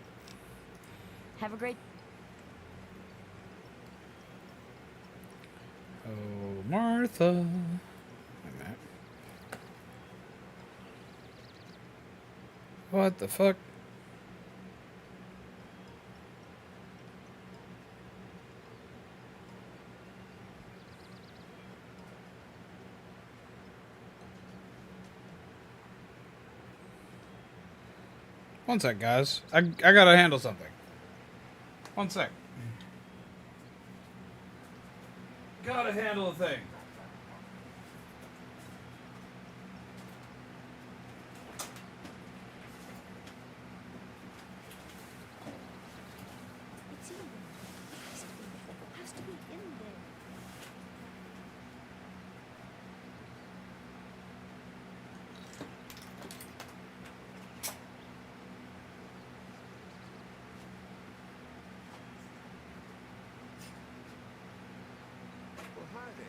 Have a great... Oh, Martha. Wait a minute. What the fuck? One sec, guys. I gotta handle something. One sec. Gotta handle a thing. It's in there. Has to be in there. Well, hi there.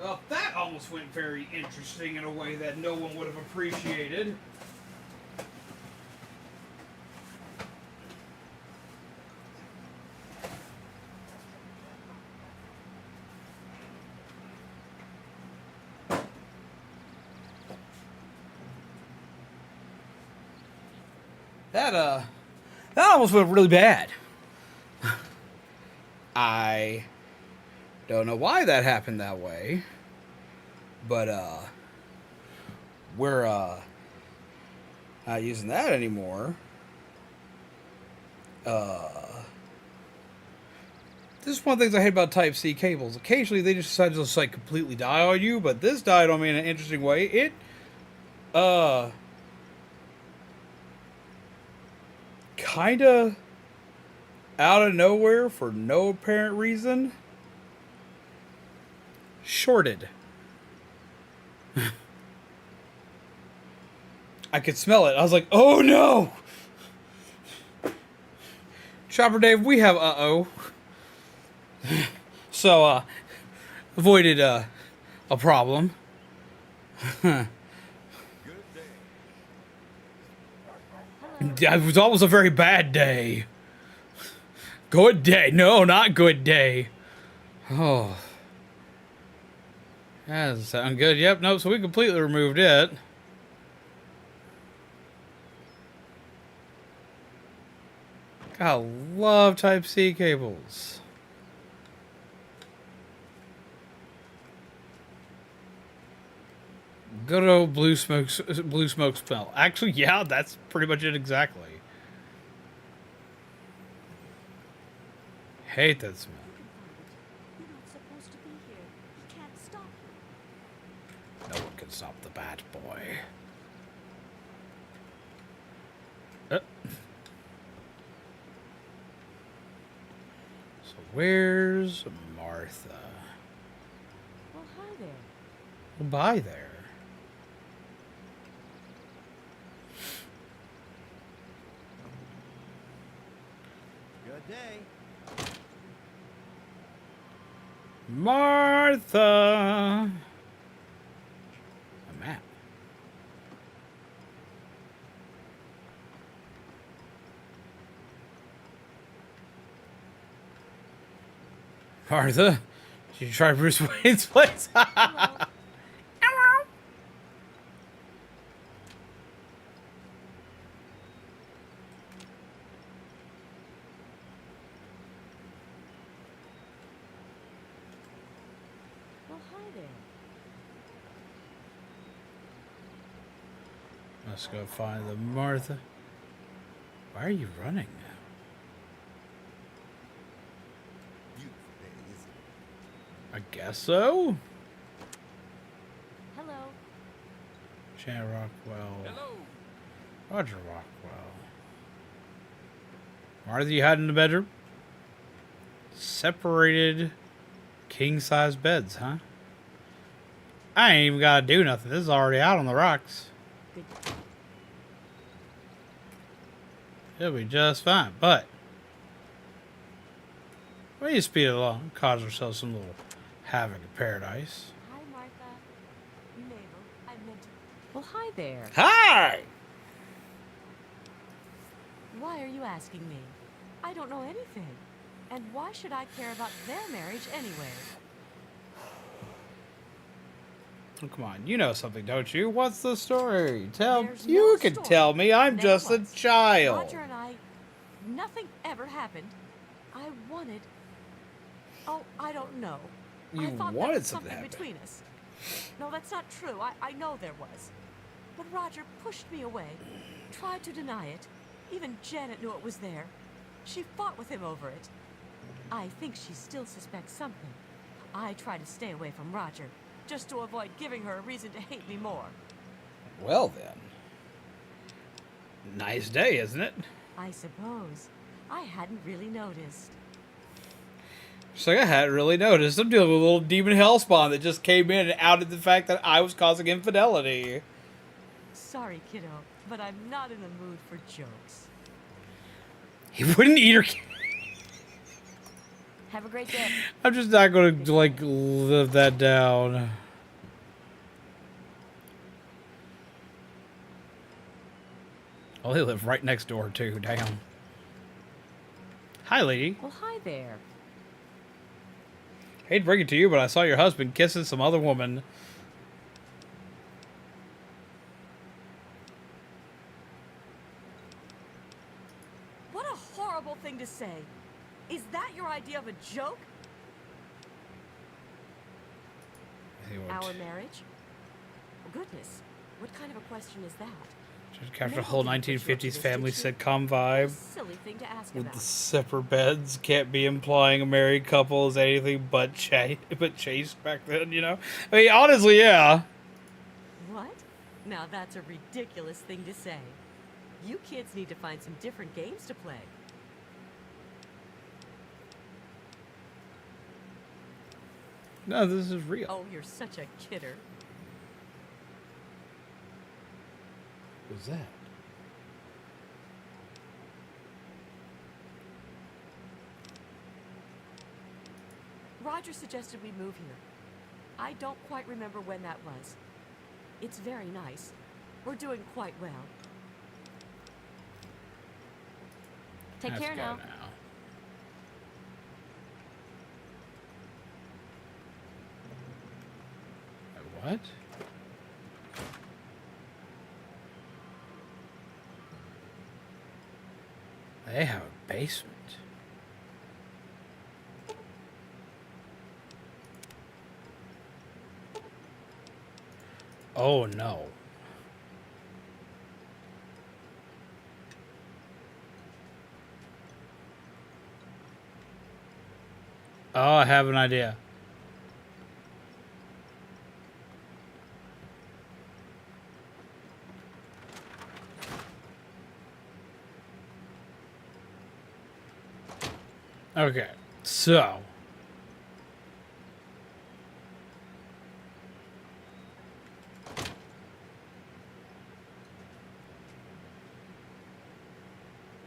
Well, that almost went very interesting in a way that no one would have appreciated. That almost went really bad. I don't know why that happened that way, but we're not using that anymore. This is one of the things I hate about Type-C cables. Occasionally they just decide to just like completely die on you, but this died on me in an interesting way. It kinda out of nowhere for no apparent reason shorted. I could smell it. I was like, oh no! Chopper Dave, we have uh-oh. So, avoided a problem. It was almost a very bad day. Good day. No, not good day. Oh. That doesn't sound good. Yep, nope, so we completely removed it. God, I love Type-C cables. Good old blue smoke smell. Actually, yeah, that's pretty much it exactly. Hate that smell. You're not supposed to be here. You can't stop him. No one can stop the bad boy. So where's Martha? Well, hi there. Well, bye there. Good day. Martha! A map. Martha, Did you try Bruce Wayne's place? Hello. Well, hi there. Let's go find the Martha. Why are you running now? Beautiful day, isn't it? I guess so. Hello. Shannon Rockwell. Hello. Roger Rockwell. Martha, you hide in the bedroom? Separated king-size beds, huh? I ain't even gotta do nothing. This is already out on the rocks. Good. It'll be just fine, but we need to speed it along, cause ourselves some little havoc in paradise. Hi, Martha. Mabel, I meant to... Well, hi there. Hi! Why are you asking me? I don't know anything. And why should I care about their marriage anyway? Oh, come on, you know something, don't you? What's the story? There's You no can story. tell me. I'm Never just a was. child. Roger and I, nothing ever happened. I wanted... Oh, I don't know. You I thought there wanted was something something to happen. between us. No, that's not true. I know there was. But Roger pushed me away, tried to deny it. Even Janet knew it was there. She fought with him over it. I think she still suspects something. I try to stay away from Roger, just to avoid giving her a reason to hate me more. Well then. Nice day, isn't it? I suppose. I hadn't really noticed. It's like I hadn't really noticed. I'm dealing with a little demon hellspawn that just came in and outed the fact that I was causing infidelity. Sorry, kiddo, but I'm not in the mood for jokes. He wouldn't eat her. Have a great day. I'm just not going to, like, live that down. Oh, they live right next door, too. Damn. Hi, lady. Well, hi there. Hate to bring it to you, but I saw your husband kissing some other woman. What a horrible thing to say. Is that your idea of a joke? Our marriage? Oh, goodness. What kind of a question is that? Just capture a Maybe whole you didn't put you up to 1950s this, family did you? sitcom vibe. Silly thing to ask With about. the separate beds, can't be implying a married couple is anything but chase back then, you know? I mean, honestly, yeah. What? Now that's a ridiculous thing to say. You kids need to find some different games to play. No, this is real. Oh, you're such a kidder. What's that? Roger suggested we move here. I don't quite remember when that was. It's very nice. We're doing quite well. Take Let's care go now. What? They have a basement. Oh no. Oh, I have an idea. Okay, so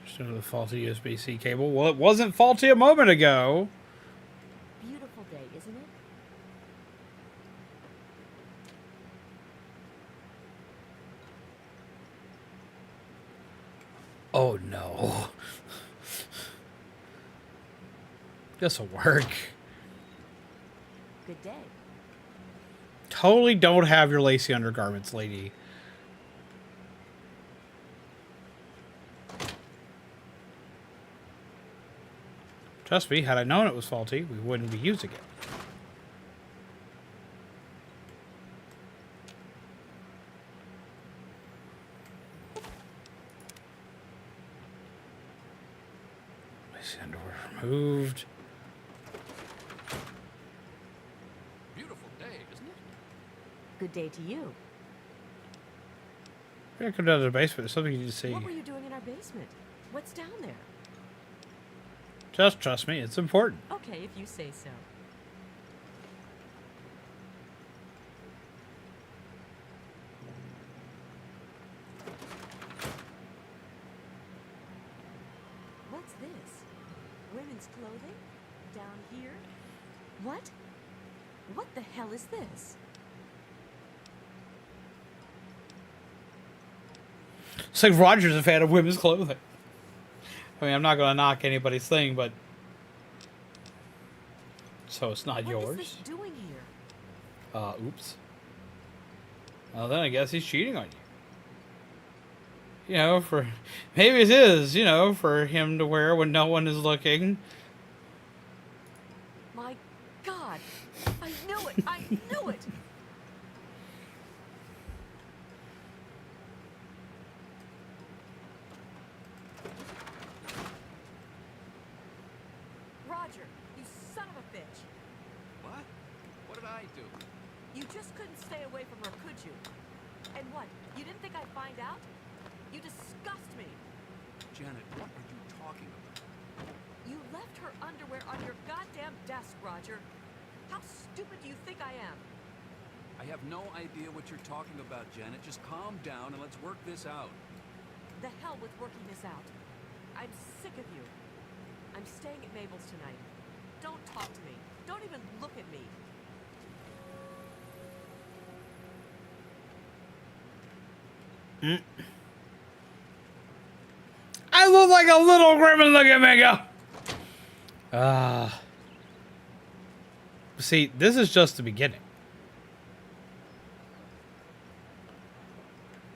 just another faulty USB-C cable. Well, it wasn't faulty a moment ago. Beautiful day, isn't it? Oh no. This'll work. Good day. Totally don't have your lacy undergarments, lady. Trust me, had I known it was faulty, we wouldn't be using it. Lacy underwear removed. Beautiful day, isn't it? Good day to you. We're gonna come down to the basement. There's something you need to see. What were you doing in our basement? What's down there? Just trust me, it's important. Okay, if you say so. What's this? Women's clothing? Down here? What? What the hell is this? It's like Roger's a fan of women's clothing. I mean, I'm not going to knock anybody's thing, but... So it's not yours? What is this doing here? Oops. Well, then I guess he's cheating on you. You know, for... Maybe it is, you know, for him to wear when no one is looking. My God! I knew it! I knew it! Roger, you son of a bitch! What? What did I do? You just couldn't stay away from her, could you? And what? You didn't think I'd find out? You disgust me! Janet, what are you talking about? You left her underwear on your goddamn desk, Roger. How stupid do you think I am? I have no idea what you're talking about, Janet. Just calm down and let's work this out. The hell with working this out. I'm sick of you. I'm staying at Mabel's tonight. Don't talk to me. Don't even look at me. I look like a little gremlin. Look at me go. See, this is just the beginning.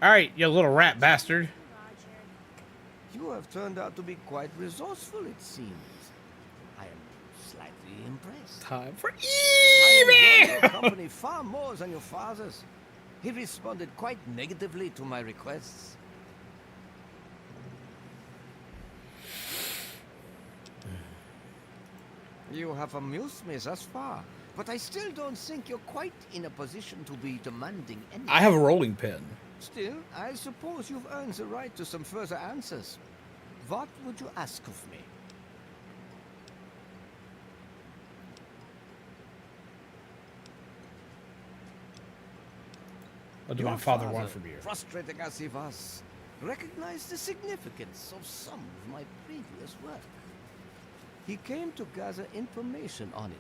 Alright, you little rat bastard. You have turned out to be quite resourceful, it seems. I am slightly impressed. Time for I enjoy your company far more than your father's. He responded quite negatively to my requests. You have amused me thus far, but I still don't think you're quite in a position to be demanding anything. I have a rolling pin. Still, I suppose you've earned the right to some further answers. What would you ask of me? What did Your my father want from you? Frustrating as he was, recognized the significance of some of my previous work. He came to gather information on it.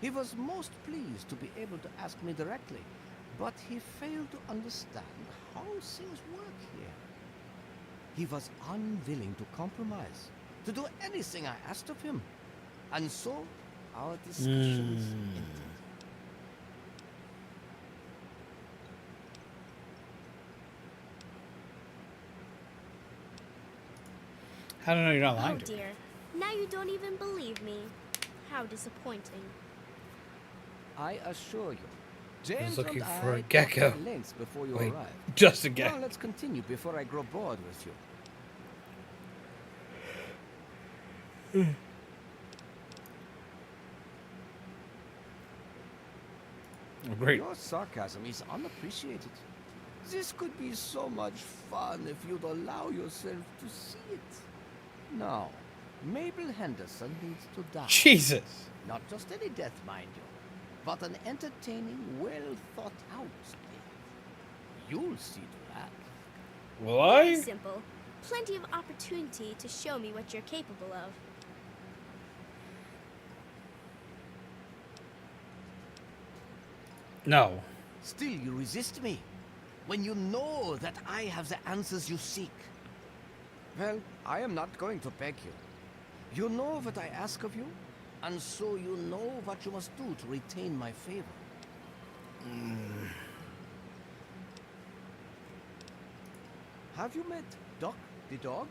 He was most pleased to be able to ask me directly, but he failed to understand how things work here. He was unwilling to compromise, to do anything I asked of him. And so, our discussions ended. I don't know, you're not lying Oh to me. dear. Now you don't even believe me. How disappointing. I assure you, I James was looking and for I a gecko. talked at length before you Wait, arrived. just a gecko. Now let's continue before I grow bored with you. Oh, great. Your sarcasm is unappreciated. This could be so much fun if you'd allow yourself to see it. Now, Mabel Henderson needs to die. Jesus. Not just any death, mind you, but an entertaining, well-thought-out death. You'll see to that. What? Very simple. Plenty of opportunity to show me what you're capable of. No. Still, you resist me when you know that I have the answers you seek. Well, I am not going to beg you. You know what I ask of you? And so you know what you must do to retain my favor. Have you met Doc the dog?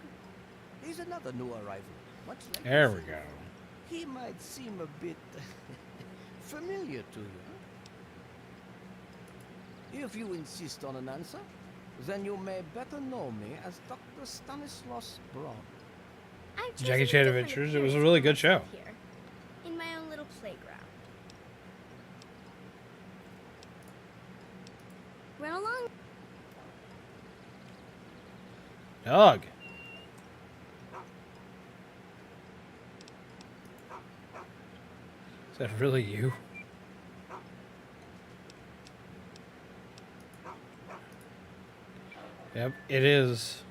He's another new arrival, much like There we yourself. go. He might seem a bit familiar to you. If you insist on an answer, then you may better know me as Dr. Stanislaus Braun. I've chosen Jackie a Chan different Adventures. It was a appearance really for good show. myself Here, in my own little playground. Run along. Dog. Is that really you? Yep, it is.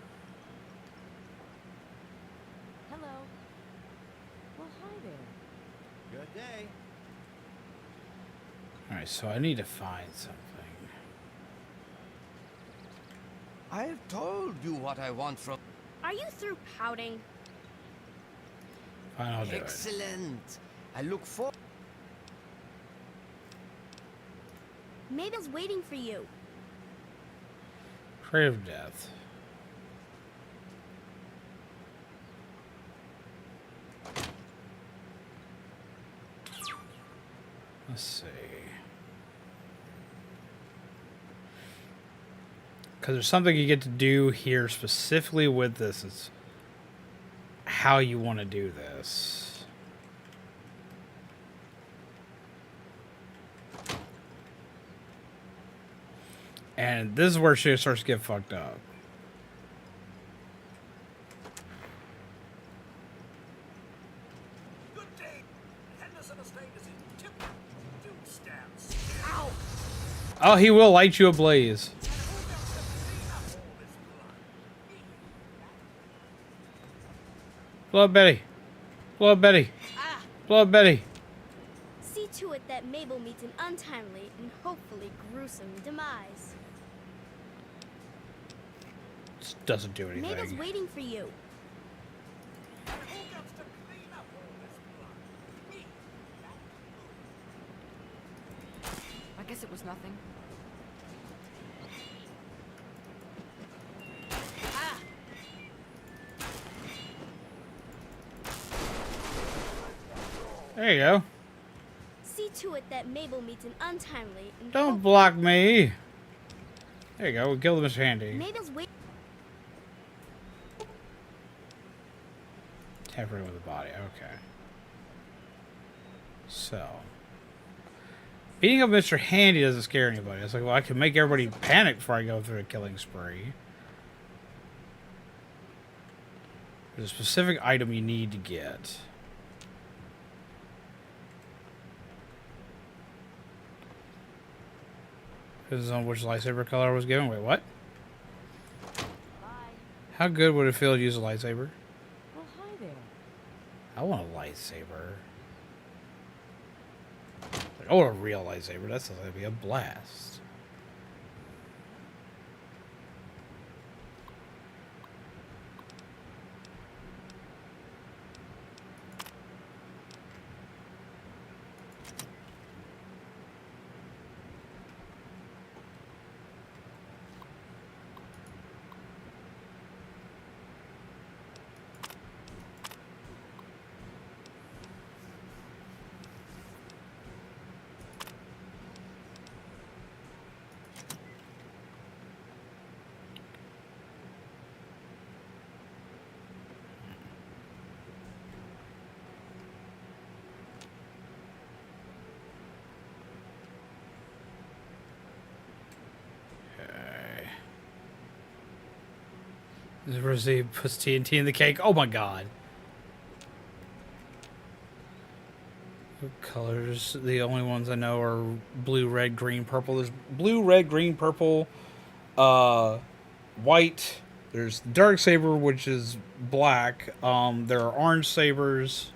Hello. Well, hi there. Good day. Alright, so I need to find something. I've told you what I want from... Are you through pouting? Fine, I'll do it. Excellent. I look for... Mabel's waiting for you. Creative death. Let's see. Because there's something you get to do here specifically with this. It's how you want to do this. And this is where shit starts to get fucked up. Good day. Henderson Estate is in tip. Do stand. Ow! Oh, he will light you ablaze. Blow up Betty. Blow up Betty. Blow up Betty. See to it that Mabel meets an untimely and hopefully gruesome demise. This doesn't do anything. Mabel's waiting for you. I guess it was nothing. There you go. See to it that Mabel meets an untimely and Don't block me. There you go. We killed Mr. Handy. Mabel's waiting. Tampering with the body. Okay. So. Beating up Mr. Handy doesn't scare anybody. It's like, well, I can make everybody panic before I go through a killing spree. There's a specific item you need to get. This is on which lightsaber color I was given. Wait, what? How good would it feel to use a lightsaber? Well, hi there. I want a lightsaber. Like, I want a real lightsaber. That sounds like it'd be a blast. Rosie puts TNT in the cake. Oh my god. What colors? The only ones I know are blue, red, green, purple. There's blue, red, green, purple, white. There's dark saber, which is black. There are orange sabers.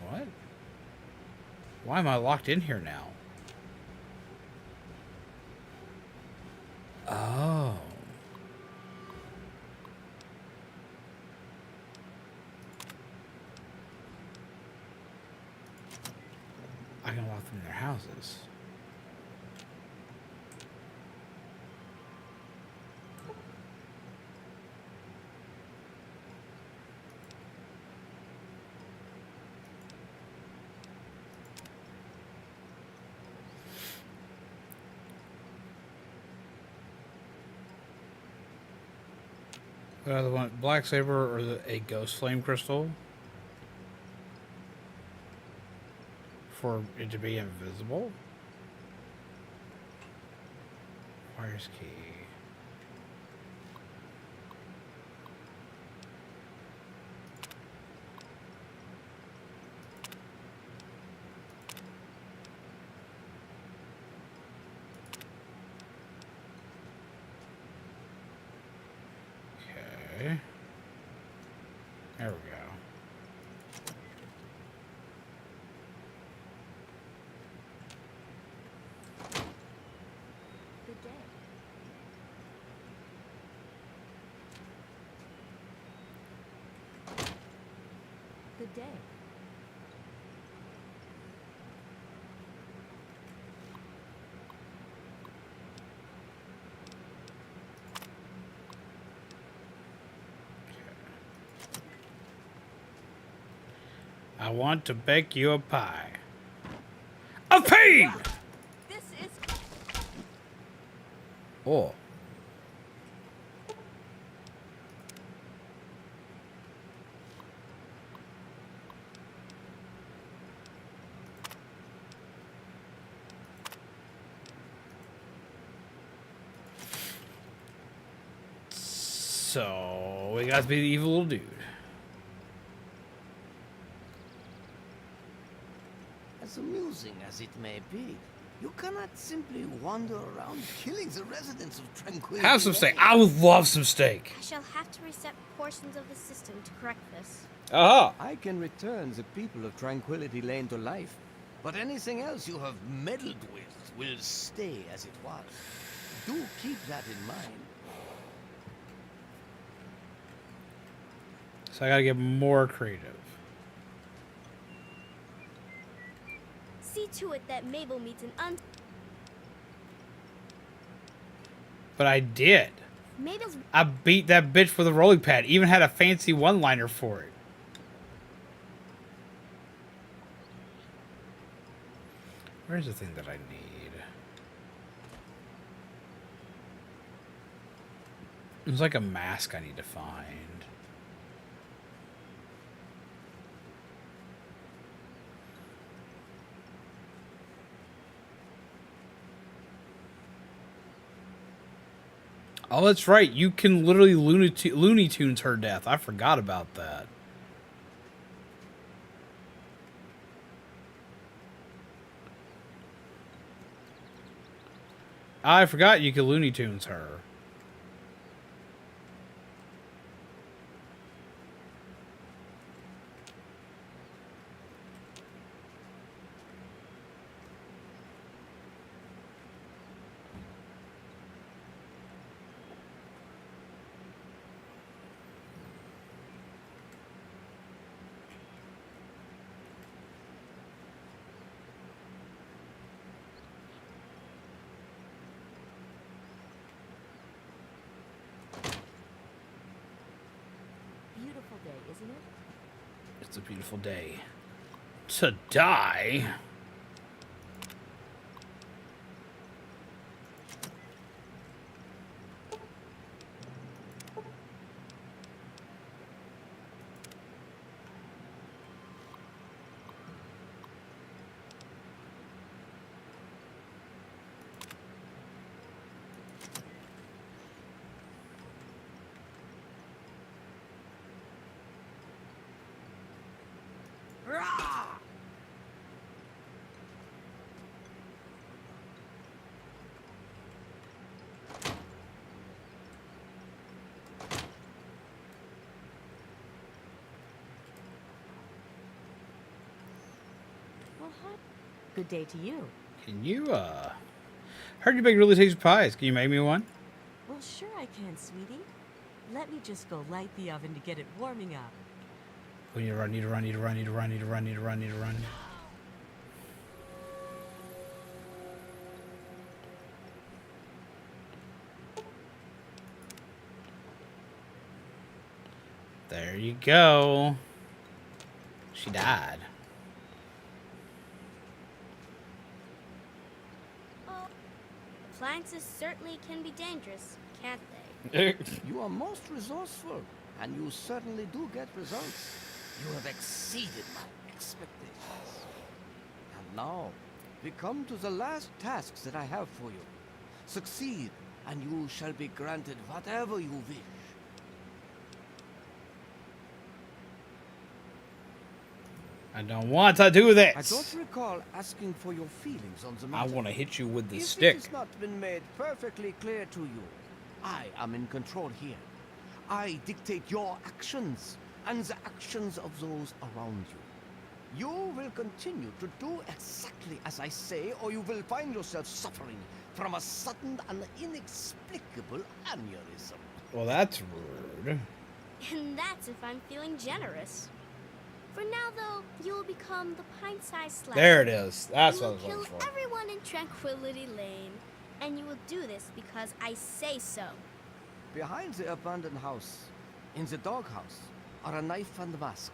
What? Why am I locked in here now? Oh. I can lock them in their houses. The one, Black Saber or a Ghost Flame Crystal? For it to be invisible? Fire's key. Okay. There we go. Good day. Good day. I want to bake you a pie. Of pain! This is... Oh. So, we got to be the evil little dude. As amusing as it may be, you cannot simply wander around killing the residents of Tranquility Have some Lane. steak. I would love some steak. I shall have to reset portions of the system to correct this. Aha! I can return the people of Tranquility Lane to life, but anything else you have meddled with will stay as it was. Do keep that in mind. So I gotta get more creative. See to it that Mabel meets an But I did. Mabel's... I beat that bitch with a rolling pad. Even had a fancy one-liner for it. Where's the thing that I need? There's like a mask I need to find. Oh, that's right. You can literally Looney Tunes her death. I forgot about that. I forgot you could Looney Tunes her. Beautiful day, isn't it? It's a beautiful day. To die? Well, hi. Good day to you. Can you, heard you make really tasty pies. Can you make me one? Well, sure I can, sweetie. Let me just go light the oven to get it warming up. We need to run, need to run, need to run, need to run, need to run, need to run, need to run. There you go. She died. Oh, appliances certainly can be dangerous, can't they? You are most resourceful, and you certainly do get results. You have exceeded my expectations. And now, we come to the last tasks that I have for you. Succeed, and you shall be granted whatever you wish. I don't want to do this. I don't recall asking for your feelings on the matter. I want to hit you with the If stick. it has not been made perfectly clear to you, I am in control here. I dictate your actions and the actions of those around you. You will continue to do exactly as I say, or you will find yourself suffering from a sudden and inexplicable aneurysm. Well, that's rude. And that's if I'm feeling generous. For now, though, you will become the pint-sized slasher. There it is. That's what I was You will looking kill for. everyone in Tranquility Lane, and you will do this because I say so. Behind the abandoned house, in the doghouse, are a knife and a mask.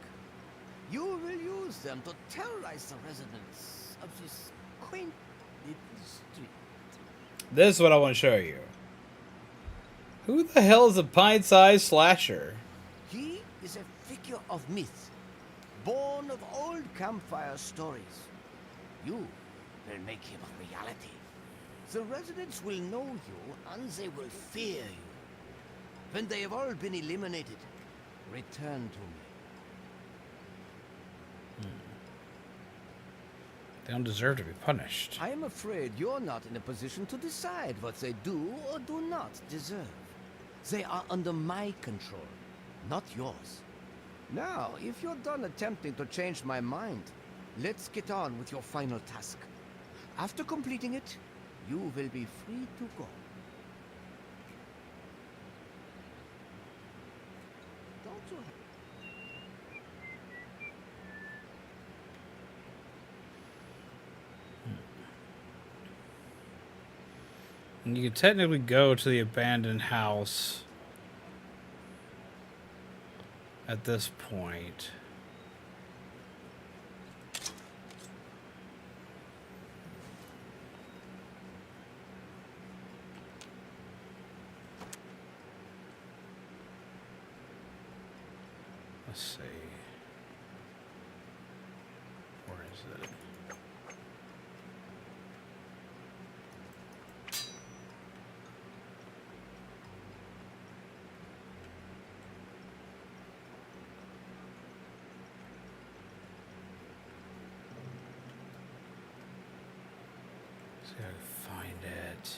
You will use them to terrorize the residents of this quaint little street. This is what I want to show you. Who the hell is a pint-sized slasher? He is a figure of myth, born of old campfire stories. You will make him a reality. The residents will know you and they will fear you. When they have all been eliminated, return to me. They don't deserve to be punished. I am afraid you're not in a position to decide what they do or do not deserve. They are under my control, not yours. Now, if you're done attempting to change my mind, let's get on with your final task. After completing it, you will be free to go. Don't you And you can technically go to the abandoned house at this point. Let's see. Where is it? See if I can find it.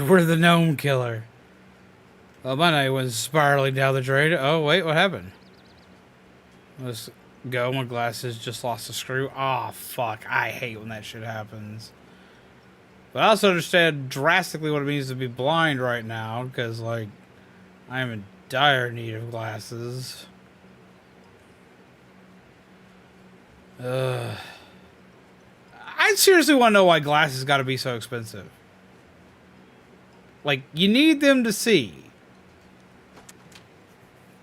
We're the gnome killer. Well, my night was spiraling down the drain. Oh, wait, what happened? Let's go. My glasses just lost a screw. Oh, fuck. I hate when that shit happens. But I also understand drastically what it means to be blind right now, because, like, I am in dire need of glasses. I seriously want to know why glasses got to be so expensive. Like, you need them to see.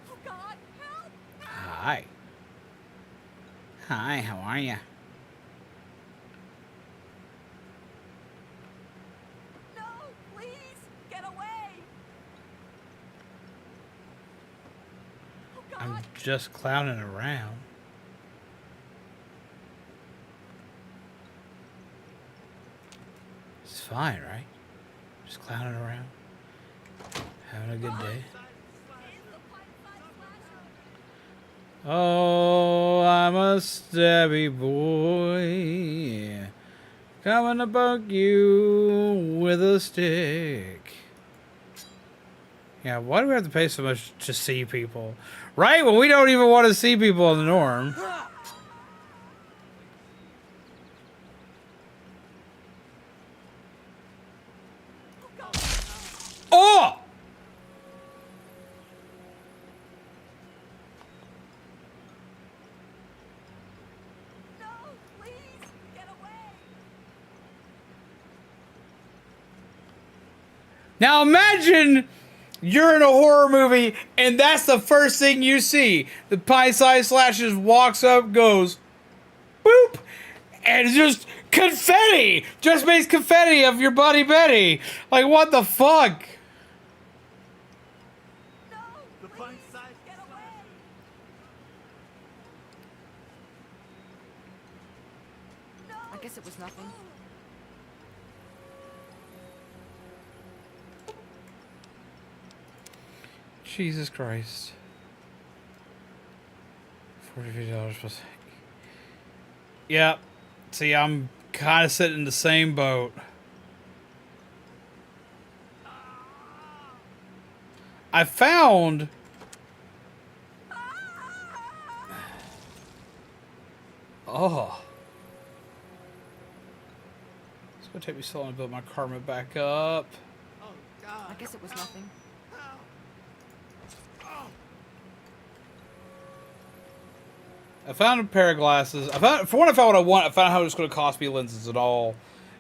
Oh God, help! Hi. Hi, how are you? No, please, get away! Oh God! I'm just clowning around. It's fine, right? Just clowning around. Having a good day. Oh, I'm a stabby boy. Coming to poke you with a stick. Yeah, why do we have to pay so much to see people? Right? When we don't even want to see people in the norm. Oh! Now imagine you're in a horror movie and that's the first thing you see. The pint-sized slasher walks up, goes, boop, and it's just confetti. Just makes confetti of your Buddy Betty. Like, what the fuck? The pint-sized get away! I guess it was nothing. Jesus Christ. $40 plus. Yep. See, I'm kind of sitting in the same boat. I found... Oh. It's going to take me so long to build my karma back up. I guess it was nothing. I found a pair of glasses. I found what I want. I found how it's going to cost me lenses and all,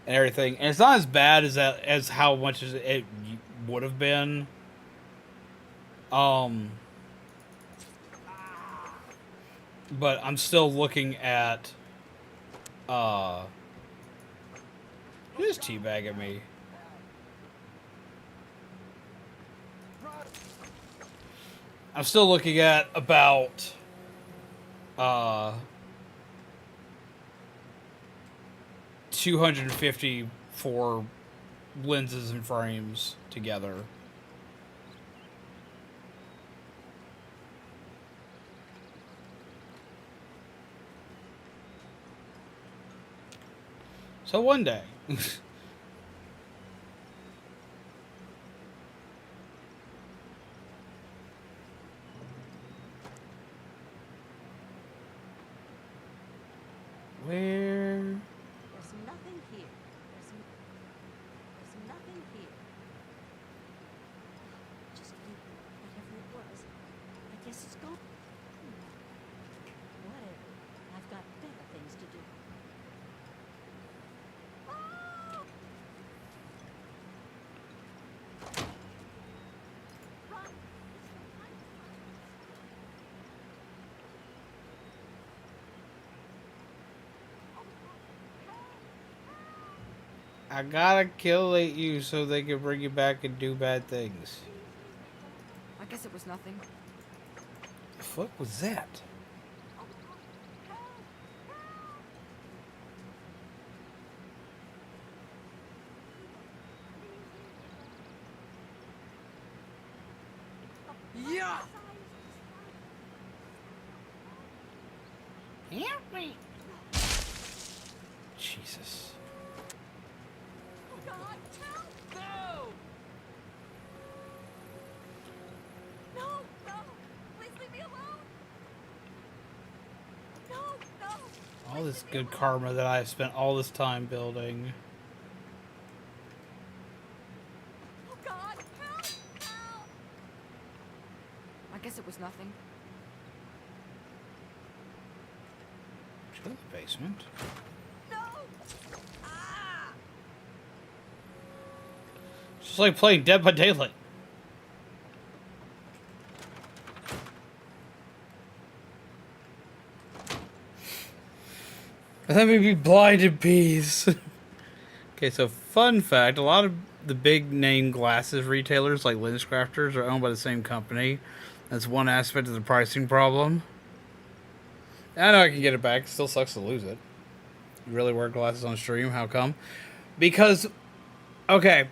and everything. And it's not as bad as how much it would have been. But I'm still looking at. Who is teabagging me? I'm still looking at about. $250 for lenses and frames together. So one day. Where? There's nothing here. There's nothing here. Just whatever it was. I guess it's gone. Whatever. I've got better things to do. I gotta kill you so they can bring you back and do bad things. I guess it was nothing. The fuck was that? Yeah! Help me! Jesus. God, help! No! No, no! Please leave me alone! No, no! All this good karma that I've spent all this time building. Oh God, help! Help! I guess it was nothing. Go to the basement. It's just like playing Dead by Daylight. Let me be blind in peace. Okay, so fun fact, a lot of the big name glasses retailers like Lens Crafters are owned by the same company. That's one aspect of the pricing problem. I know I can get it back. It still sucks to lose it. You really wear glasses on stream? How come? Because, okay,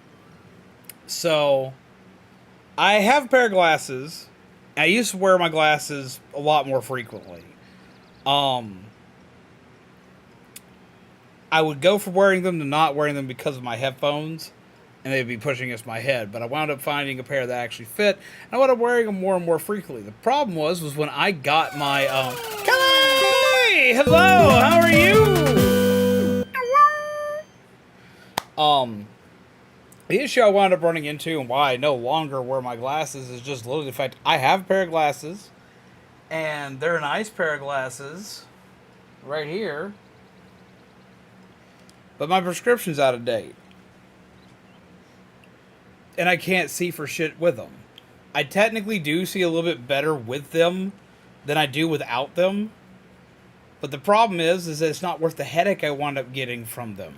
so I have a pair of glasses. I used to wear my glasses a lot more frequently. I would go from wearing them to not wearing them because of my headphones, and they'd be pushing against my head. But I wound up finding a pair that actually fit, and I wound up wearing them more and more frequently. The problem was when I got my Kelly! Hello, how are you? The issue I wound up running into and why I no longer wear my glasses is just literally the fact I have a pair of glasses, and they're a nice pair of glasses right here. But my prescription's out of date. and I can't see for shit with them. I technically do see a little bit better with them than I do without them. But the problem is that it's not worth the headache I wound up getting from them.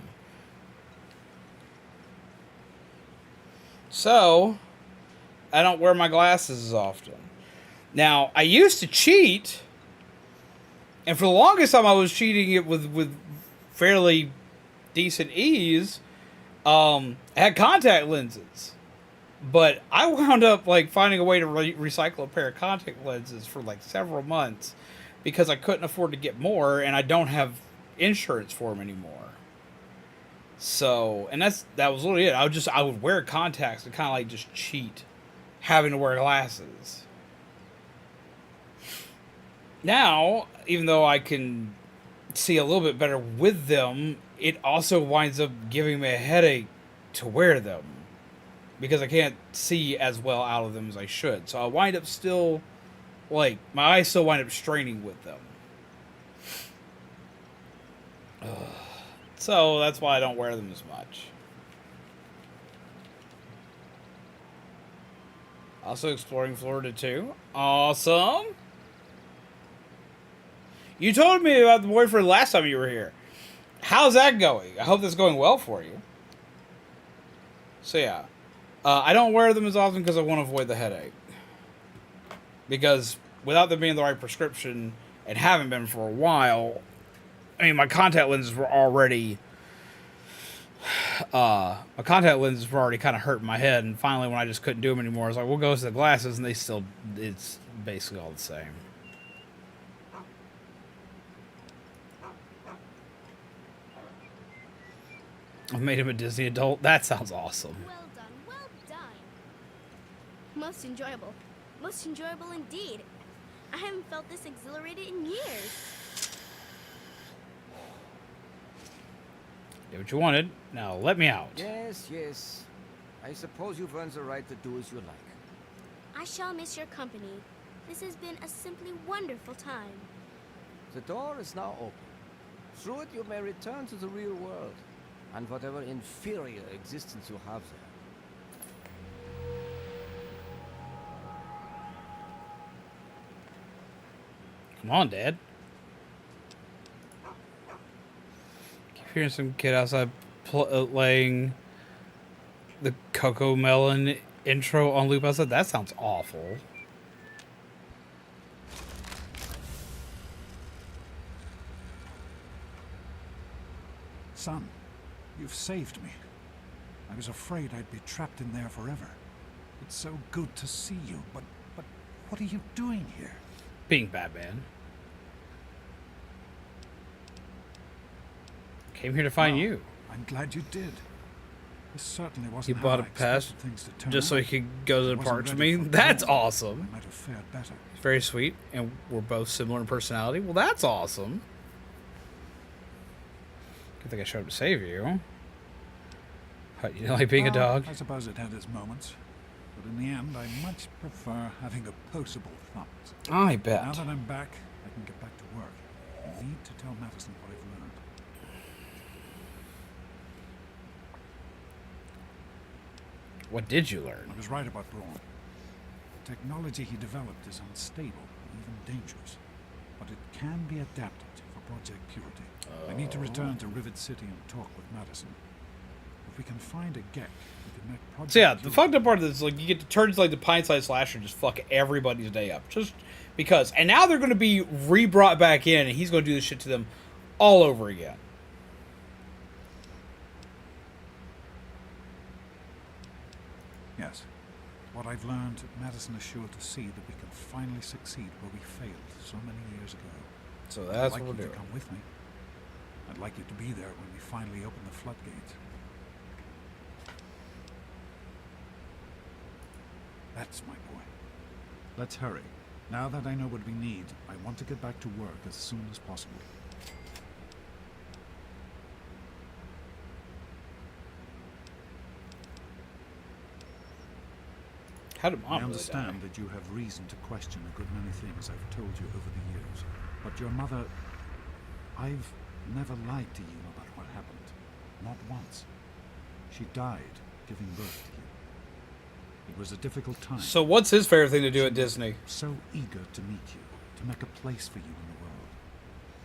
So, I don't wear my glasses as often. Now, I used to cheat, and for the longest time I was cheating it with fairly decent ease. I had contact lenses. But I wound up like finding a way to recycle a pair of contact lenses for like several months because I couldn't afford to get more, and I don't have insurance for them anymore. So, and that was literally it. I would wear contacts to kind of like just cheat having to wear glasses. Now, even though I can see a little bit better with them, it also winds up giving me a headache to wear them because I can't see as well out of them as I should. So I wind up still, like, my eyes still wind up straining with them. So that's why I don't wear them as much. Also exploring Florida too. Awesome. You told me about the boyfriend last time you were here. How's that going? I hope that's going well for you. So yeah. I don't wear them as often because I want to avoid the headache. Because without them being the right prescription, and haven't been for a while, I mean, my contact lenses were already... kind of hurting my head, and finally when I just couldn't do them anymore, I was like, we'll go to the glasses, and it's basically all the same. I made him a Disney adult. That sounds awesome. Well done, well done. Most enjoyable. Most enjoyable indeed. I haven't felt this exhilarated in years. Did what you wanted. Now let me out. Yes, yes. I suppose you've earned the right to do as you like. I shall miss your company. This has been a simply wonderful time. The door is now open. Through it you may return to the real world, and whatever inferior existence you have there. Come on, Dad. Keep hearing some kid outside playing the Coco Melon intro on loop outside. That sounds awful. Son, you've saved me. I was afraid I'd be trapped in there forever. It's so good to see you, but what are you doing here? Being Batman. Came here to find you. I'm glad you did. This certainly He wasn't bought how a I pass expected things to turn just so he out. could go to the Wasn't parks with ready me. for That's all. awesome. I might have fared better. It's very sweet, and we're both similar in personality. Well, that's awesome. Good thing I showed up to save you. What, you don't like being a dog? I suppose it had its moments. But in the end, I much prefer having opposable thumbs. I bet. Now that I'm back, I can get back to work. I need to tell Madison what I've learned. What did you learn? I was right about Braun. The technology he developed is unstable, even dangerous. But it can be adapted for Project Purity. I need to return to Rivet City and talk with Madison. If we can find a Gek, we can make Project So yeah, Purity. the fucked up part of this is like you get to turn into like the pint-sized slasher and just fuck everybody's day up. Just because. And now they're going to be re-brought back in, and he's going to do this shit to them all over again. Yes. What I've learned, Madison is sure to see that we can finally succeed where we failed so many years ago. So that's I'd like what we're you doing. to come with me. I'd like you to be there when we finally open the floodgates. That's my boy. Let's hurry. Now that I know what we need, I want to get back to work as soon as possible. How did Mom I really understand die? that you have reason to question a good many things I've told you over the years. But your mother... I've never lied to you about what happened. Not once. She died giving birth to you. It was a difficult time. So what's his favorite thing to do at Disney? So eager to meet you, to make a place for you in the world.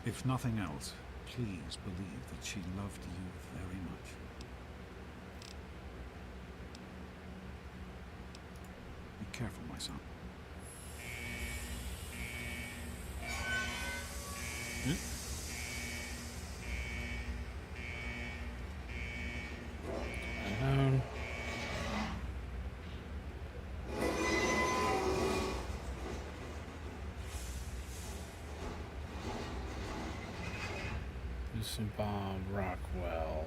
If nothing else, please believe that she loved you very much. Be careful, my son. This is Bob Rockwell.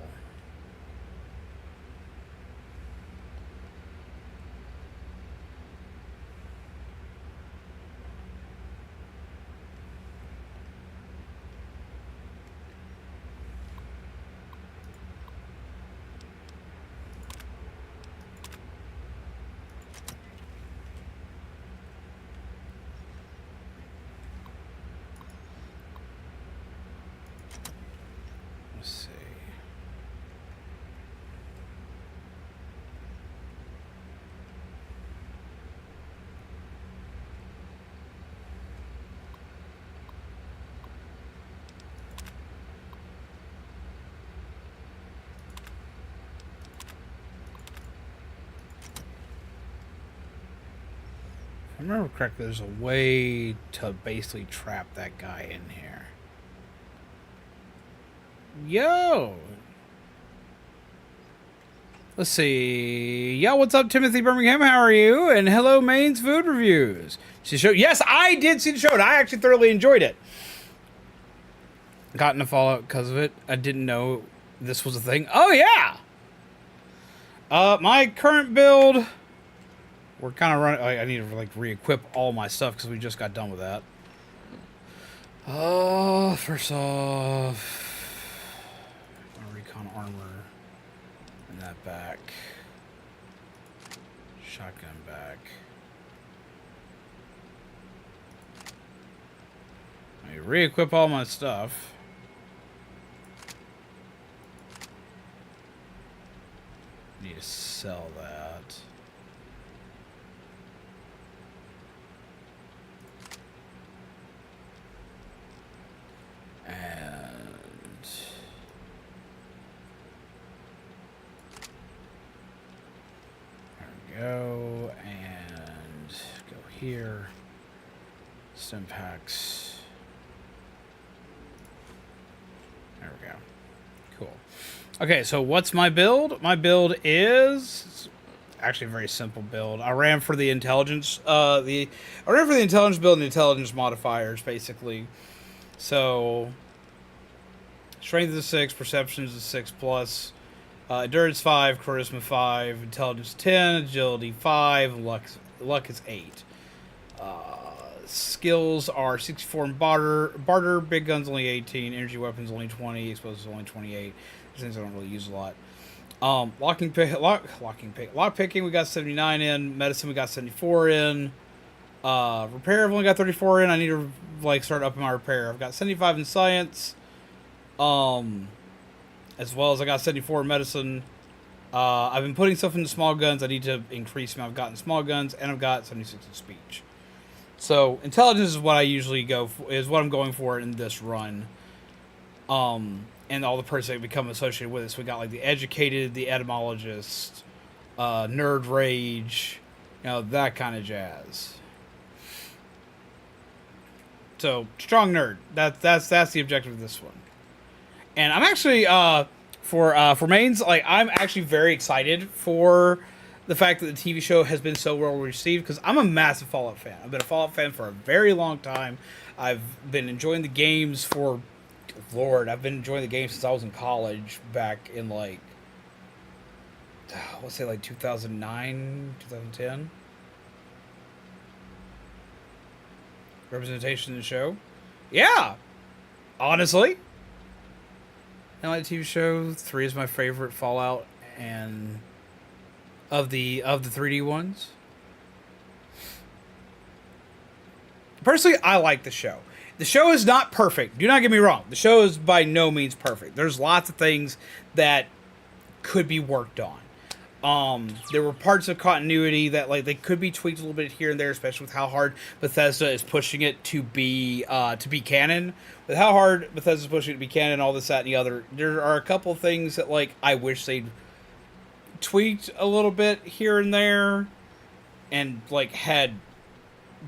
Let's see. If I remember correctly, there's a way to basically trap that guy in here. Yo! Let's see. Yo, what's up, Timothy Birmingham? How are you? And hello, Maine's Food Reviews. She showed. Yes, I did see the show, and I actually thoroughly enjoyed it. Got into Fallout because of it. I didn't know this was a thing. Oh, yeah! My current build... We're kind of running... I need to, like, re-equip all my stuff because we just got done with that. First off... Recon armor. And that back. Shotgun back. I re-equip all my stuff. Need to sell that. And there we go. And go here. Stim packs. There we go. Cool. Okay, so what's my build? My build is actually a very simple build. I ran for the intelligence. I ran for the intelligence build and the intelligence modifiers, basically. So, strength is 6, perception is 6+, endurance 5, charisma 5, intelligence 10, agility 5, luck is 8. Skills are 64 in barter, big guns only 18, energy weapons only 20, explosives only 28. These things I don't really use a lot. Lock picking we got 79 in, medicine we got 74 in. Repair I've only got 34 in. I need to like start upping my repair. I've got 75 in science, as well as I got 74 in medicine. I've been putting stuff into small guns. I need to increase them. I've gotten small guns, and I've got 76 in speech. So intelligence is what I usually go for, is what I'm going for in this run. And all the perks that become associated with it. So we got like the educated, the etymologist, nerd rage, that kind of jazz. So strong nerd. That's the objective of this one. And I'm actually for mains, like I'm actually very excited for the fact that the TV show has been so well received because I'm a massive Fallout fan. I've been a Fallout fan for a very long time. I've been enjoying the games for Lord, I've been enjoying the game since I was in college back in like let's say like 2009, 2010. Representation in the show. Yeah. Honestly. I like the TV show. 3 is my favorite Fallout and of the 3D ones. Personally, I like the show. The show is not perfect. Do not get me wrong. The show is by no means perfect. There's lots of things that could be worked on. There were parts of continuity that like they could be tweaked a little bit here and there, especially with how hard Bethesda is pushing it to be canon. With how hard Bethesda's pushing it to be canon, all this, that, and the other, there are a couple things that like I wish they'd tweaked a little bit here and there, and like had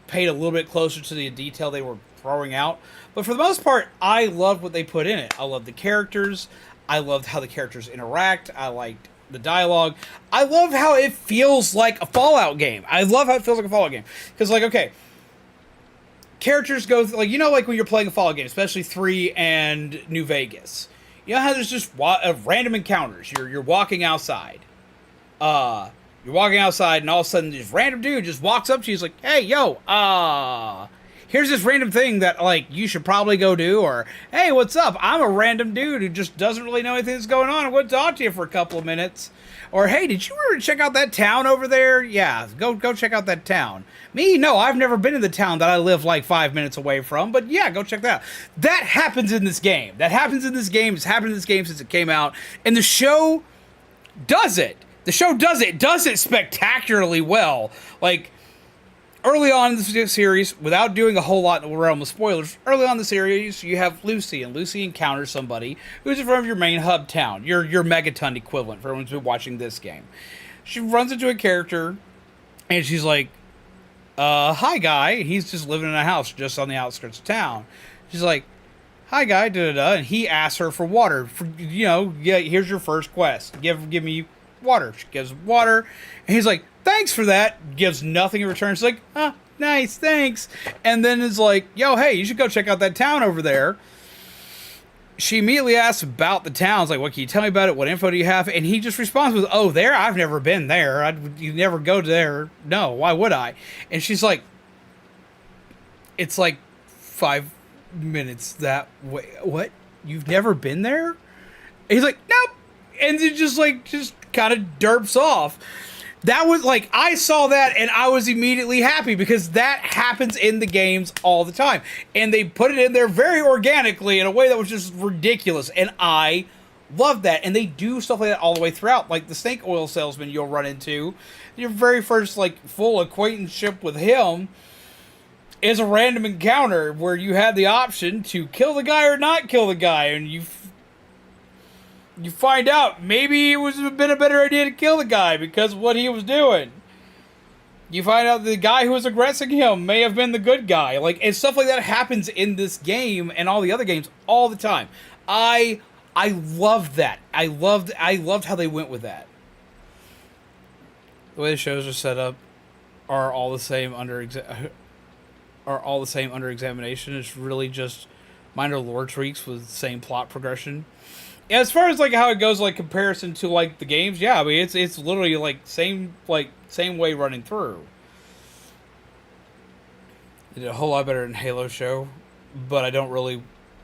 paid a little bit closer to the detail they were throwing out. But for the most part, I loved what they put in it. I loved the characters. I loved how the characters interact. I liked the dialogue. I love how it feels like a Fallout game. I love how it feels like a Fallout game. Because, like, okay, characters go, like, you know, like when you're playing a Fallout game, especially 3 and New Vegas. You know how there's just random encounters. You're walking outside. You're walking outside, and all of a sudden, this random dude just walks up to you. He's like, hey, yo, here's this random thing that, like, you should probably go do. Or, hey, what's up? I'm a random dude who just doesn't really know anything that's going on. I want to talk to you for a couple of minutes. Or, hey, did you ever check out that town over there? Yeah, go check out that town. Me? No, I've never been in the town that I live, like, 5 minutes away from. But, yeah, go check that out. That happens in this game. That happens in this game. It's happened in this game since it came out. And the show does it. The show does it. It does it spectacularly well. Like, early on in the series, without doing a whole lot in the realm of spoilers, early on in the series, you have Lucy, and Lucy encounters somebody who's from your main hub town, your Megaton equivalent, for everyone who's been watching this game. She runs into a character, and she's like, hi, guy. He's just living in a house just on the outskirts of town. She's like, hi, guy, da-da-da, and he asks her for water. Yeah, here's your first quest. Give me water. She gives water, and he's like, thanks for that. Gives nothing in return. She's like, nice, thanks. And then is like, yo, hey, you should go check out that town over there. She immediately asks about the town. It's like, what can you tell me about it? What info do you have? And he just responds with, oh, there? I've never been there. You never go there. No, why would I? And she's like, it's like 5 minutes that way. What? You've never been there? And he's like, nope. And it just kind of derps off. That was like, I saw that and I was immediately happy because that happens in the games all the time. And they put it in there very organically in a way that was just ridiculous. And I love that. And they do stuff like that all the way throughout. Like the snake oil salesman you'll run into, your very first like full acquaintanceship with him is a random encounter where you had the option to kill the guy or not kill the guy. And you find out maybe it would have been a better idea to kill the guy because of what he was doing. You find out the guy who was aggressing him may have been the good guy. Like, and stuff like that happens in this game and all the other games all the time. I loved that. I loved how they went with that. The way the shows are set up are all the same under examination. It's really just minor lore tweaks with the same plot progression. As far as like how it goes, like comparison to like the games, yeah, I mean it's literally like same way running through. They did a whole lot better than Halo show, but I don't really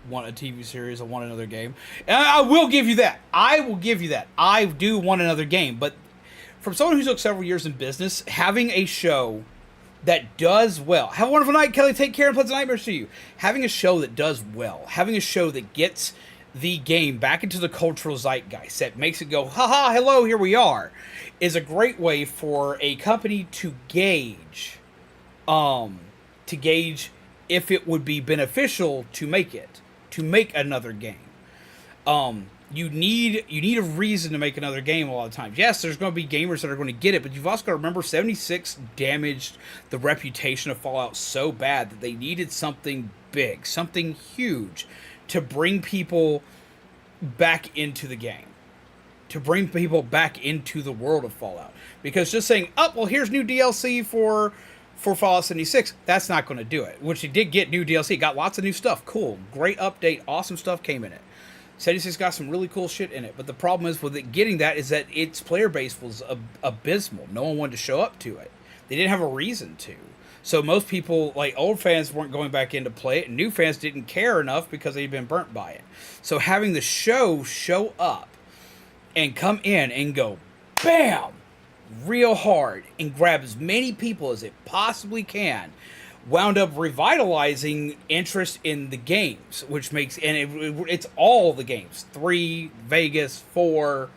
want a TV series. I want another game, and I will give you that. I will give you that. I do want another game, but from someone who took several years in business, having a show that does well. Have a wonderful night, Kelly. Take care and pleasant nightmares to you. Having a show that does well, having a show that gets the game back into the cultural zeitgeist, that makes it go, haha, hello, here we are, is a great way for a company to gauge if it would be beneficial to make another game. You need a reason to make another game a lot of times. Yes, there's going to be gamers that are going to get it, but you've also got to remember 76 damaged the reputation of Fallout so bad that they needed something big, something huge to bring people back into the game, to bring people back into the world of Fallout. Because just saying, oh, well, here's new DLC for Fallout 76, that's not going to do it. Which it did get new DLC, got lots of new stuff, cool, great update, awesome stuff came in it. 76 got some really cool shit in it, but the problem is with it getting that is that its player base was abysmal. No one wanted to show up to it. They didn't have a reason to. So most people, like old fans, weren't going back in to play it, and new fans didn't care enough because they'd been burnt by it. So having the show up and come in and go, bam, real hard, and grab as many people as it possibly can, wound up revitalizing interest in the games, which makes, and it's all the games, 3, Vegas, 4,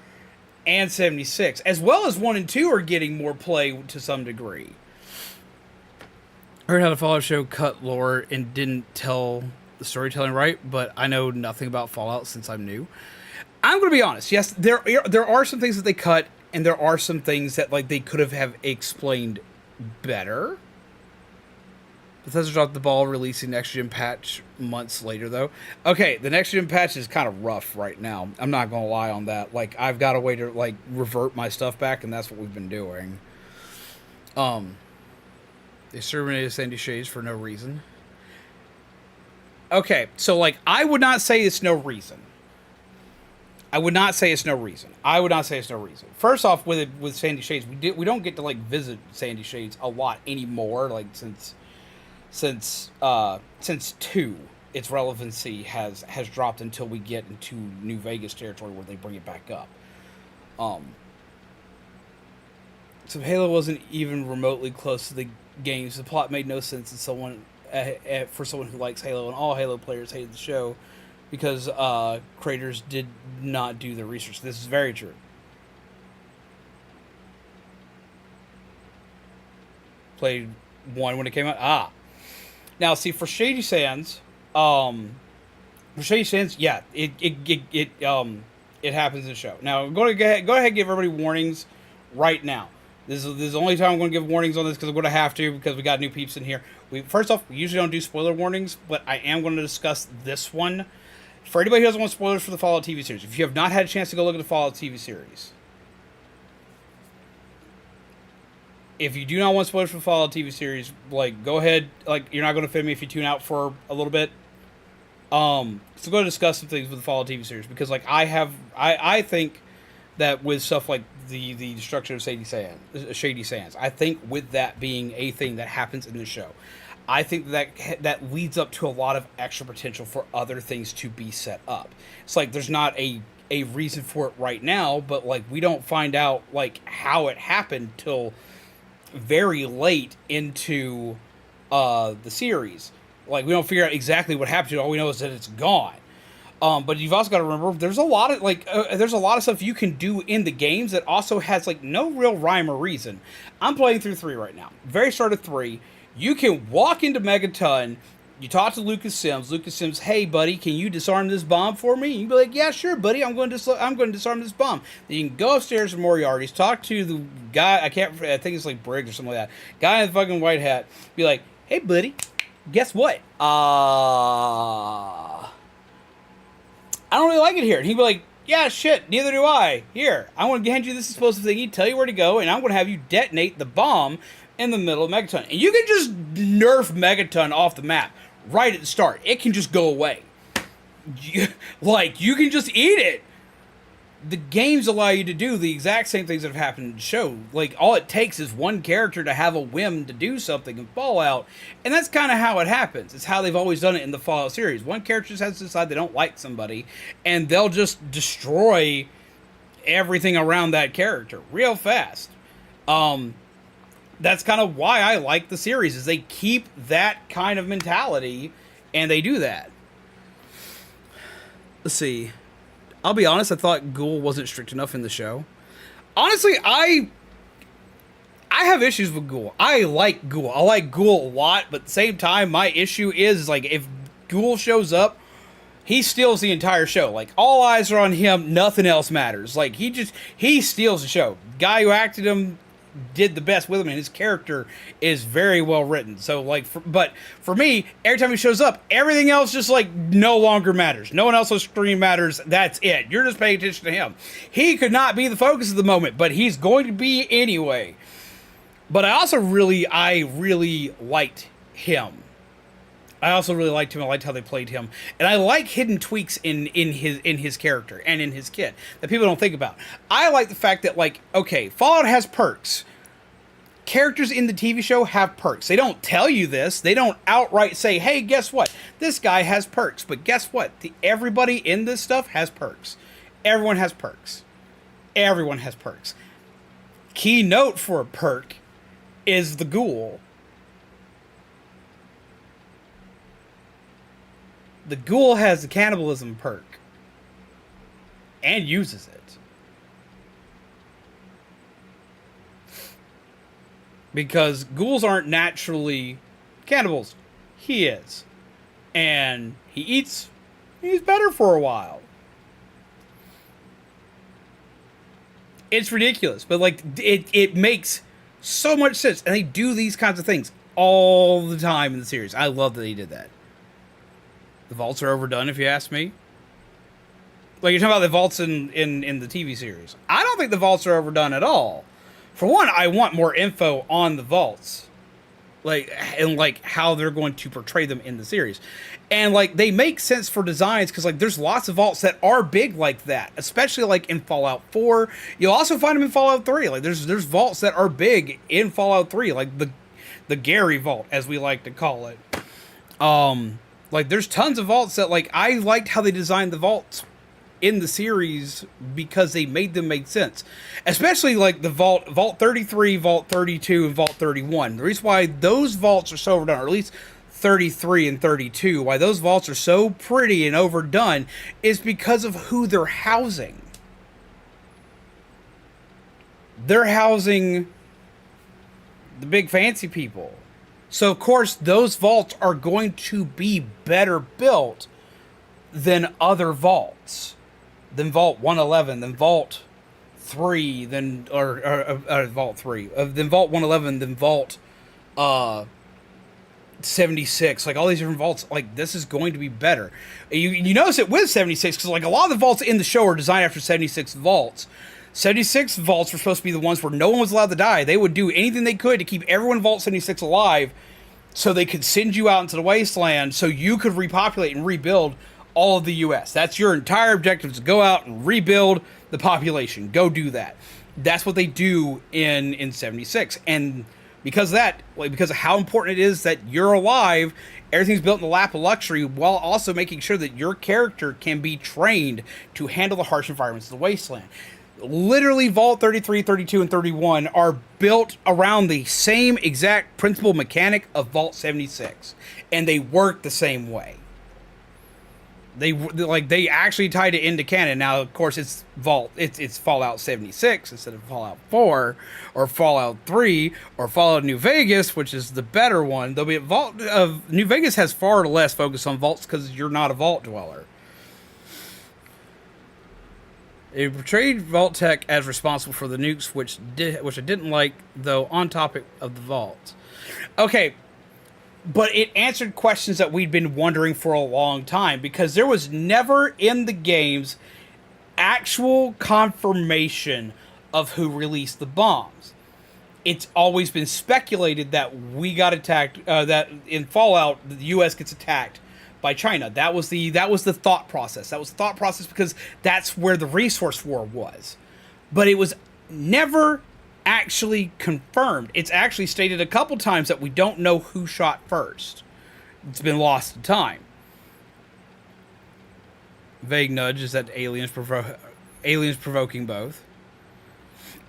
and 76, as well as 1 and 2 are getting more play to some degree. I heard how the Fallout show cut lore and didn't tell the storytelling right, but I know nothing about Fallout since I'm new. I'm going to be honest. Yes, there are some things that they cut, and there are some things that like they could have explained better. Bethesda dropped the ball releasing next gen patch months later, though. Okay, the next gen patch is kind of rough right now. I'm not gonna lie on that. Like, I've got a way to like revert my stuff back, and that's what we've been doing. They exterminated Sandy Shades for no reason. Okay, so like I would not say it's no reason. I would not say it's no reason. First off, with Sandy Shades, we don't get to like visit Sandy Shades a lot anymore. Like since 2, its relevancy has dropped until we get into New Vegas territory where they bring it back up. So Halo wasn't even remotely close to the games. The plot made no sense for someone who likes Halo, and all Halo players hated the show because creators did not do the research. This is very true. Played 1 when it came out. Now, see, for Shady Sands, yeah, it happens in the show. Now, go ahead and give everybody warnings right now. This is the only time I'm going to give warnings on this because I'm going to have to because we got new peeps in here. First off, we usually don't do spoiler warnings, but I am going to discuss this one. For anybody who doesn't want spoilers for the Fallout TV series, if you have not had a chance to go look at the Fallout TV series, if you do not want spoilers for the Fallout TV series, like, go ahead. Like, you're not going to offend me if you tune out for a little bit. So go to discuss some things with the Fallout TV series because, like, I think that with stuff like the destruction of Shady Sands, I think with that being a thing that happens in the show, I think that leads up to a lot of extra potential for other things to be set up. It's like there's not a reason for it right now, but like we don't find out like how it happened till very late into the series. Like we don't figure out exactly what happened to it. All we know is that it's gone. But you've also got to remember there's a lot of stuff you can do in the games that also has like no real rhyme or reason. I'm playing through 3 right now. Very start of 3, you can walk into Megaton. You talk to Lucas Sims. Lucas Sims, hey buddy, can you disarm this bomb for me? And you be like, yeah, sure, buddy. I'm going to disarm this bomb. Then you can go upstairs to Moriarty's, talk to the guy. I think it's like Briggs or something like that. Guy in the fucking white hat. Be like, hey buddy, guess what? I don't really like it here. And he'd be like, yeah, shit, neither do I. Here, I want to hand you this explosive thingy, tell you where to go, and I'm going to have you detonate the bomb in the middle of Megaton. And you can just nerf Megaton off the map right at the start. It can just go away. You can just eat it. The games allow you to do the exact same things that have happened in the show. Like, all it takes is one character to have a whim to do something in Fallout, and that's kind of how it happens. It's how they've always done it in the Fallout series. One character just has to decide they don't like somebody, and they'll just destroy everything around that character real fast. That's kind of why I like the series, is they keep that kind of mentality, and they do that. Let's see. I'll be honest, I thought Ghoul wasn't strict enough in the show. Honestly, I have issues with Ghoul. I like Ghoul. I like Ghoul a lot, but at the same time, my issue is, like, if Ghoul shows up, he steals the entire show. Like, all eyes are on him, nothing else matters. Like, he steals the show. Guy who acted him did the best with him, and his character is very well written. So, like, but for me, every time he shows up, everything else just, like, no longer matters. No one else on screen matters. That's it. You're just paying attention to him. He could not be the focus of the moment, but he's going to be anyway. But I really liked him. I liked how they played him. And I like hidden tweaks in his character and in his kit that people don't think about. I like the fact that, like, okay, Fallout has perks. Characters in the TV show have perks. They don't tell you this. They don't outright say, hey, guess what? This guy has perks. But guess what? Everybody in this stuff has perks. Everyone has perks. Everyone has perks. Keynote for a perk is the Ghoul. The Ghoul has the cannibalism perk and uses it. because ghouls aren't naturally cannibals. He is. And he's better for a while. It's ridiculous, but like it makes so much sense, and they do these kinds of things all the time in the series. I love that they did that. The vaults are overdone, if you ask me. Like, you're talking about the vaults in the TV series. I don't think the vaults are overdone at all. For one, I want more info on the vaults. Like, and like how they're going to portray them in the series. And like, they make sense for designs, because like there's lots of vaults that are big like that, especially like in Fallout 4. You'll also find them in Fallout 3. Like there's vaults that are big in Fallout 3, like the Gary vault, as we like to call it. Like there's tons of vaults that, like, I liked how they designed the vaults in the series because they made them make sense. Especially like the Vault 33, Vault 32, and Vault 31. The reason why those vaults are so overdone, or at least 33 and 32, why those vaults are so pretty and overdone, is because of who they're housing. They're housing the big fancy people. So of course those vaults are going to be better built than other vaults. Than Vault 111, than Vault 3, than Vault 3, then Vault 111, then Vault 76. Like all these different vaults, like this is going to be better. You notice it with 76 because like a lot of the vaults in the show are designed after 76 vaults. 76 vaults were supposed to be the ones where no one was allowed to die. They would do anything they could to keep everyone in Vault 76 alive, so they could send you out into the wasteland, so you could repopulate and rebuild all of the U.S. That's your entire objective, is to go out and rebuild the population. Go do that. That's what they do in 76. And because of that, like, because of how important it is that you're alive, everything's built in the lap of luxury, while also making sure that your character can be trained to handle the harsh environments of the wasteland. Literally, Vault 33, 32, and 31 are built around the same exact principal mechanic of Vault 76. And they work the same way. They actually tied it into canon. Now, of course, it's Fallout 76 instead of Fallout 4 or Fallout 3 or Fallout New Vegas, which is the better one. There'll be Vault of New Vegas has far less focus on vaults because you're not a vault dweller. It portrayed Vault Tech as responsible for the nukes, which I didn't like, though. On topic of the vaults, okay. But it answered questions that we'd been wondering for a long time, because there was never in the games actual confirmation of who released the bombs. It's always been speculated that we got attacked, that in Fallout, the U.S. gets attacked by China. That was the thought process. That was the thought process because that's where the resource war was. But it was never actually confirmed. It's actually stated a couple times that we don't know who shot first. It's been lost to time. Vague nudge is that aliens provoking both.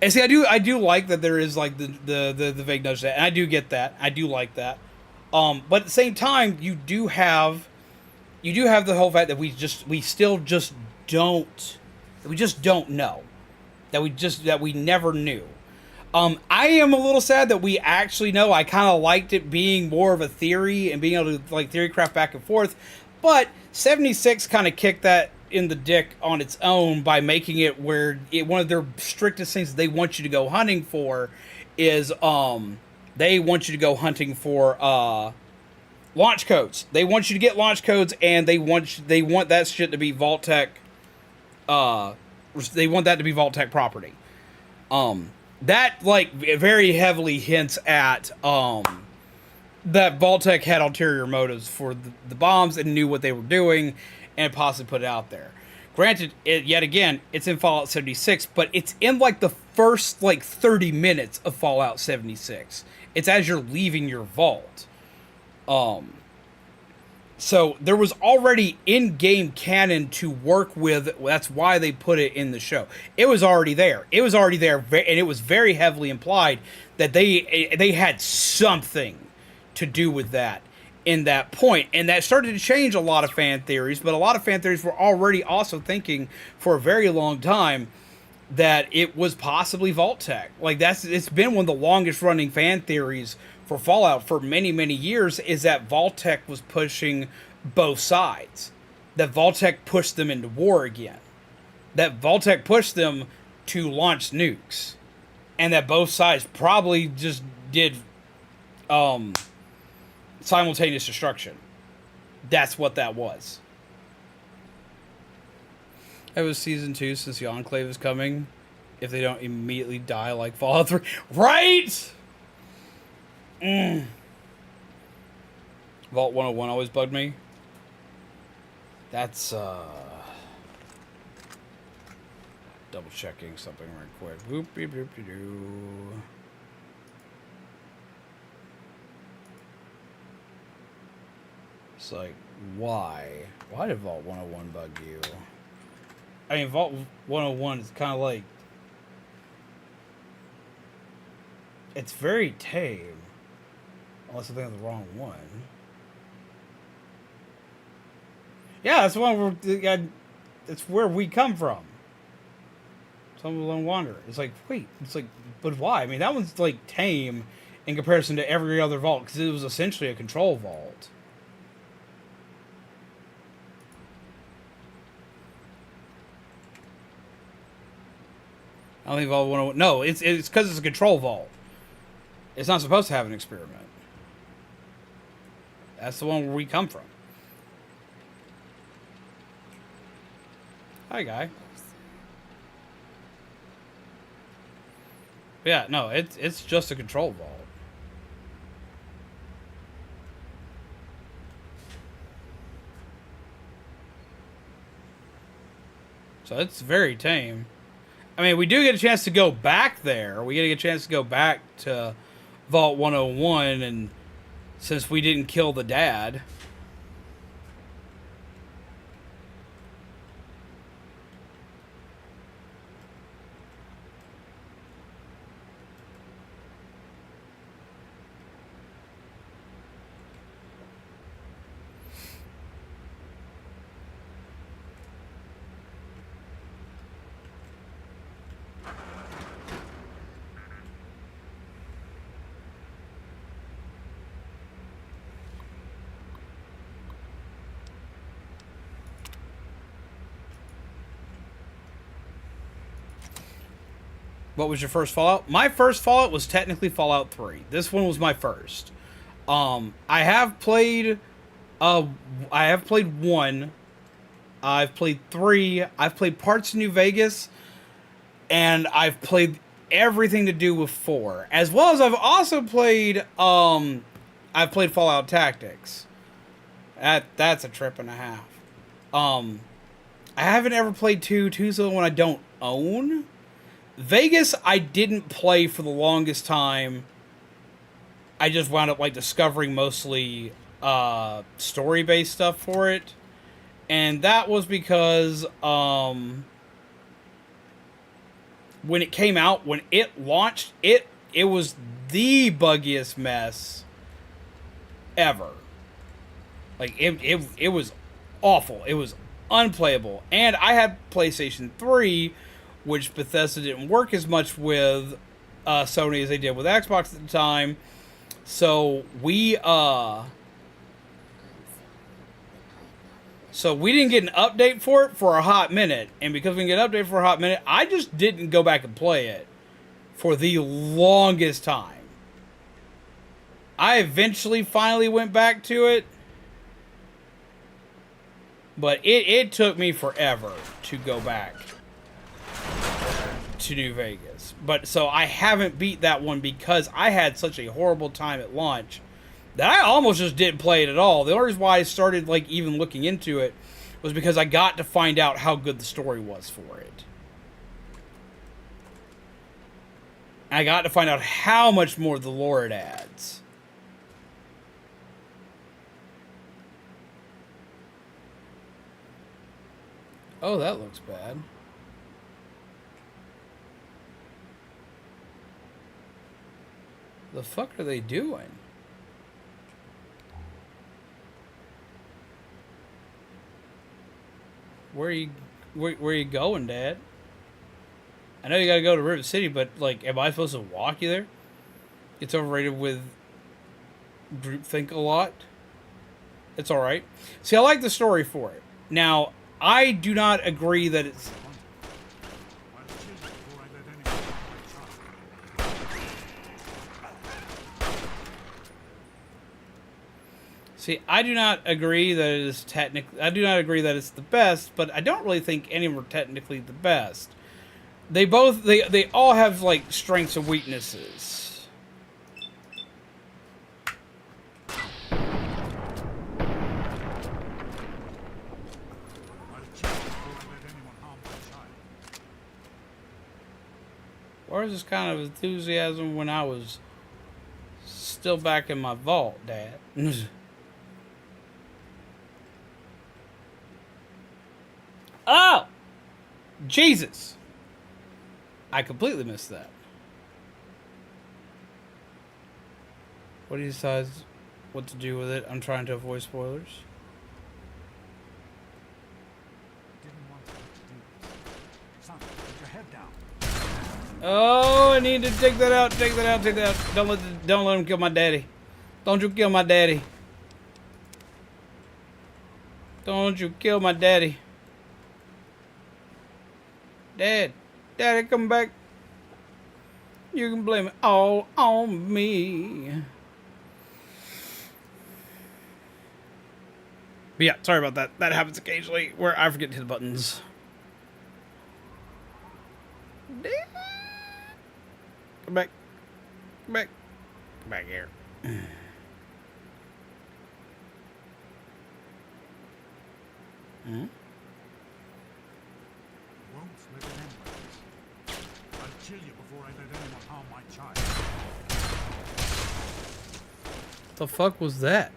And see, I do like that there is like the vague nudge, and I do get that. I do like that. But at the same time, you do have the whole fact that we still just don't know. That we never knew. I am a little sad that we actually know. I kind of liked it being more of a theory and being able to like theory craft back and forth. But 76 kind of kicked that in the dick on its own by making it where one of their strictest things they want you to go hunting for is they want you to go hunting for launch codes. They want you to get launch codes, and they want that shit to be Vault Tech. They want that to be Vault Tech property. That like very heavily hints at that Vault Tech had ulterior motives for the bombs and knew what they were doing and possibly put it out there. Granted, yet again, it's in Fallout 76, but it's in like the first like 30 minutes of Fallout 76. It's as you're leaving your vault. So there was already in-game canon to work with. That's why they put it in the show. It was already there. And it was very heavily implied that they had something to do with that in that point. And that started to change a lot of fan theories, but a lot of fan theories were already also thinking for a very long time that it was possibly Vault Tech. Like, it's been one of the longest running fan theories for Fallout for many, many years, is that Vault Tech was pushing both sides. That Vault Tech pushed them into war again. That Vault Tech pushed them to launch nukes. And that both sides probably just did simultaneous destruction. That's what that was. It was season 2 since the Enclave is coming. If they don't immediately die like Fallout 3. Right? Vault 101 always bugged me. That's, double checking something right quick. Boop, beep, doop, doo. It's like, why? Why did Vault 101 bug you? I mean, Vault 101 is kind of like... It's very tame. Unless I think of the wrong one. Yeah, that's the one where... It's where we come from. Some Lone Wanderer. It's like, wait. It's like, but why? I mean, that one's like tame in comparison to every other vault. Because it was essentially a control vault. I don't think Vault 101... No, it's because it's a control vault. It's not supposed to have an experiment. That's the one where we come from. Hi, guy. Yeah, no, it's just a control vault. So it's very tame. I mean, we do get a chance to go back there. We get a chance to go back to Vault 101, and since we didn't kill the dad... What was your first Fallout? My first Fallout was technically Fallout 3. This one was my first. I have played 1. I've played 3. I've played parts of New Vegas, and I've played everything to do with 4. As well as I've also played Fallout Tactics. That's a trip and a half. I haven't ever played 2. 2's the one I don't own. Vegas, I didn't play for the longest time. I just wound up like discovering mostly story-based stuff for it. And that was because when it came out, when it launched, it was the buggiest mess ever. Like it was awful. It was unplayable. And I had PlayStation 3, which Bethesda didn't work as much with Sony as they did with Xbox at the time. So we didn't get an update for it for a hot minute. And because we didn't get an update for a hot minute, I just didn't go back and play it for the longest time. I eventually finally went back to it. But it took me forever to go back to New Vegas. But so I haven't beat that one because I had such a horrible time at launch that I almost just didn't play it at all. The only reason why I started like even looking into it was because I got to find out how good the story was for it. I got to find out how much more the lore it adds. Oh, that looks bad. The fuck are they doing? Where are you going, Dad? I know you gotta go to Rivet City, but, like, am I supposed to walk you there? It's overrated with groupthink a lot. It's alright. See, I like the story for it. Now, I do not agree that it's... See, I do not agree that it is I do not agree that it's the best, but I don't really think any of them are technically the best. They all have, like, strengths and weaknesses. Where's this kind of enthusiasm when I was still back in my vault, Dad? Oh! Jesus! I completely missed that. What do you decide what to do with it? I'm trying to avoid spoilers. Oh, I need to take that out, take that out, take that out. Don't let him kill my daddy. Don't you kill my daddy. Don't you kill my daddy. Daddy, come back. You can blame it all on me. But yeah, sorry about that. That happens occasionally where I forget to hit the buttons. Come back. Come back. Come back here. Hmm? I'll kill you before I let anyone harm my child. What the fuck was that?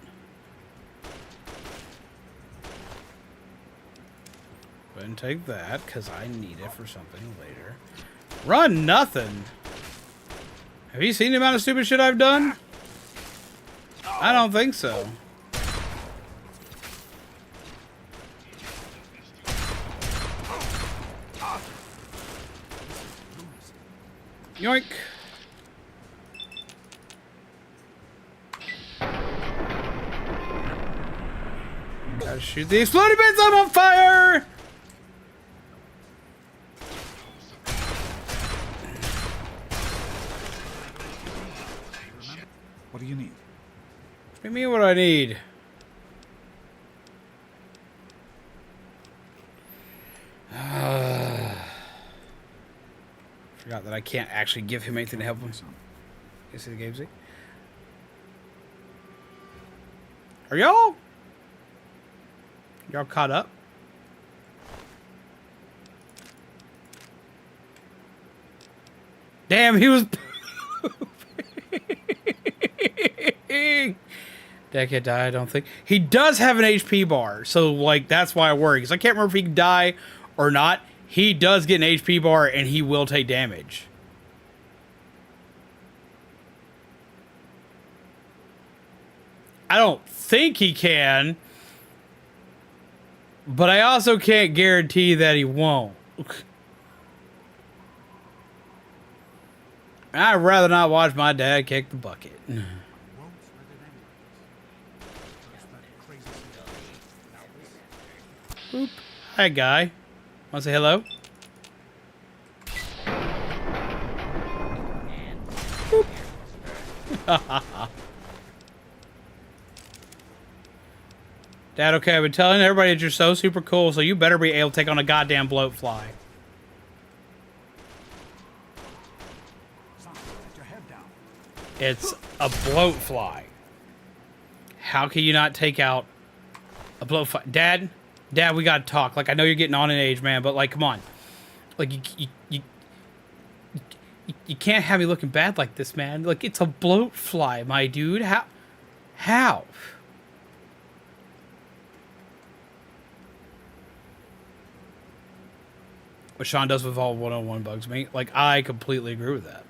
Go ahead and take that, because I need it for something later. Run nothing! Have you seen the amount of stupid shit I've done? I don't think so. Yoink! Gotta shoot the exploding bits! I'm on fire! What do you need? What do you mean what I need? Forgot that I can't actually give him anything to help him. You see the game, see? Are y'all caught up? Damn, he was That can't die, I don't think. He does have an HP bar, so, like, that's why I worry. Because I can't remember if he can die or not. He does get an HP bar, and he will take damage. I don't think he can. But I also can't guarantee that he won't. I'd rather not watch my dad kick the bucket. Boop. Hi, guy. Want to say hello? Dad, okay, I've been telling everybody that you're so super cool, so you better be able to take on a goddamn bloat fly. It's a bloat fly. How can you not take out a bloat fly? Dad, we gotta talk. Like, I know you're getting on in age, man, but, like, come on. Like, you can't have me looking bad like this, man. Like, it's a bloat fly, my dude. How? What Sean does with all 101 bugs me. Like, I completely agree with that.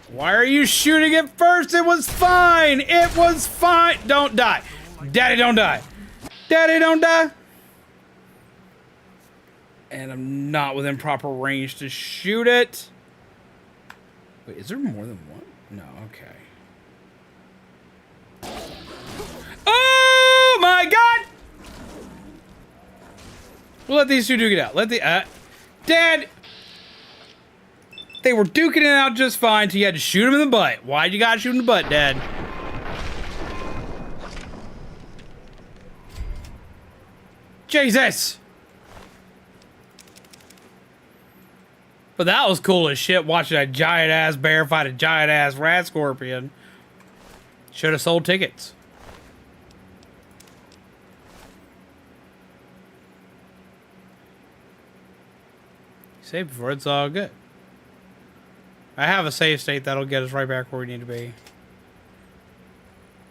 Why are you shooting it first? It was fine. It was fine. Don't die. Daddy, don't die. Daddy, don't die. And I'm not within proper range to shoot it. Wait, is there more than one? No, okay. Oh my God! We'll let these two duke it out. Let the, Dad! They were duking it out just fine till you had to shoot him in the butt. Why'd you gotta shoot him in the butt, Dad? Jesus! But that was cool as shit, watching a giant-ass bear fight a giant-ass rat scorpion. Should have sold tickets. Save before it's all good. I have a save state that'll get us right back where we need to be.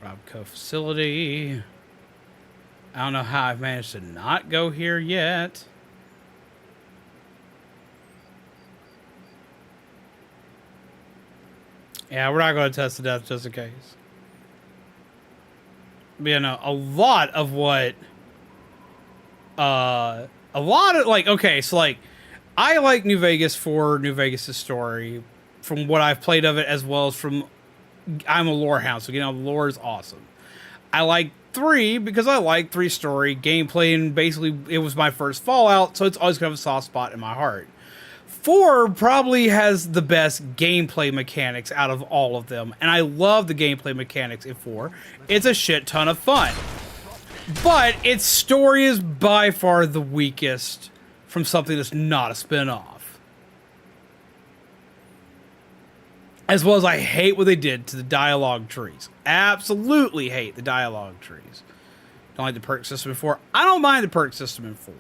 Robco facility. I don't know how I've managed to not go here yet. Yeah, we're not going to test the death just in case. But, you know, a lot of what... a lot of, like, okay, so, like, I like New Vegas for New Vegas' story, from what I've played of it, as well as from... I'm a lore hound, so, you know, the lore is awesome. I like 3 because I like 3 story, gameplay, and basically, it was my first Fallout, so it's always going to have a soft spot in my heart. 4 probably has the best gameplay mechanics out of all of them, and I love the gameplay mechanics in 4. It's a shit ton of fun. But its story is by far the weakest from something that's not a spin-off. As well as I hate what they did to the dialogue trees. Absolutely hate the dialogue trees. Don't like the perk system in 4. I don't mind the perk system in 4.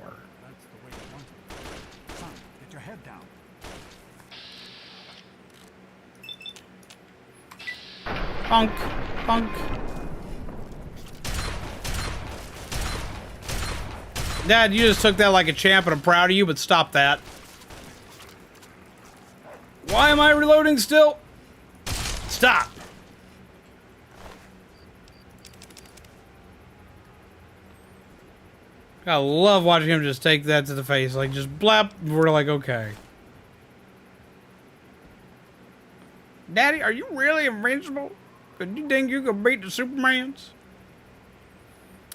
Bonk, bonk. Dad, you just took that like a champ, and I'm proud of you, but stop that. Why am I reloading still? Stop. I love watching him just take that to the face, like just blap. We're like, okay. Daddy, are you really invincible? Do you think you could beat the Supermans?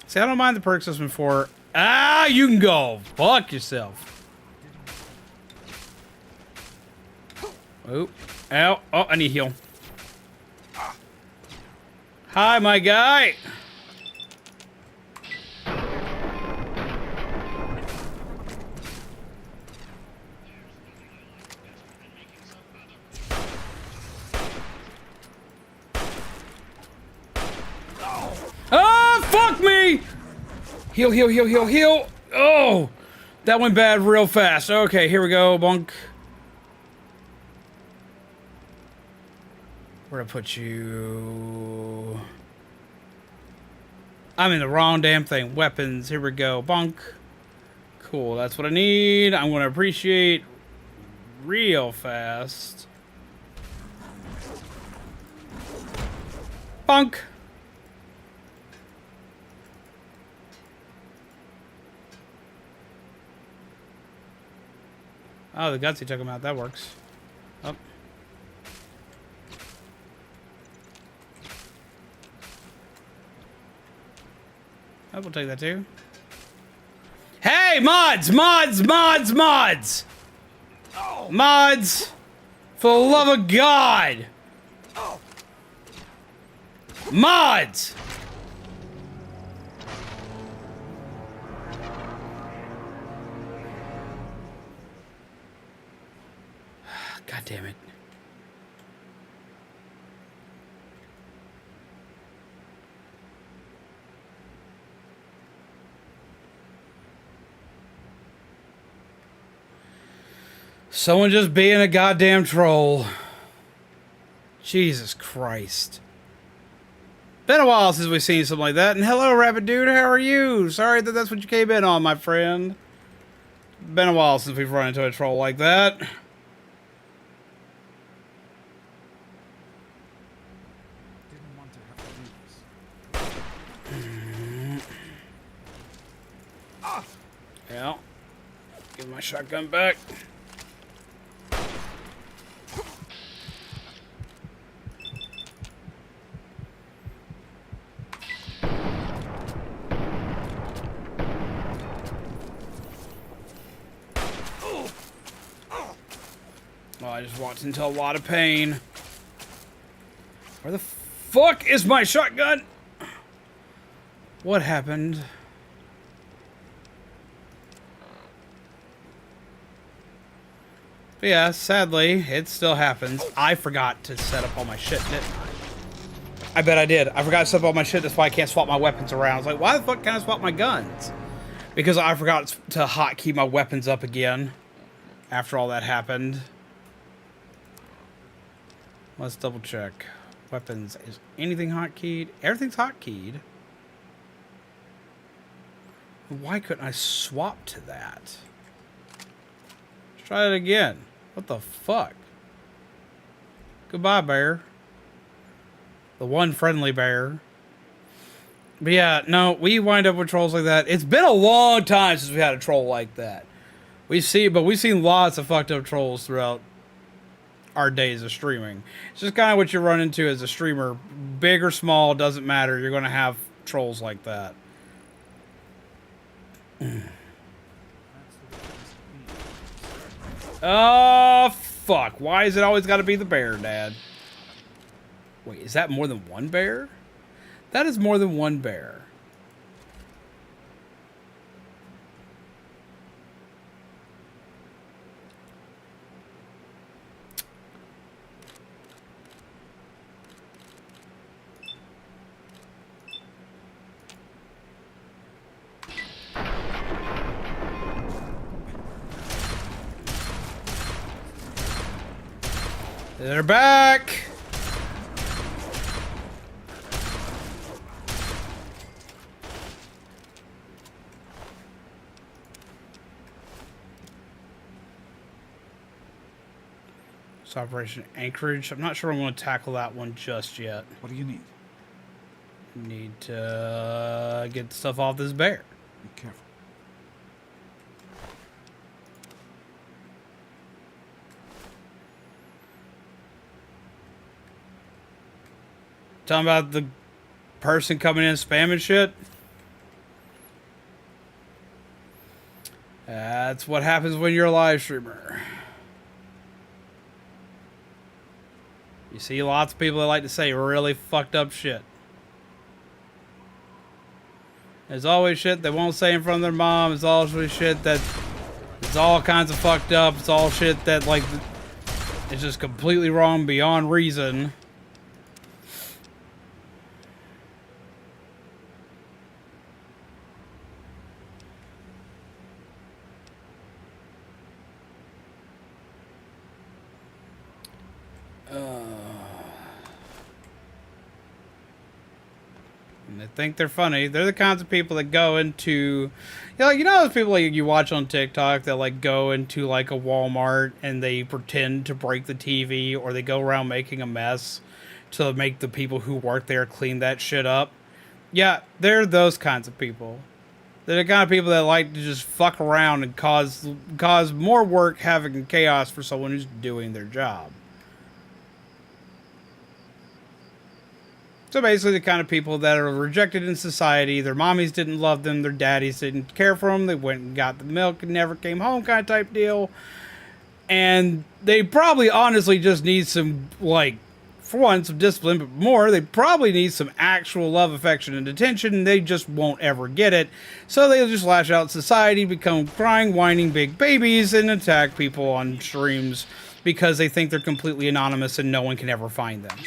See, I don't mind the perk system for... Ah, you can go. Fuck yourself. Oh, ow. Oh, I need heal. Hi, my guy. Oh, fuck me! Heal, heal, heal, heal, heal. Oh, that went bad real fast. Okay, here we go, bonk. Where'd I put you? I'm in the wrong damn thing. Weapons, here we go, bonk. Cool, that's what I need. I'm gonna appreciate real fast. Bonk. Oh, the gutsy took him out. That works. Oh. I will take that too. Hey, mods! Mods! Mods! Mods! Oh. Mods! For the love of God! Oh. Mods! God damn it. Someone just being a goddamn troll. Jesus Christ. Been a while since we've seen something like that. And hello, Rabbit Dude, how are you? Sorry that that's what you came in on, my friend. Been a while since we've run into a troll like that. Well, give my shotgun back. Oh, I just walked into a lot of pain. Where the fuck is my shotgun? What happened? But yeah, sadly, it still happens. I forgot to set up all my shit, didn't I? I bet I did. I forgot to set up all my shit. That's why I can't swap my weapons around. I was like, why the fuck can't I swap my guns? Because I forgot to hotkey my weapons up again after all that happened. Let's double check. Weapons. Is anything hotkeyed? Everything's hotkeyed. Why couldn't I swap to that? Let's try it again. What the fuck? Goodbye, bear. The one friendly bear. But yeah, no, we wind up with trolls like that. It's been a long time since we had a troll like that. We've seen lots of fucked up trolls throughout our days of streaming. It's just kind of what you run into as a streamer. Big or small, doesn't matter. You're going to have trolls like that. Oh, fuck. Why is it always got to be the bear, Dad? Wait, is that more than one bear? That is more than one bear. They're back! It's Operation Anchorage. I'm not sure I'm going to tackle that one just yet. What do you need? Need to get stuff off this bear. Be careful. Talking about the person coming in spamming shit. That's what happens when you're a live streamer. You see lots of people that like to say really fucked up shit. There's always shit they won't say in front of their mom. It's always shit that it's all kinds of fucked up. It's all shit that like it's just completely wrong beyond reason. And they think they're funny. They're the kinds of people that go into, you know those people like you watch on TikTok that like go into like a Walmart and they pretend to break the TV, or they go around making a mess to make the people who work there clean that shit up. Yeah, they're those kinds of people. They're the kind of people that like to just fuck around and cause more work, havoc, and chaos for someone who's doing their job. So basically the kind of people that are rejected in society, their mommies didn't love them, their daddies didn't care for them, they went and got the milk and never came home kind of type deal. And they probably honestly just need some, like, for one, some discipline, but more, they probably need some actual love, affection, and attention, and they just won't ever get it. So they'll just lash out at society, become crying, whining big babies, and attack people on streams because they think they're completely anonymous and no one can ever find them.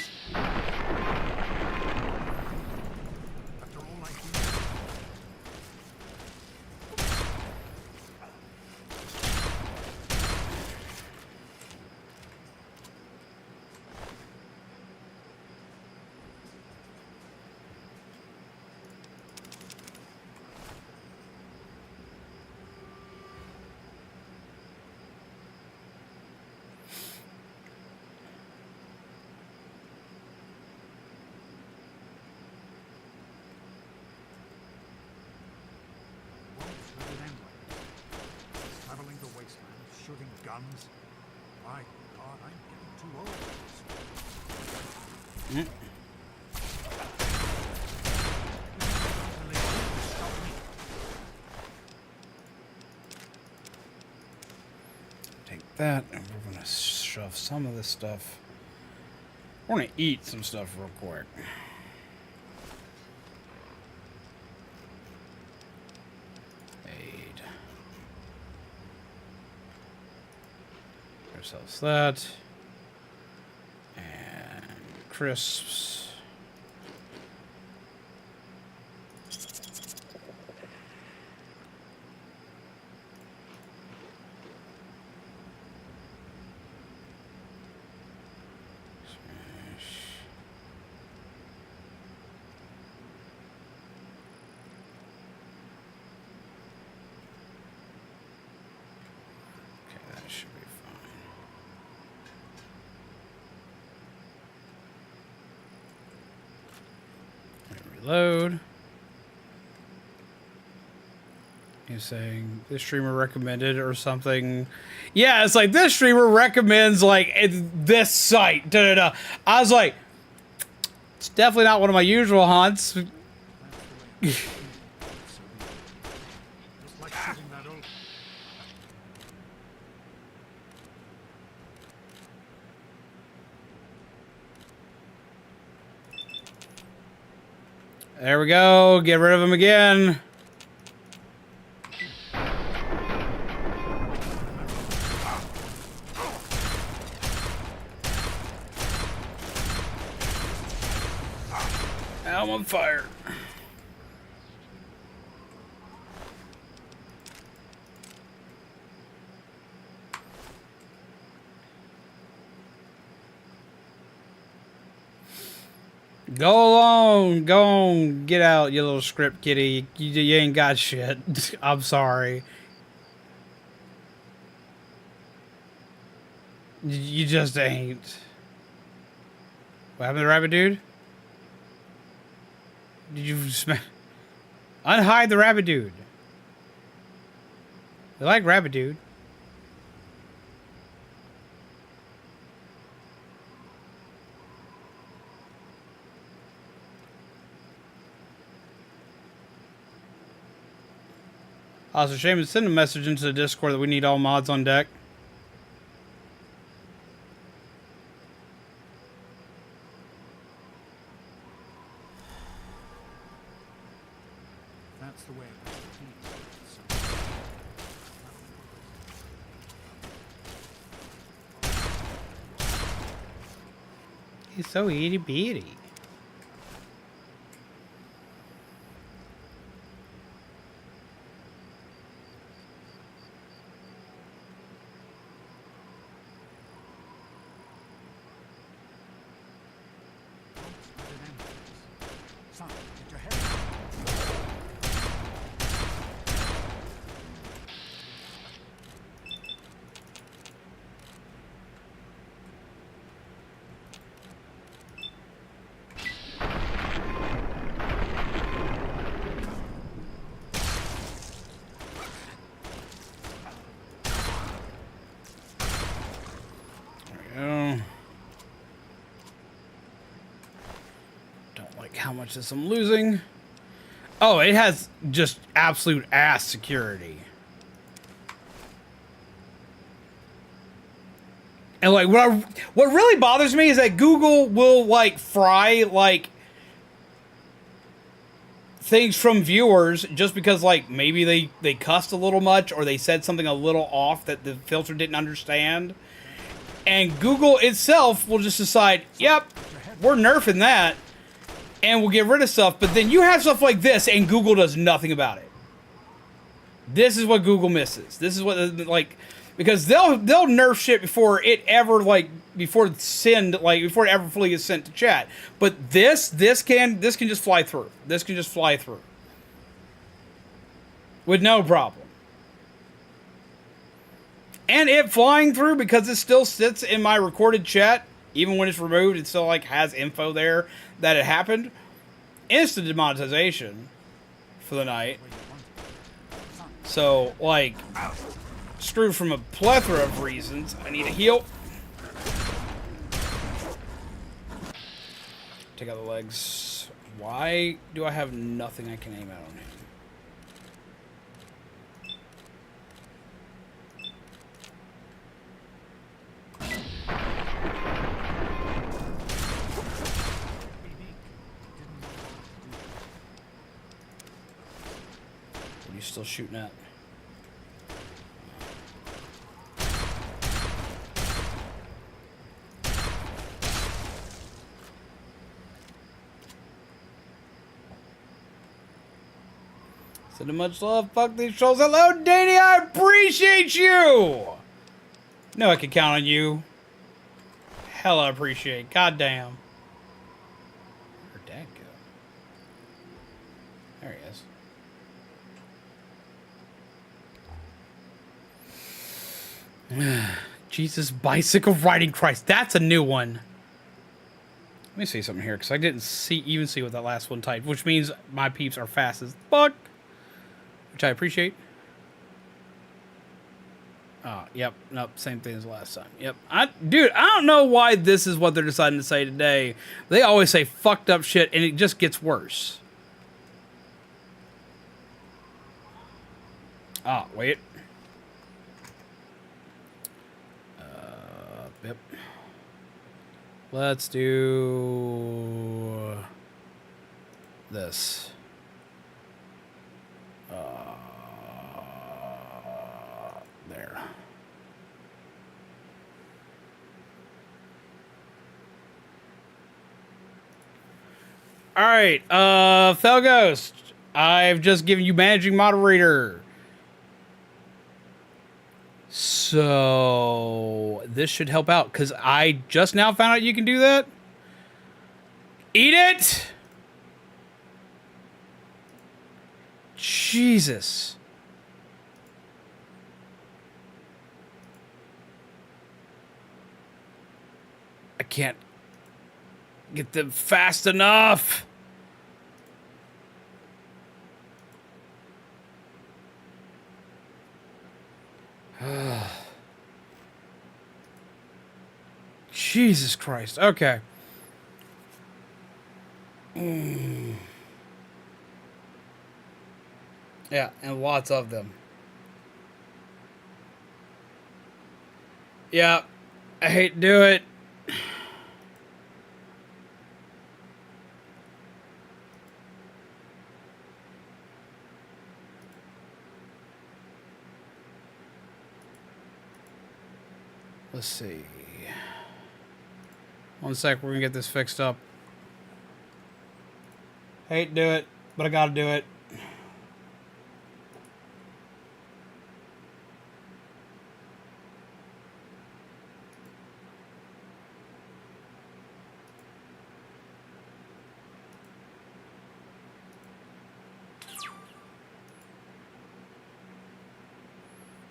shooting guns? My God, I'm getting too old for this. Take that, and we're gonna shove some of this stuff. We're gonna eat some stuff real quick. Aid. Ourselves that. And crisps. Load. He's saying this streamer recommended or something. Yeah, it's like this streamer recommends like this site. Da, da, da. I was like, it's definitely not one of my usual haunts. There we go. Get rid of him again. I'm on fire. Go alone, go on, get out, you little script kitty. You ain't got shit. I'm sorry. You just ain't. What happened to the rabbit dude? Did you unhide the rabbit dude? They like rabbit dude. Also, Shaman, send a message into the Discord that we need all mods on deck. That's the way He's so itty bitty. How much is I'm losing? Oh, it has just absolute ass security. And like what really bothers me is that Google will like fry like things from viewers just because like maybe they cussed a little much or they said something a little off that the filter didn't understand. And Google itself will just decide, yep, we're nerfing that. And we'll get rid of stuff, but then you have stuff like this, and Google does nothing about it. This is what Google misses. This is what, like, because they'll nerf shit before it ever, like, before it ever fully gets sent to chat. But this can just fly through. This can just fly through. With no problem. And it flying through, because it still sits in my recorded chat, even when it's removed, it still, like, has info there that it happened. Instant demonetization for the night. So, like, screwed from a plethora of reasons. I need a heal. Take out the legs. Why do I have nothing I can aim at on him? What are you still shooting at? Sending much love. Fuck these trolls. Hello, Danny. I appreciate you. No, I can count on you. Hell, I appreciate. Goddamn. Where'd Dad go? There he is. Jesus, bicycle riding Christ. That's a new one. Let me see something here, because I didn't even see what that last one typed, which means my peeps are fast as fuck. Which I appreciate. Oh, yep. Nope. Same thing as last time. Yep. Dude, I don't know why this is what they're deciding to say today. They always say fucked up shit, and it just gets worse. Ah, wait. Yep. Let's do this. There. All right, Felghost, I've just given you managing moderator. So this should help out because I just now found out you can do that. Eat it. Jesus. I can't get them fast enough. Jesus Christ. Okay. Yeah, and lots of them. Yeah, I hate to do it. Let's see. 1 sec, we're gonna get this fixed up. Hate to do it, but I gotta do it.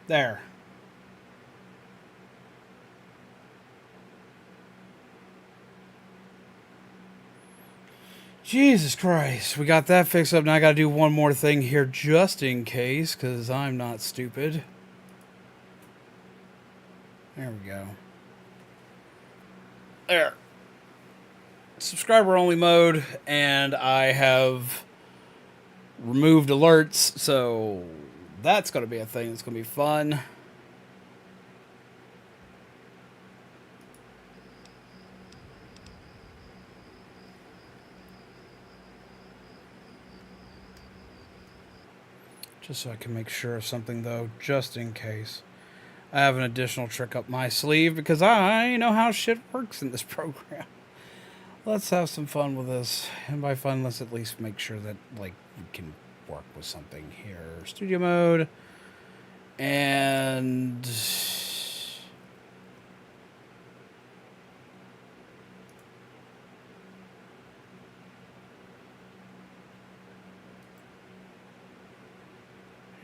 There. Jesus Christ. We got that fixed up. Now I got to do one more thing here just in case, because I'm not stupid. There we go. There. Subscriber only mode, and I have removed alerts, so that's going to be a thing that's going to be fun. Just so I can make sure of something, though, just in case. I have an additional trick up my sleeve because I know how shit works in this program. Let's have some fun with this. And by fun, let's at least make sure that, like, we can work with something here. Studio mode. And...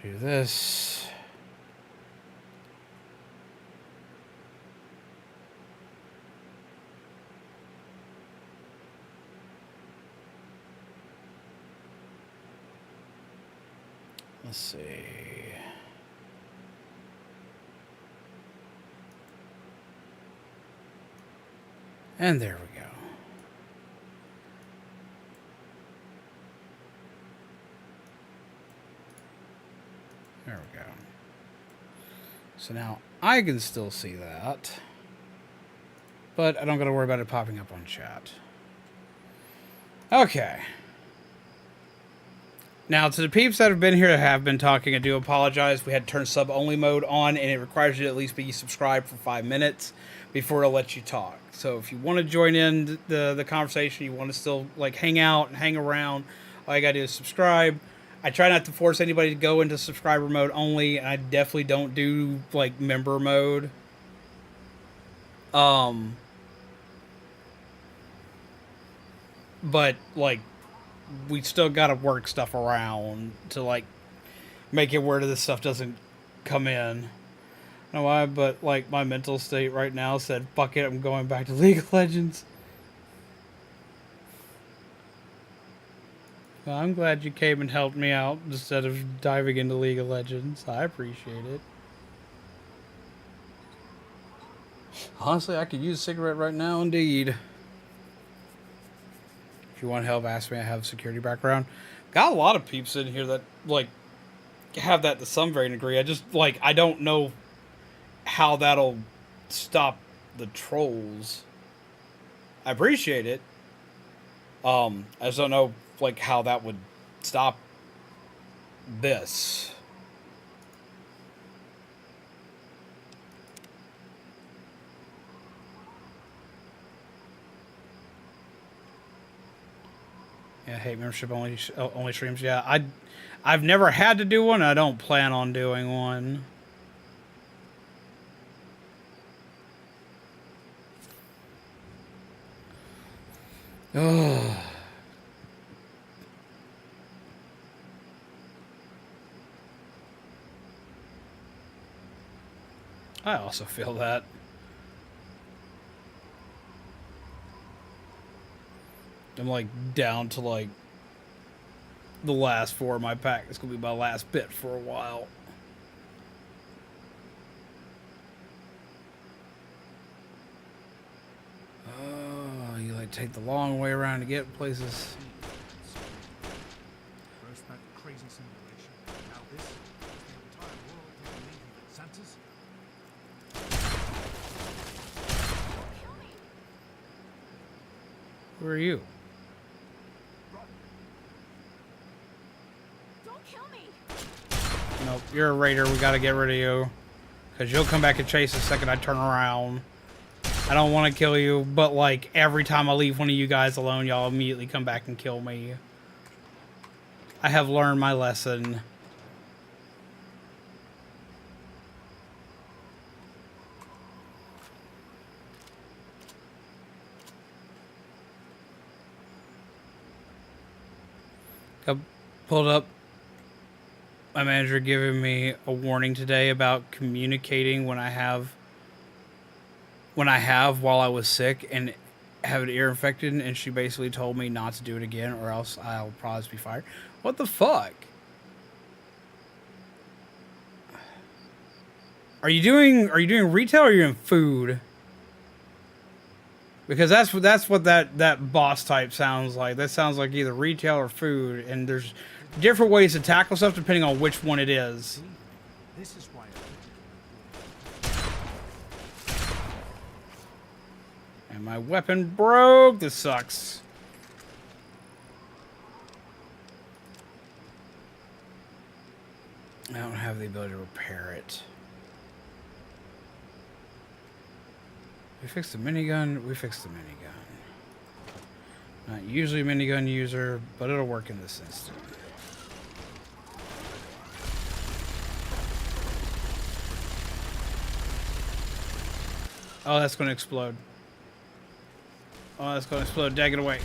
do this. Let's see. And there we go. There we go. So now I can still see that. But I don't got to worry about it popping up on chat. Okay. Now, to the peeps that have been here that have been talking, I do apologize. We had to turn sub-only mode on, and it requires you to at least be subscribed for 5 minutes before it'll let you talk. So if you want to join in the conversation, you want to still like hang out and hang around, all you got to do is subscribe. I try not to force anybody to go into subscriber mode only, and I definitely don't do like member mode. But like, we still gotta work stuff around to like make it where this stuff doesn't come in. I don't know why, but like my mental state right now said, fuck it, I'm going back to League of Legends. Well, I'm glad you came and helped me out instead of diving into League of Legends. I appreciate it. Honestly, I could use a cigarette right now, indeed. If you want help, ask me. I have a security background. Got a lot of peeps in here that, like, have that to some varying degree. I just, like, I don't know how that'll stop the trolls. I appreciate it. I just don't know, like, how that would stop this. Yeah, hate membership only streams. Yeah, I've never had to do one. I don't plan on doing one. Oh. I also feel that. I'm like down to like the last 4 of my pack. It's gonna be my last bit for a while. Oh, you like take the long way around to get places. First that crazy simulation. Now this is the entire world taking leave of its senses. Who are you? Nope, you're a raider. We gotta get rid of you. Because you'll come back and chase the second I turn around. I don't want to kill you, but like every time I leave one of you guys alone, y'all immediately come back and kill me. I have learned my lesson. I pulled up. My manager giving me a warning today about communicating when I have while I was sick and have an ear infected, and she basically told me not to do it again or else I'll probably be fired. What the fuck? Are you doing retail or are you doing food? Because that's what that boss type sounds like. That sounds like either retail or food, and there's different ways to tackle stuff depending on which one it is. This is why And my weapon broke. This sucks. I don't have the ability to repair it. We fixed the minigun. We fixed the minigun. Not usually a minigun user, but it'll work in this instance. Oh, that's going to explode. Oh, that's going to explode. Dag it away.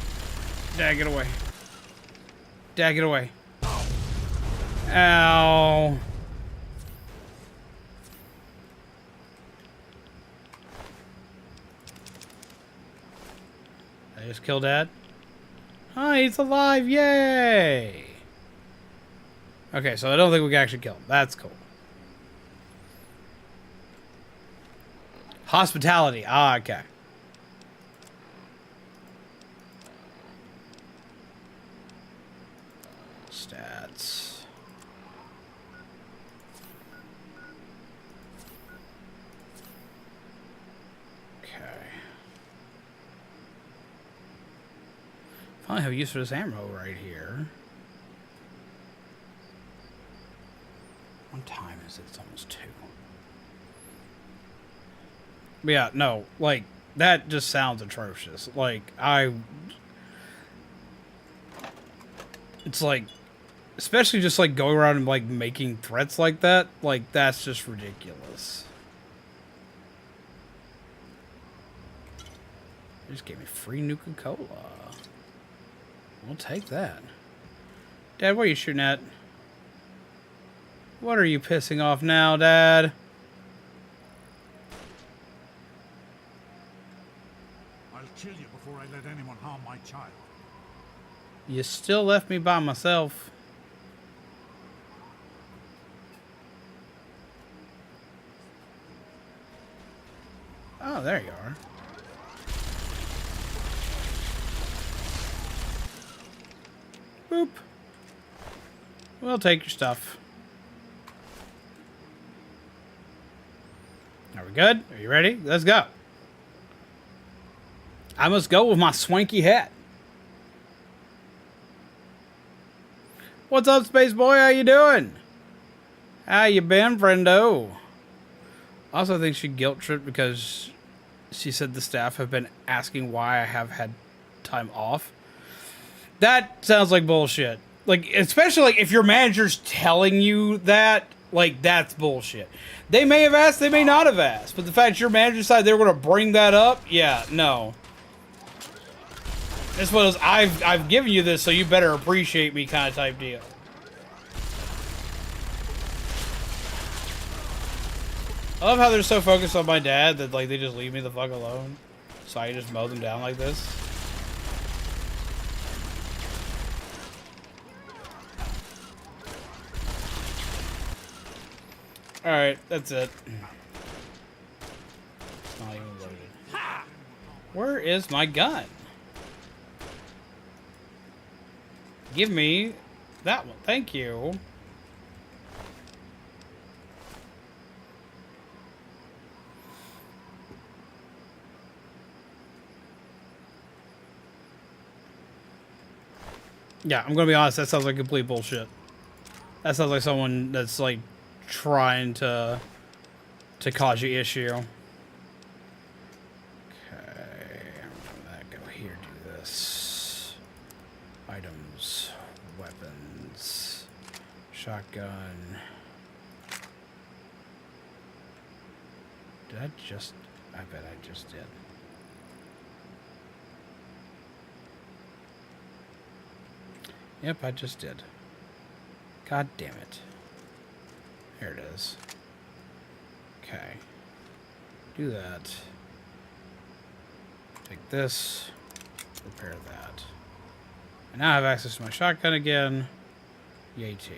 Dag it away. Dag it away. Ow. I just killed Dad. Hi, he's alive. Yay. Okay, so I don't think we can actually kill him. That's cool. Hospitality. Ah, okay. Probably have use for this ammo right here. What time is it? It's almost 2. But yeah, no, like, that just sounds atrocious. Like, it's like, especially just like going around and like making threats like that, like, that's just ridiculous. They just gave me free Nuka-Cola. We'll take that. Dad, what are you shooting at? What are you pissing off now, Dad? I'll kill you before I let anyone harm my child. You still left me by myself. Oh, there you are. Boop. We'll take your stuff. Are we good? Are you ready? Let's go. I must go with my swanky hat. What's up, Space Boy? How you doing? How you been, friendo? I also think she guilt-tripped because she said the staff have been asking why I have had time off. That sounds like bullshit. Like, especially like if your manager's telling you that, like, that's bullshit. They may have asked, they may not have asked, but the fact your manager decided they were going to bring that up, yeah, no. This was I've given you this, so you better appreciate me kind of type deal. I love how they're so focused on my dad that like they just leave me the fuck alone, so I just mow them down like this. All right, that's it. It's not even loaded. Where is my gun? Give me that one. Thank you. Yeah, I'm gonna be honest, that sounds like complete bullshit. That sounds like someone that's like trying to cause you issue. Okay, I'm gonna go here, do this. Items, weapons, shotgun. Did I just? I bet I just did. Yep, I just did. God damn it. There it is. Okay. Do that. Take this. Repair that. And now I have access to my shotgun again. Yay, team.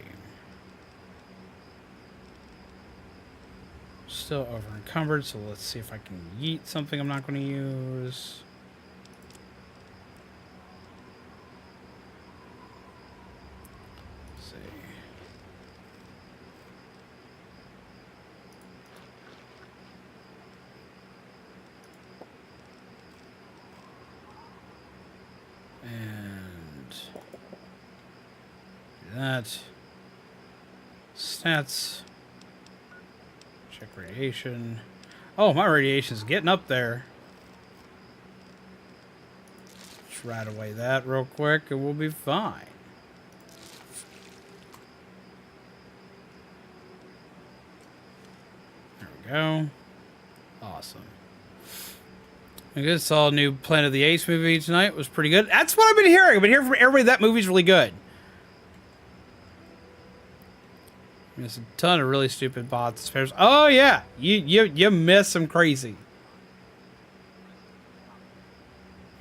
Still over encumbered, so let's see if I can yeet something I'm not going to use. Let's see. And do that. Stats. Check radiation. Oh, my radiation's getting up there. Just right away that real quick and we'll be fine. There we go. Awesome. I guess saw a new Planet of the Apes movie tonight. It was pretty good. That's what I've been hearing. I've been hearing from everybody that movie's really good. There's a ton of really stupid bots. Oh yeah, you miss some crazy.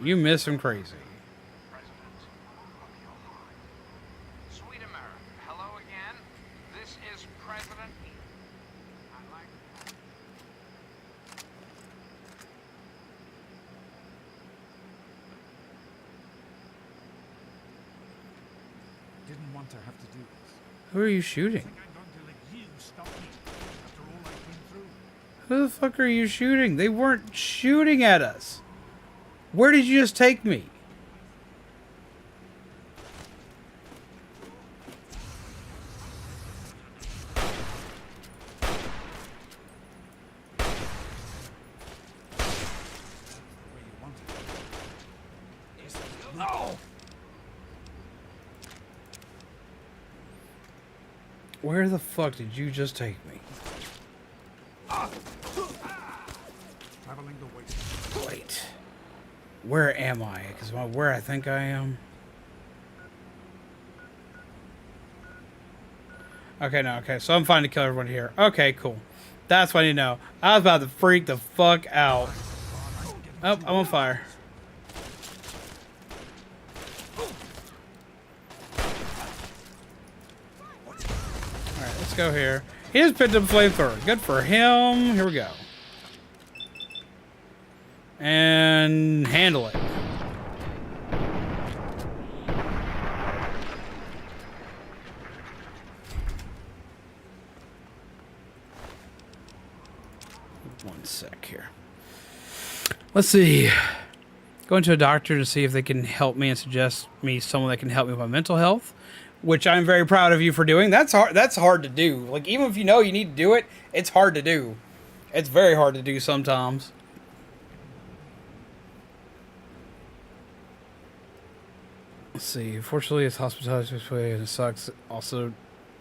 You miss some crazy. Sweet America, hello again. This is President E. Didn't want to have to do this. Who are you shooting? Who the fuck are you shooting? They weren't shooting at us. Where did you just take me? Where the fuck did you just take me? Traveling the waste. Wait. Where am I? Because am I where I think I am? Okay, no, okay. So I'm fine to kill everyone here. Okay, cool. That's what I need to know. I was about to freak the fuck out. Oh, I'm on fire. Alright, let's go here. He just picked up a flamethrower. Good for him. Here we go. And handle it. One sec here. Let's see. Going to a doctor to see if they can help me and suggest me someone that can help me with my mental health, which I'm very proud of you for doing. That's hard. That's hard to do. Like, even if you know you need to do it, it's hard to do. It's very hard to do sometimes. Let's see. Fortunately, it's hospitality this way and it sucks. Also,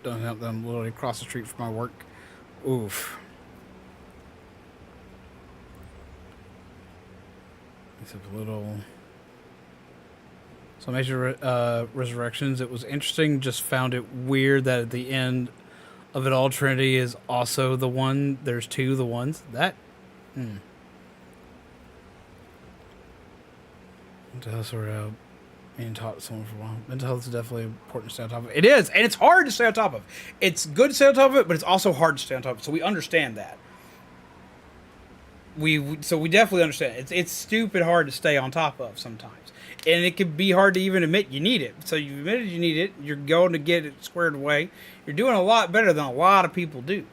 don't help them literally across the street from my work. Oof. It's a little. So major resurrections. It was interesting. Just found it weird that at the end of it all, Trinity is also the one. There's two the ones that. Mental health sort out. Being taught someone for a while. Mental health is definitely important to stay on top of. It is, and it's hard to stay on top of. It's good to stay on top of it, but it's also hard to stay on top of. So we understand that. We definitely understand. It's stupid hard to stay on top of sometimes, and it can be hard to even admit you need it. So you admitted you need it. You're going to get it squared away. You're doing a lot better than a lot of people do.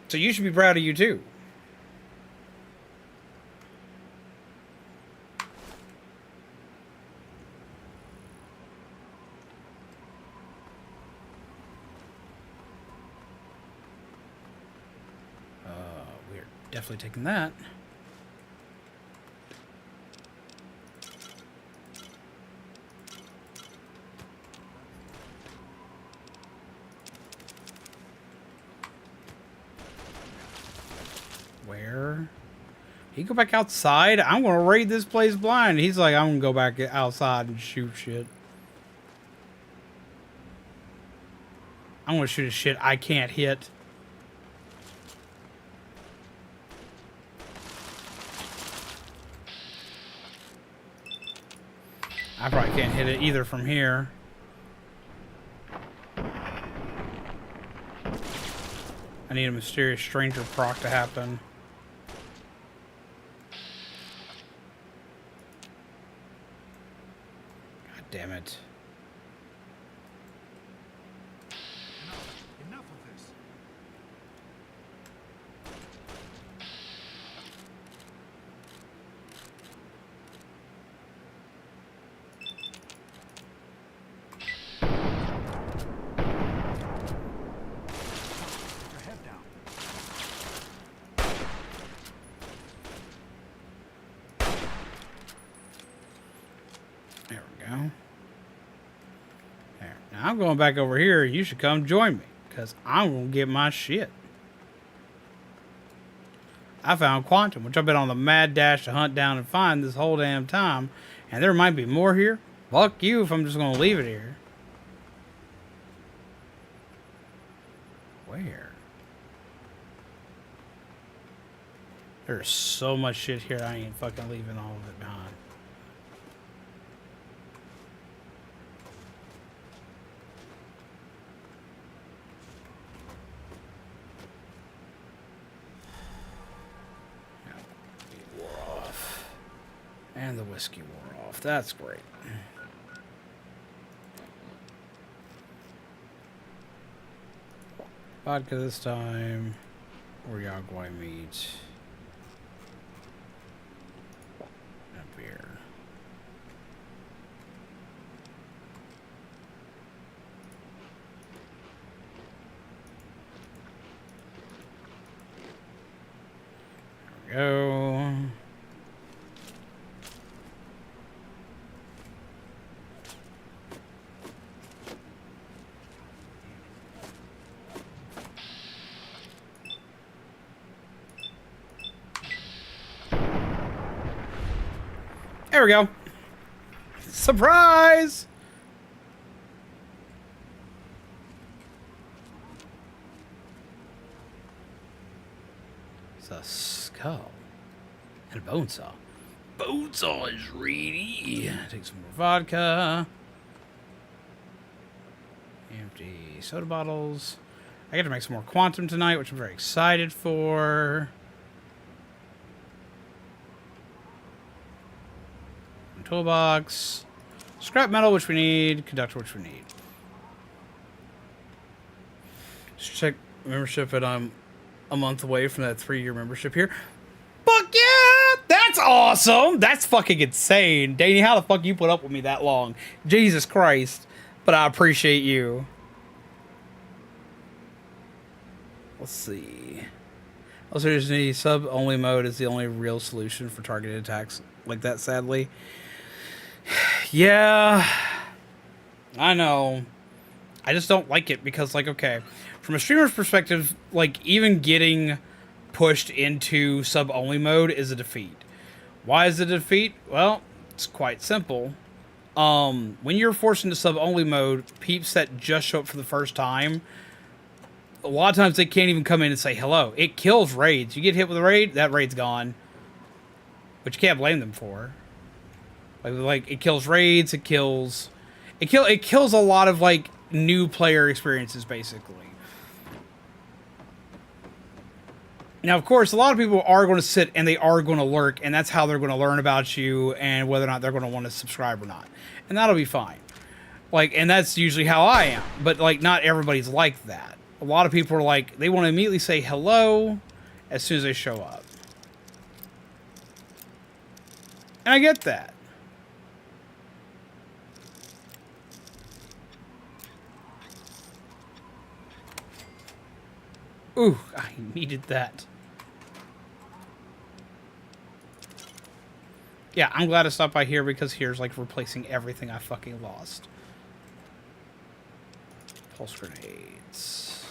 So you should be proud of you too. Definitely taking that. Where? He go back outside? I'm gonna raid this place blind. He's like, I'm gonna go back outside and shoot shit. I'm gonna shoot a shit I can't hit. I probably can't hit it either from here. I need a mysterious stranger proc to happen. God damn it. Enough of this. I'm going back over here. You should come join me, because I'm going to get my shit. I found Quantum, which I've been on the mad dash to hunt down and find this whole damn time. And there might be more here. Fuck you if I'm just going to leave it here. Where? There's so much shit here, I ain't fucking leaving all of it behind. And the whiskey wore off. That's great. Vodka this time. Or Yagwai meat. And beer. There we go. There we go. Surprise! It's a skull and a bone saw. Bone saw is ready. Take some more vodka. Empty soda bottles. I get to make some more quantum tonight, which I'm very excited for. Toolbox. Scrap metal, which we need. Conductor, which we need. Just check membership, and I'm a month away from that 3-year membership here. Fuck yeah! That's awesome! That's fucking insane. Danny, how the fuck you put up with me that long? Jesus Christ. But I appreciate you. Let's see. Also, there's any sub-only mode is the only real solution for targeted attacks like that, sadly. Yeah. I know. I just don't like it because, like, okay, from a streamer's perspective, like, even getting pushed into sub-only mode is a defeat. Why is it a defeat? Well, it's quite simple. When you're forced into sub-only mode, peeps that just show up for the first time, a lot of times they can't even come in and say hello. It kills raids. You get hit with a raid, that raid's gone. Which you can't blame them for. Like it kills raids, it kills a lot of, like, new player experiences, basically. Now, of course, a lot of people are going to sit and they are going to lurk, and that's how they're going to learn about you and whether or not they're going to want to subscribe or not. And that'll be fine. Like, and that's usually how I am. But, like, not everybody's like that. A lot of people are like, they want to immediately say hello as soon as they show up. And I get that. Ooh, I needed that. Yeah, I'm glad to stop by here because here's, like, replacing everything I fucking lost. Pulse grenades.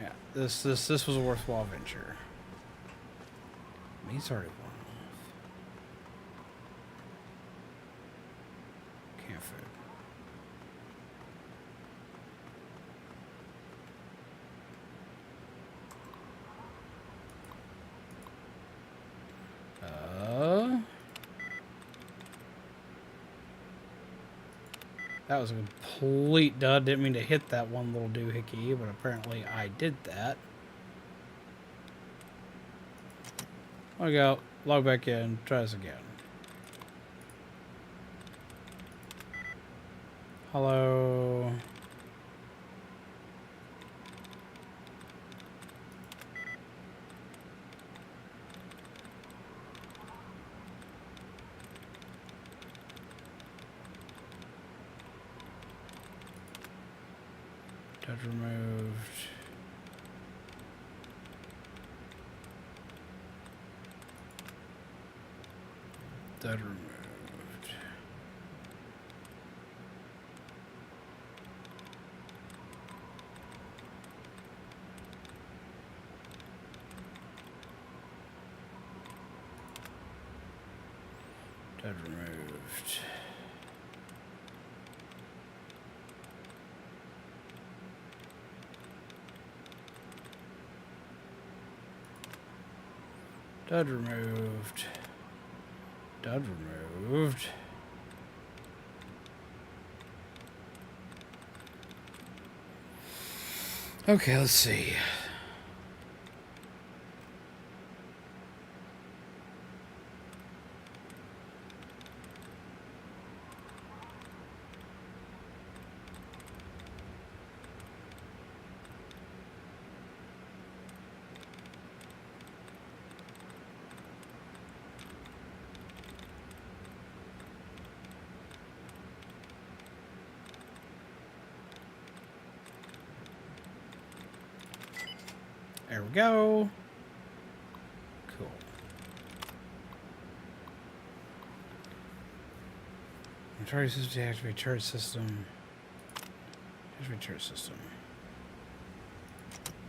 Yeah, this was a worthwhile venture. He's already won off. Can't fit. That was a complete dud. Didn't mean to hit that one little doohickey, but apparently I did that. Log out, log back in, try this again. Hello. Dud removed. Dud removed. Dud removed. Dud removed. Dud removed. Okay, let's see. There we go. Cool. Charge system, deactivate charge system. Deactivate charge system.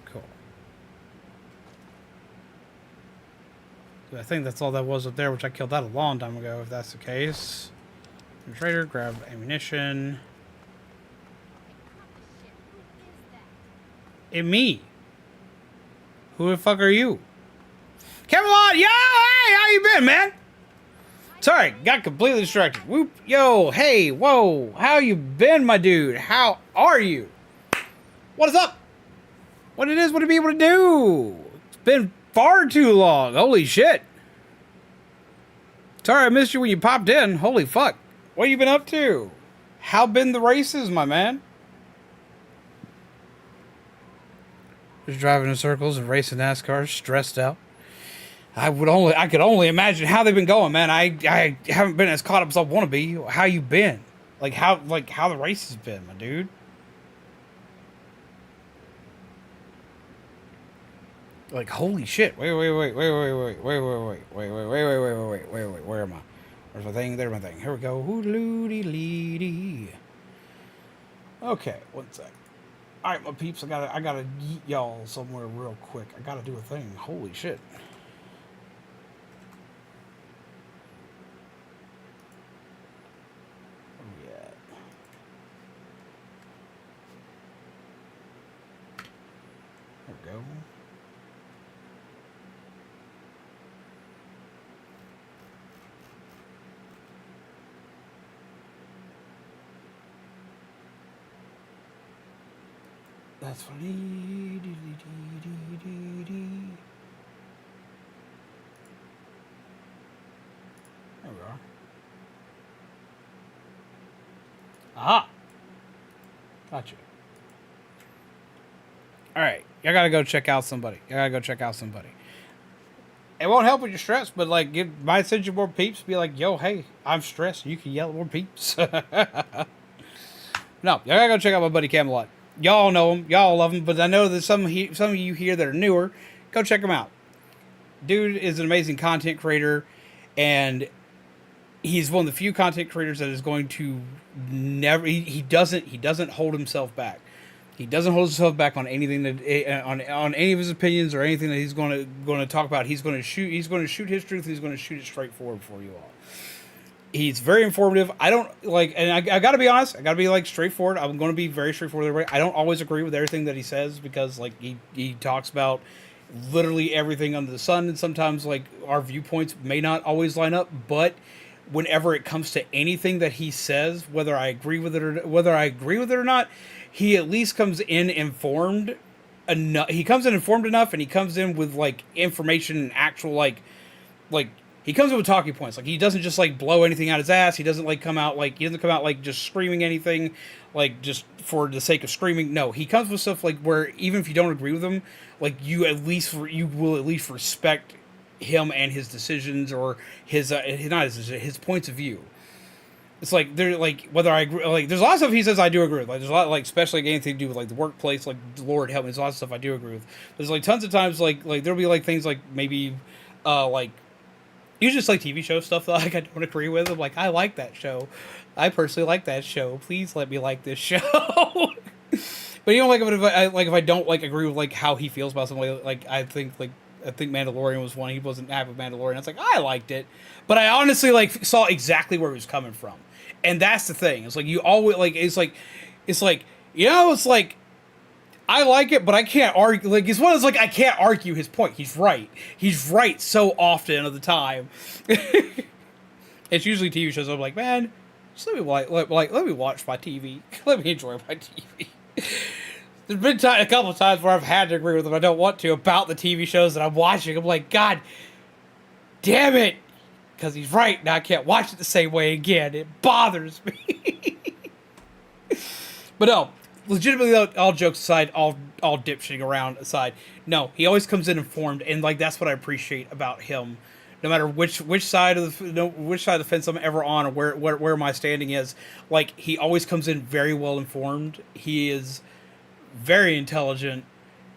Cool. I think that's all that was up there, which I killed that a long time ago, if that's the case. Trader, grab ammunition. It me. Who the fuck are you? Camelot, yo, hey, how you been, man? Sorry, got completely distracted. Whoop, yo, hey, whoa, how you been, my dude? How are you? What is up? What it is, what to be able to do? It's been far too long. Holy shit. Sorry I missed you when you popped in. Holy fuck. What you been up to? How been the races, my man? Just driving in circles and racing NASCAR, stressed out. I could only imagine how they've been going, man. I haven't been as caught up as I want to be. How you been? How the race has been, my dude. Like, holy shit. Wait. Where am I? Where's my thing? There's my thing. Here we go. Hoodaloody-leedy. Okay, one sec. Alright, my peeps, I gotta yeet y'all somewhere real quick. I gotta do a thing. Holy shit. Where we at? There we go. That's funny. There we are. Aha! Gotcha. Alright, I gotta go check out somebody. It won't help with your stress, but like, it might send you more peeps. Be like, yo, hey, I'm stressed. You can yell at more peeps. No, I gotta go check out my buddy Camelot. Y'all know him, y'all love him, but I know that some of you here that are newer, go check him out. Dude is an amazing content creator, and he's one of the few content creators that is going to never. He doesn't hold himself back. He doesn't hold himself back on anything that on any of his opinions or anything that he's going to talk about. He's going to shoot his truth. He's going to shoot it straight forward for you all. He's very informative. I don't like, and I got to be honest. I got to be like straightforward. I'm going to be very straightforward with everybody. I don't always agree with everything that he says because like he talks about literally everything under the sun, and sometimes like our viewpoints may not always line up. But whenever it comes to anything that he says, whether I agree with it or not, he at least comes in informed enough. He comes in informed enough, and he comes in with like information and actual like. He comes in with talking points. Like, he doesn't just, like, blow anything out his ass. He doesn't come out, like, just screaming anything, like, just for the sake of screaming. No, he comes with stuff, like, where even if you don't agree with him, like, you will at least respect him and his decisions or his points of view. It's like, they're, like, whether I agree, like, there's a lot of stuff he says I do agree with. Like, there's a lot, like, especially like, anything to do with, like, the workplace, like, Lord help me, there's a lot of stuff I do agree with. There's, like, tons of times, like there'll be, like, things, like, maybe, like, usually just like TV show stuff that like I don't agree with. I'm like, I like that show. I personally like that show. Please let me like this show. But you know, like if I don't like agree with like how he feels about something, like I think Mandalorian was one. He wasn't happy with Mandalorian. It's like I liked it, but I honestly like saw exactly where he was coming from, and that's the thing. It's like you always like it's like you know it's like. I like it, but I can't argue. Like, it's one of those, like, I can't argue his point. He's right. He's right so often of the time. It's usually TV shows. I'm like, man, just let me watch my TV. Let me enjoy my TV. There's been a couple of times where I've had to agree with him. I don't want to about the TV shows that I'm watching. I'm like, God damn it. Because he's right. Now I can't watch it the same way again. It bothers me. But no. Legitimately, though, all jokes aside, all dipshitting around aside, no, he always comes in informed, and like that's what I appreciate about him. No matter which side of the fence I'm ever on, or where my standing is, like he always comes in very well informed. He is very intelligent,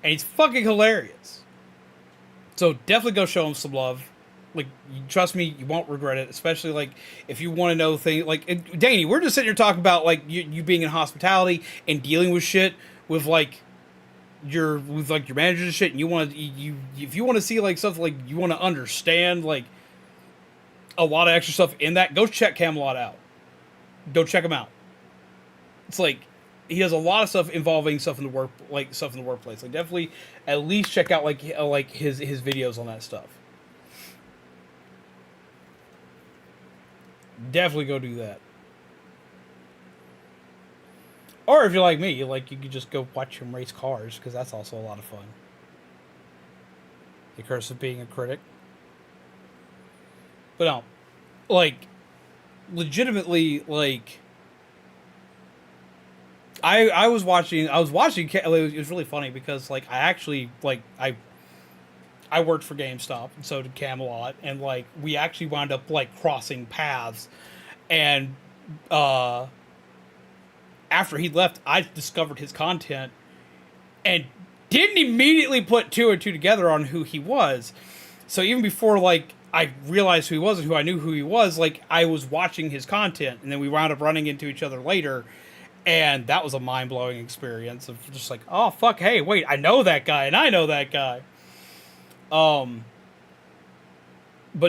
and he's fucking hilarious. So definitely go show him some love. Like, trust me, you won't regret it. Especially, like, if you want to know things... Like, Danny, we're just sitting here talking about, like, you being in hospitality and dealing with shit with, like, you're with like your managers and shit, and you want to if you want to see like stuff like you want to understand like a lot of extra stuff in that, go check Camelot out. Go check him out. It's like he does a lot of stuff involving stuff in the workplace. Like definitely at least check out like his videos on that stuff. Definitely go do that. Or if you're like me, you could just go watch him race cars, because that's also a lot of fun. The curse of being a critic. But no, like, legitimately, like, I was watching, it was really funny because, like, I actually, like, I worked for GameStop, and so did Camelot, and, like, we actually wound up, like, crossing paths, and, after he left, I discovered his content and didn't immediately put two and two together on who he was. So even before, like, I realized who he was and who I knew who he was, like, I was watching his content, and then we wound up running into each other later, and that was a mind-blowing experience of just like, oh, fuck, hey, wait, I know that guy, and I know that guy. But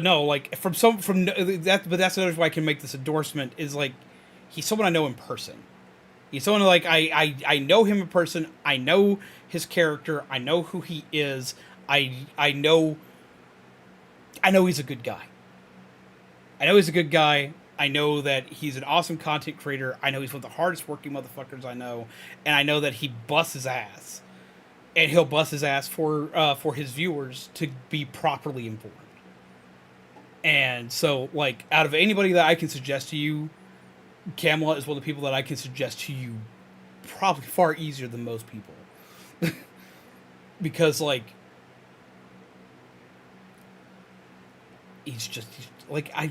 no, like, but that's another way I can make this endorsement, is, like, he's someone I know in person. He's someone like I know him in person. I know his character. I know who he is. I know he's a good guy. I know he's a good guy. I know that he's an awesome content creator. I know he's one of the hardest working motherfuckers I know, and I know that he busts his ass, and he'll bust his ass for his viewers to be properly informed. And so, like, out of anybody that I can suggest to you, Camelot is one of the people that I can suggest to you probably far easier than most people. Because, like, he's like, I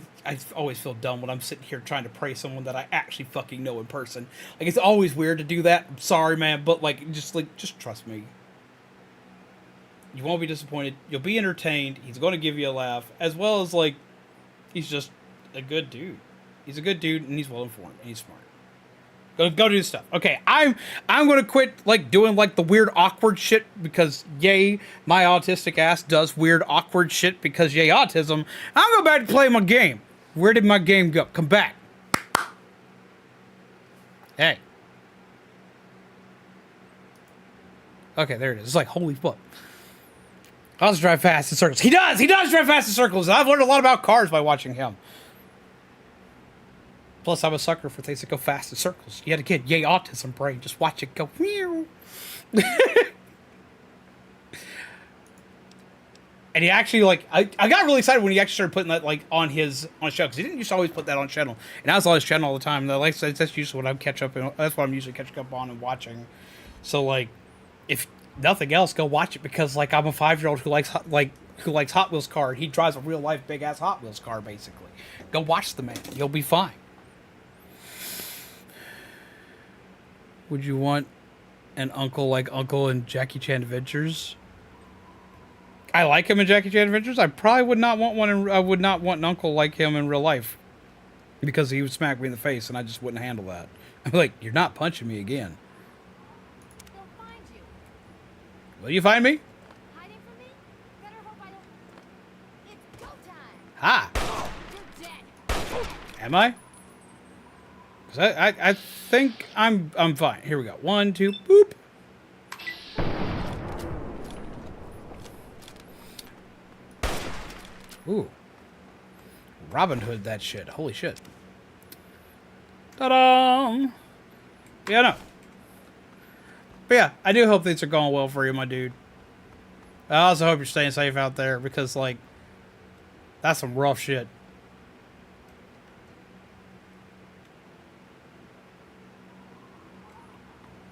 always feel dumb when I'm sitting here trying to praise someone that I actually fucking know in person. Like, it's always weird to do that. I'm sorry, man, but, like, just trust me. You won't be disappointed. You'll be entertained. He's going to give you a laugh. As well as, like, he's just a good dude. He's a good dude, and he's well informed, and he's smart. Go do stuff. Okay, I'm gonna quit, like, doing, like, the weird awkward shit, because yay, my autistic ass does weird awkward shit because yay autism. I'm going back to play my game. Where did my game go? Come back. Hey. Okay, there it is. It's like, holy fuck. I'll just drive fast in circles. He does drive fast in circles. I've learned a lot about cars by watching him. Plus, I'm a sucker for things that go fast in circles. Yet again, yay, autism brain. Just watch it go. And he actually, like, I got really excited when he actually started putting that, like, on his show, because he didn't used to always put that on channel. And I was on his channel all the time. And, like, that's usually what I'm that's what I'm usually catching up on and watching. So, like, if nothing else, go watch it, because, like, I'm a 5-year-old who likes Hot Wheels car. He drives a real life big ass Hot Wheels car, basically. Go watch the man. You'll be fine. Would you want an uncle like Uncle in Jackie Chan Adventures? I like him in Jackie Chan Adventures. I probably would not want one. I would not want an uncle like him in real life, because he would smack me in the face, and I just wouldn't handle that. I'm like, you're not punching me again. They'll find you. Will you find me? Hiding from me? Better hope I don't. It's go time. Ha! You're dead. Am I? I think I'm fine. Here we go. 1, 2, boop. Ooh. Robin Hood that shit. Holy shit. Ta-da! Yeah, no. But yeah, I do hope things are going well for you, my dude. I also hope you're staying safe out there, because, like, that's some rough shit.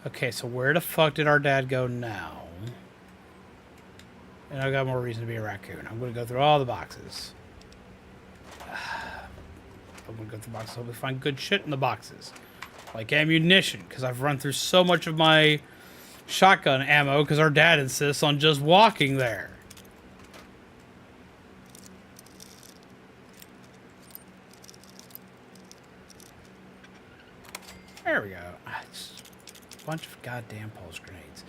Okay, so where the fuck did our dad go now? And I got more reason to be a raccoon. I'm going to go through all the boxes. I'm going to go through boxes. Hope we find good shit in the boxes. Like ammunition, because I've run through so much of my shotgun ammo, because our dad insists on just walking there. There we go. Bunch of goddamn pulse grenades.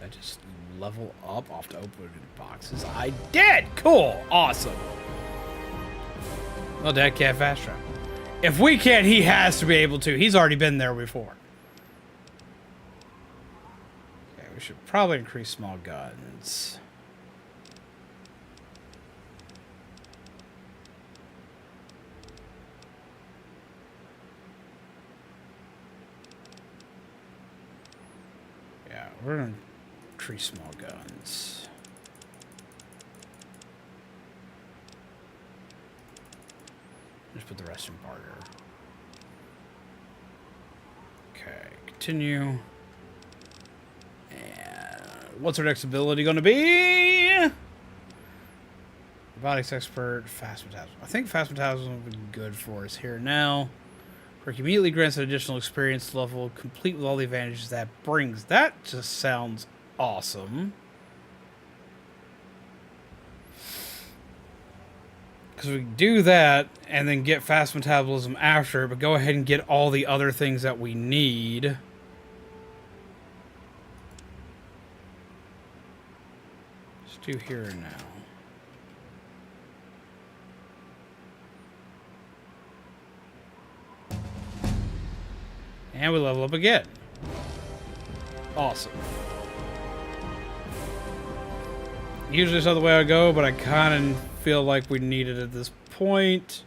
Did I just level up off to open boxes? I did! Cool! Awesome. Well, Dad can't fast travel. If we can't, he has to be able to. He's already been there before. Okay, we should probably increase small guns. Yeah, we're gonna increase small guns. Just put the rest in barter. Okay, continue. And what's our next ability going to be? Robotics expert, fast metabolism. I think fast metabolism would be good for us here now. Perk immediately grants an additional experience level, complete with all the advantages that brings. That just sounds awesome. Because we can do that and then get fast metabolism after, but go ahead and get all the other things that we need. Let's do here and now. And we level up again. Awesome. Usually it's not the way I go, but I kind of feel like we need it at this point.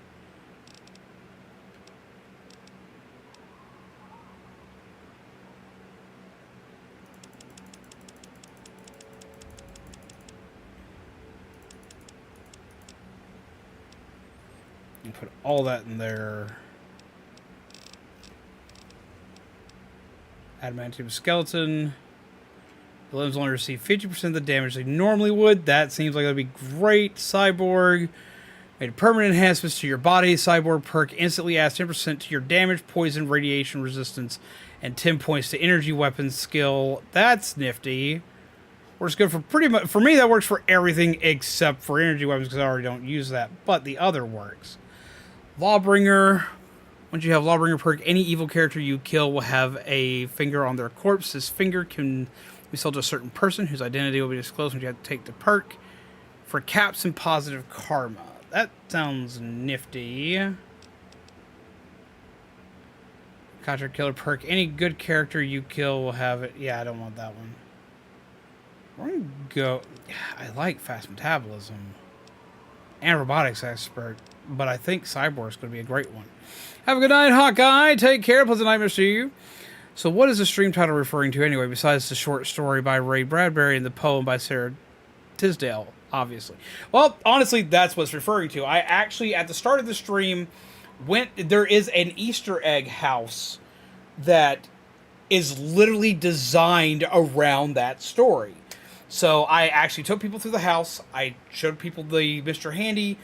And put all that in there. Adamantium skeleton. The limbs only receive 50% of the damage they normally would. That seems like that'd be great. Cyborg. Made permanent enhancements to your body. Cyborg perk instantly adds 10% to your damage, poison, radiation resistance, and 10 points to energy weapons skill. That's nifty. Works good for pretty much... For me, that works for everything except for energy weapons because I already don't use that. But the other works. Lawbringer. Once you have Lawbringer perk, any evil character you kill will have a finger on their corpse. This finger can be sold to a certain person whose identity will be disclosed when you have to take the perk for caps and positive karma. That sounds nifty. Contract killer perk. Any good character you kill will have it. Yeah, I don't want that one. We're going to go... I like fast metabolism and robotics expert, but I think cyborg is going to be a great one. Have a good night, Hawkeye. Take care. Pleasant nightmares to you. So what is the stream title referring to anyway, besides the short story by Ray Bradbury and the poem by Sarah Tisdale, obviously? Well, honestly, that's what it's referring to. I actually, at the start of the stream, there is an Easter egg house that is literally designed around that story. So I actually took people through the house. I showed people the Mr. Handy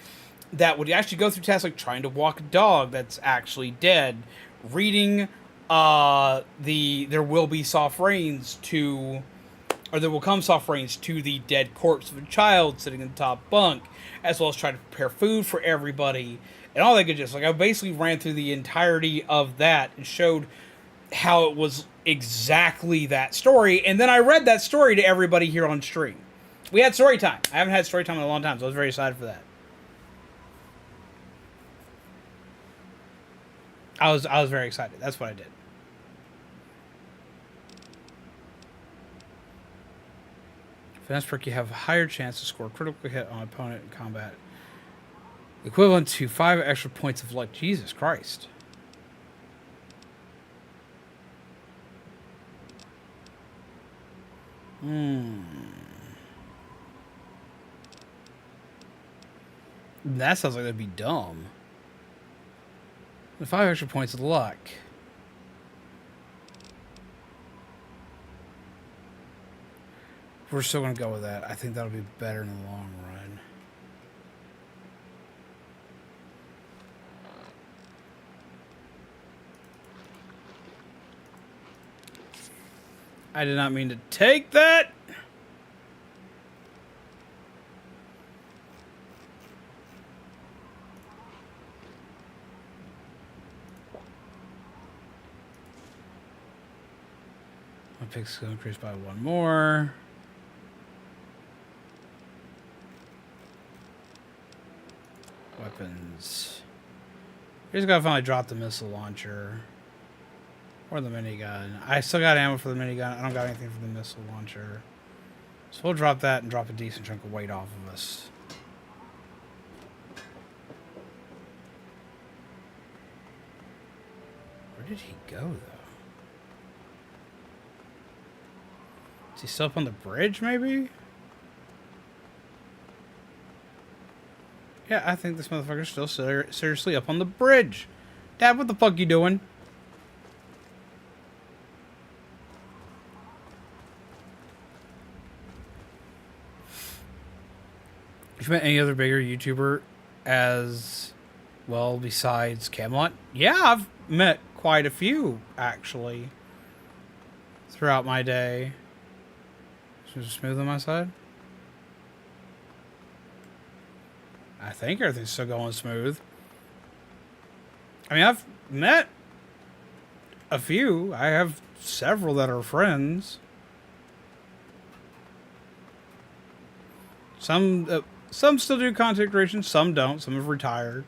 that would actually go through tasks like trying to walk a dog that's actually dead, reading there will be soft rains to, or there will come soft rains to the dead corpse of a child sitting in the top bunk, as well as trying to prepare food for everybody and all that good stuff. Like I basically ran through the entirety of that and showed how it was exactly that story, and then I read that story to everybody here on stream. We had story time. I haven't had story time in a long time, so I was very excited for that. I was very excited. That's what I did. Finesse perk, you have a higher chance to score a critical hit on an opponent in combat, equivalent to 5 extra points of luck. Jesus Christ. That sounds like that'd be dumb. The 5 extra points of luck. We're still going to go with that. I think that'll be better in the long run. I did not mean to take that. My pick's going to increase by one more. Weapons. We just gotta finally drop the missile launcher. Or the minigun. I still got ammo for the minigun. I don't got anything for the missile launcher. So we'll drop that and drop a decent chunk of weight off of us. Where did he go, though? Is he still up on the bridge, maybe? Yeah, I think this motherfucker's still seriously up on the bridge. Dad, what the fuck you doing? Have you met any other bigger YouTuber as well besides Camelot? Yeah, I've met quite a few, actually, throughout my day. Is it smooth on my side? I think everything's still going smooth. I mean, I've met a few. I have several that are friends. Some still do content creation, some don't. Some have retired.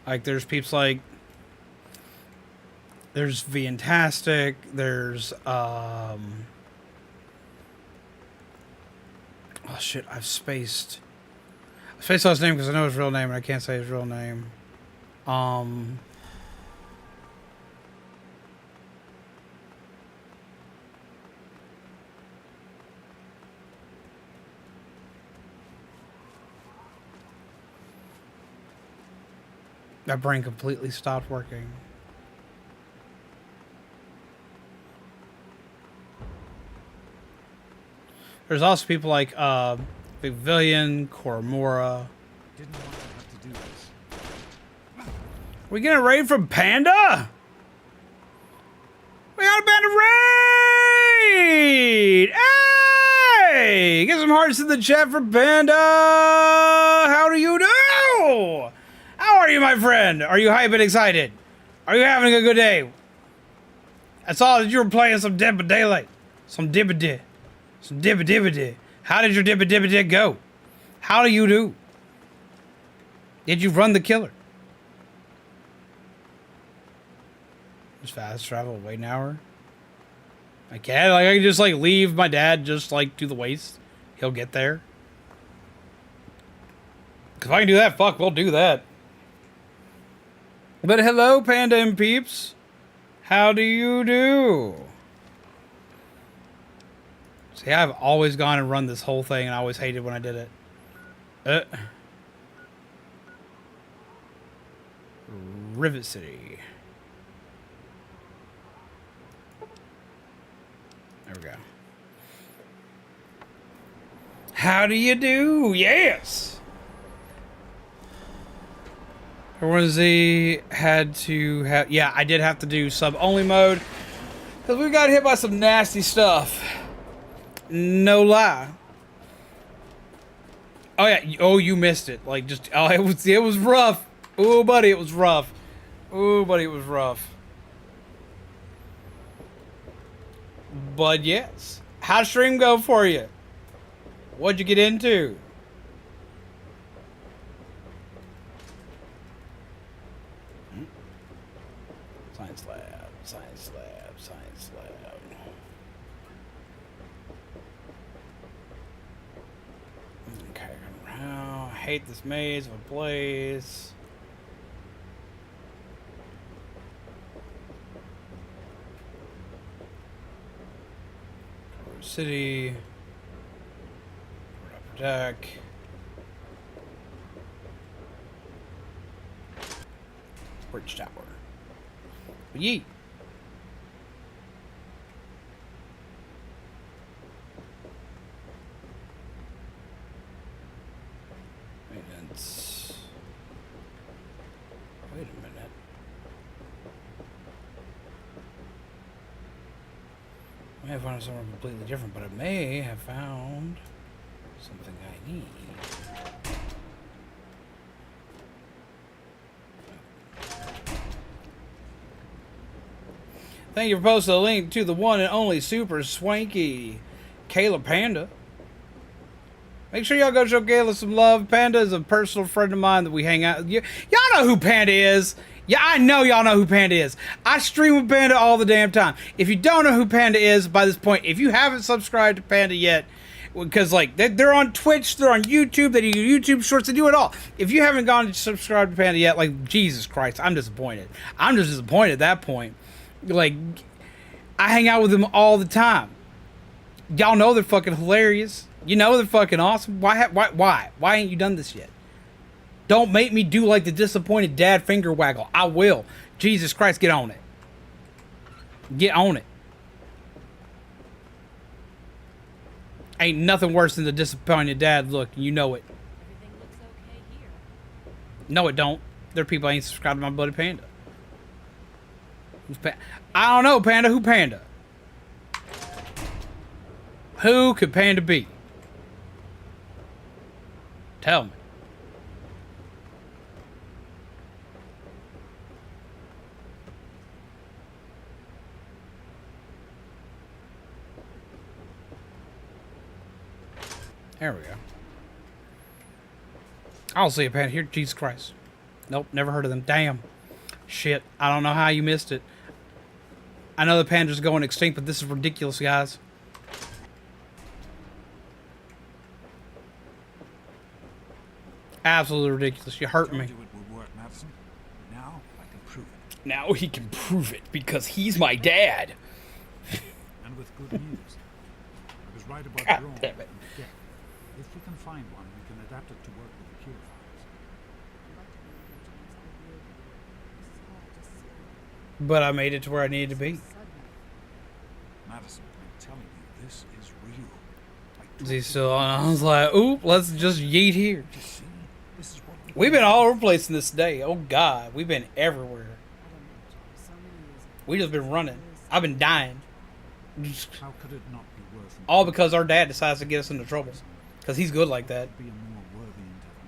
Like, there's peeps like... There's Fantastic. There's, oh shit, I've spaced on his name because I know his real name and I can't say his real name. My brain completely stopped working. There's also people like Big Villian, Koromora. Didn't want to have to do this. We getting a raid from Panda? We got a Panda raid! Hey! Get some hearts in the chat for Panda! How do you do? How are you, my friend? Are you hype and excited? Are you having a good day? I saw that you were playing some Dead by Daylight. Some Dibba-Dib. Some Dibba-Dibba-Dib. How did your Dibba-Dibba-Dib go? How do you do? Did you run the killer? Just fast travel, wait an hour. I can't, like, I can just, like, leave my dad just, like, to the waist. He'll get there. If I can do that, fuck, we'll do that. But hello, Panda and peeps. How do you do? See, I've always gone and run this whole thing, and I always hated when I did it. Rivet City. There we go. How do you do? Yes! Everyone's had to have... Yeah, I did have to do sub-only mode. Because we got hit by some nasty stuff. No lie. Oh, yeah. Oh, you missed it. Like, just... Oh, it was rough. Oh, buddy, it was rough. Oh, buddy, it was rough. But, yes. How'd stream go for you? What'd you get into? Science lab, science lab, science lab. Okay, now I hate this maze of a place. City. Upper deck. Bridge tower. Yeet. Maintenance. Wait a minute. I may have found somewhere completely different, but I may have found something I need. Thank you for posting a link to the one and only super swanky Kayla Panda. Make sure y'all go show Kayla some love. Panda is a personal friend of mine that we hang out with. Y'all know who Panda is. Yeah, I know y'all know who Panda is. I stream with Panda all the damn time. If you don't know who Panda is by this point, if you haven't subscribed to Panda yet, because like they're on Twitch, they're on YouTube, they do YouTube shorts, they do it all. If you haven't gone to subscribe to Panda yet, like Jesus Christ, I'm disappointed. I'm just disappointed at that point. Like, I hang out with them all the time. Y'all know they're fucking hilarious. You know they're fucking awesome. Why ain't you done this yet? Don't make me do like the disappointed dad finger waggle. I will. Jesus Christ, get on it. Get on it. Ain't nothing worse than the disappointed dad look. You know it. Everything looks okay here. No, it don't. There are people that ain't subscribed to my buddy Panda. Who's I don't know, Panda. Who Panda? Who could Panda be? Tell me. There we go. I'll see a Panda here. Jesus Christ. Nope, never heard of them. Damn. Shit. I don't know how you missed it. I know the pandas are going extinct, but this is ridiculous, guys. Absolutely ridiculous. You hurt me. It would work, Madison. Now I can prove it. Now he can prove it because he's my dad. And with good news. I was right about God your own. damn it. Yeah. If we can find one, we can adapt it to work with the purifiers. But I made it to where I needed to be. Madison, I'm telling you, this is real. Is he still on? I was like, oop, let's just yeet here. We've been all over the place in this day. Oh, God. We've been everywhere. We just been running. I've been dying. How could it not be worth it? All because our dad decides to get us into trouble. Because he's good like that. Be a more worthy endeavor.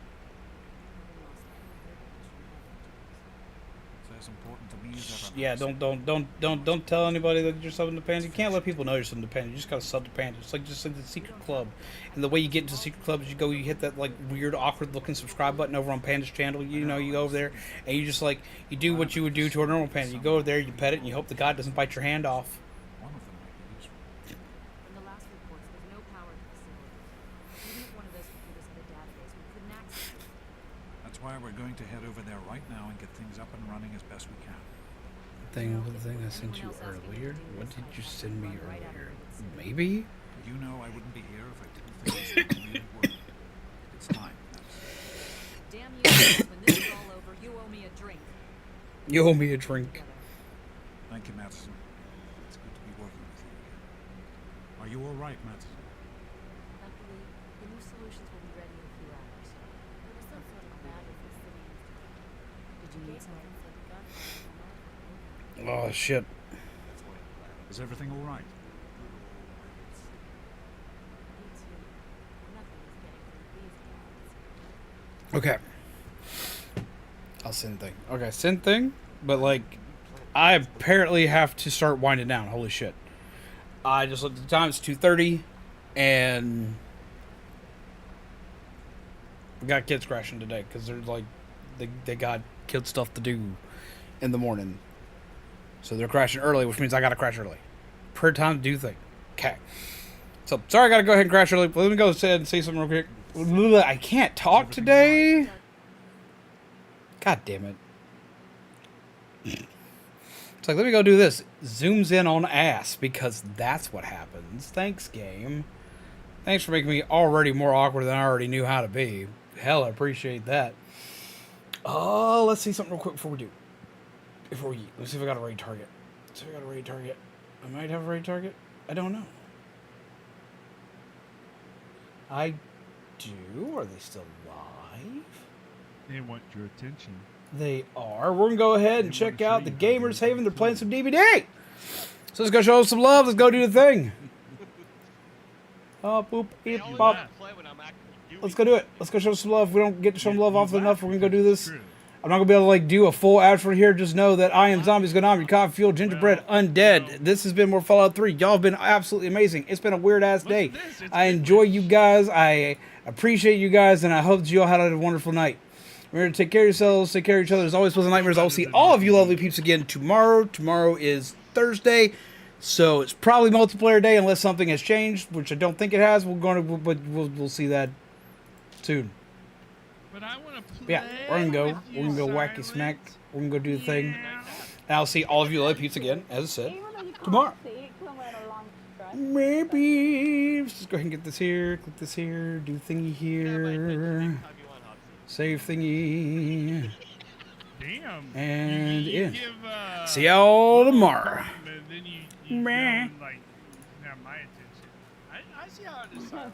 So as important to me as ever. Yeah, don't tell anybody that you're subbing to Panda. You can't let people know you're subbing to Panda. You just gotta sub to Panda. It's like just like the secret club. And the way you get into the secret club is you go, you hit that like weird, awkward looking subscribe button over on Panda's channel. You know, you go over there and you just like you do what you would do to a normal panda. You go over there, you pet it, and you hope the god doesn't bite your hand off. One of them might be useful. In the last reports, there's no power at the facility. Even if one of those computers had a database, we couldn't access it. That's why we're going to head over there right now and get things up and running as best we can. The thing I sent you earlier. What did you send me earlier? Maybe. You know I wouldn't be here if I didn't think this thing needed work. It's time. Damn you, when this is all over, you owe me a drink. You owe me a drink. Thank you, Madison. It's good to be working with you again. Are you all right, Madison? Luckily, the new solutions will be ready in a few hours. There was some sort of bad with the city. Did you need something for the gun? Oh shit. Is everything all right? Okay. I'll send thing. Okay, send thing. But like, I apparently have to start winding down. Holy shit. I just looked at the time. It's 2:30, and we got kids crashing today because they're like, they got kid stuff to do in the morning. So they're crashing early, which means I gotta crash early. Per time to do thing. Okay. So sorry, I gotta go ahead and crash early. Let me go ahead and say something real quick. I can't talk today. God damn it. It's like, let me go do this. Zooms in on ass because that's what happens. Thanks, game. Thanks for making me already more awkward than I already knew how to be. Hell, I appreciate that. Oh, let's see something real quick before we do. Let's see if I got a raid target. I might have a raid target. I don't know. I do. Are they still live? They want your attention. They are. We're going to go ahead and check out the Gamers Haven. They're playing some DVD. So let's go show them some love. Let's go do the thing. Oh, boop, beep, bop. Let's go do it. Let's go show some love. If we don't get to show them love often enough, we're going to go do this. I'm not gonna be able to like do a full ad for here. Just know that I am Zombies Konami, Coffee Fuel, Gingerbread, Undead. This has been more Fallout 3. Y'all have been absolutely amazing. It's been a weird ass day. I enjoy you guys. I appreciate you guys, and I hope that you all had a wonderful night. Remember to take care of yourselves, take care of each other. As always, pleasant nightmares. I will see all of you lovely peeps again tomorrow. Tomorrow is Thursday, so it's probably multiplayer day unless something has changed, which I don't think it has. But we'll see that soon. But I want to play. Yeah, we're gonna go. We're gonna go wacky smack. We're gonna go do the thing. And I'll see all of you lovely peeps again, as I said, tomorrow. Maybe let's just go ahead and get this here. Click this here. Do thingy here. Save thingy. Damn. And you in. Give, See y'all tomorrow. then you don't, like, have my attention. I see how it is, Siren.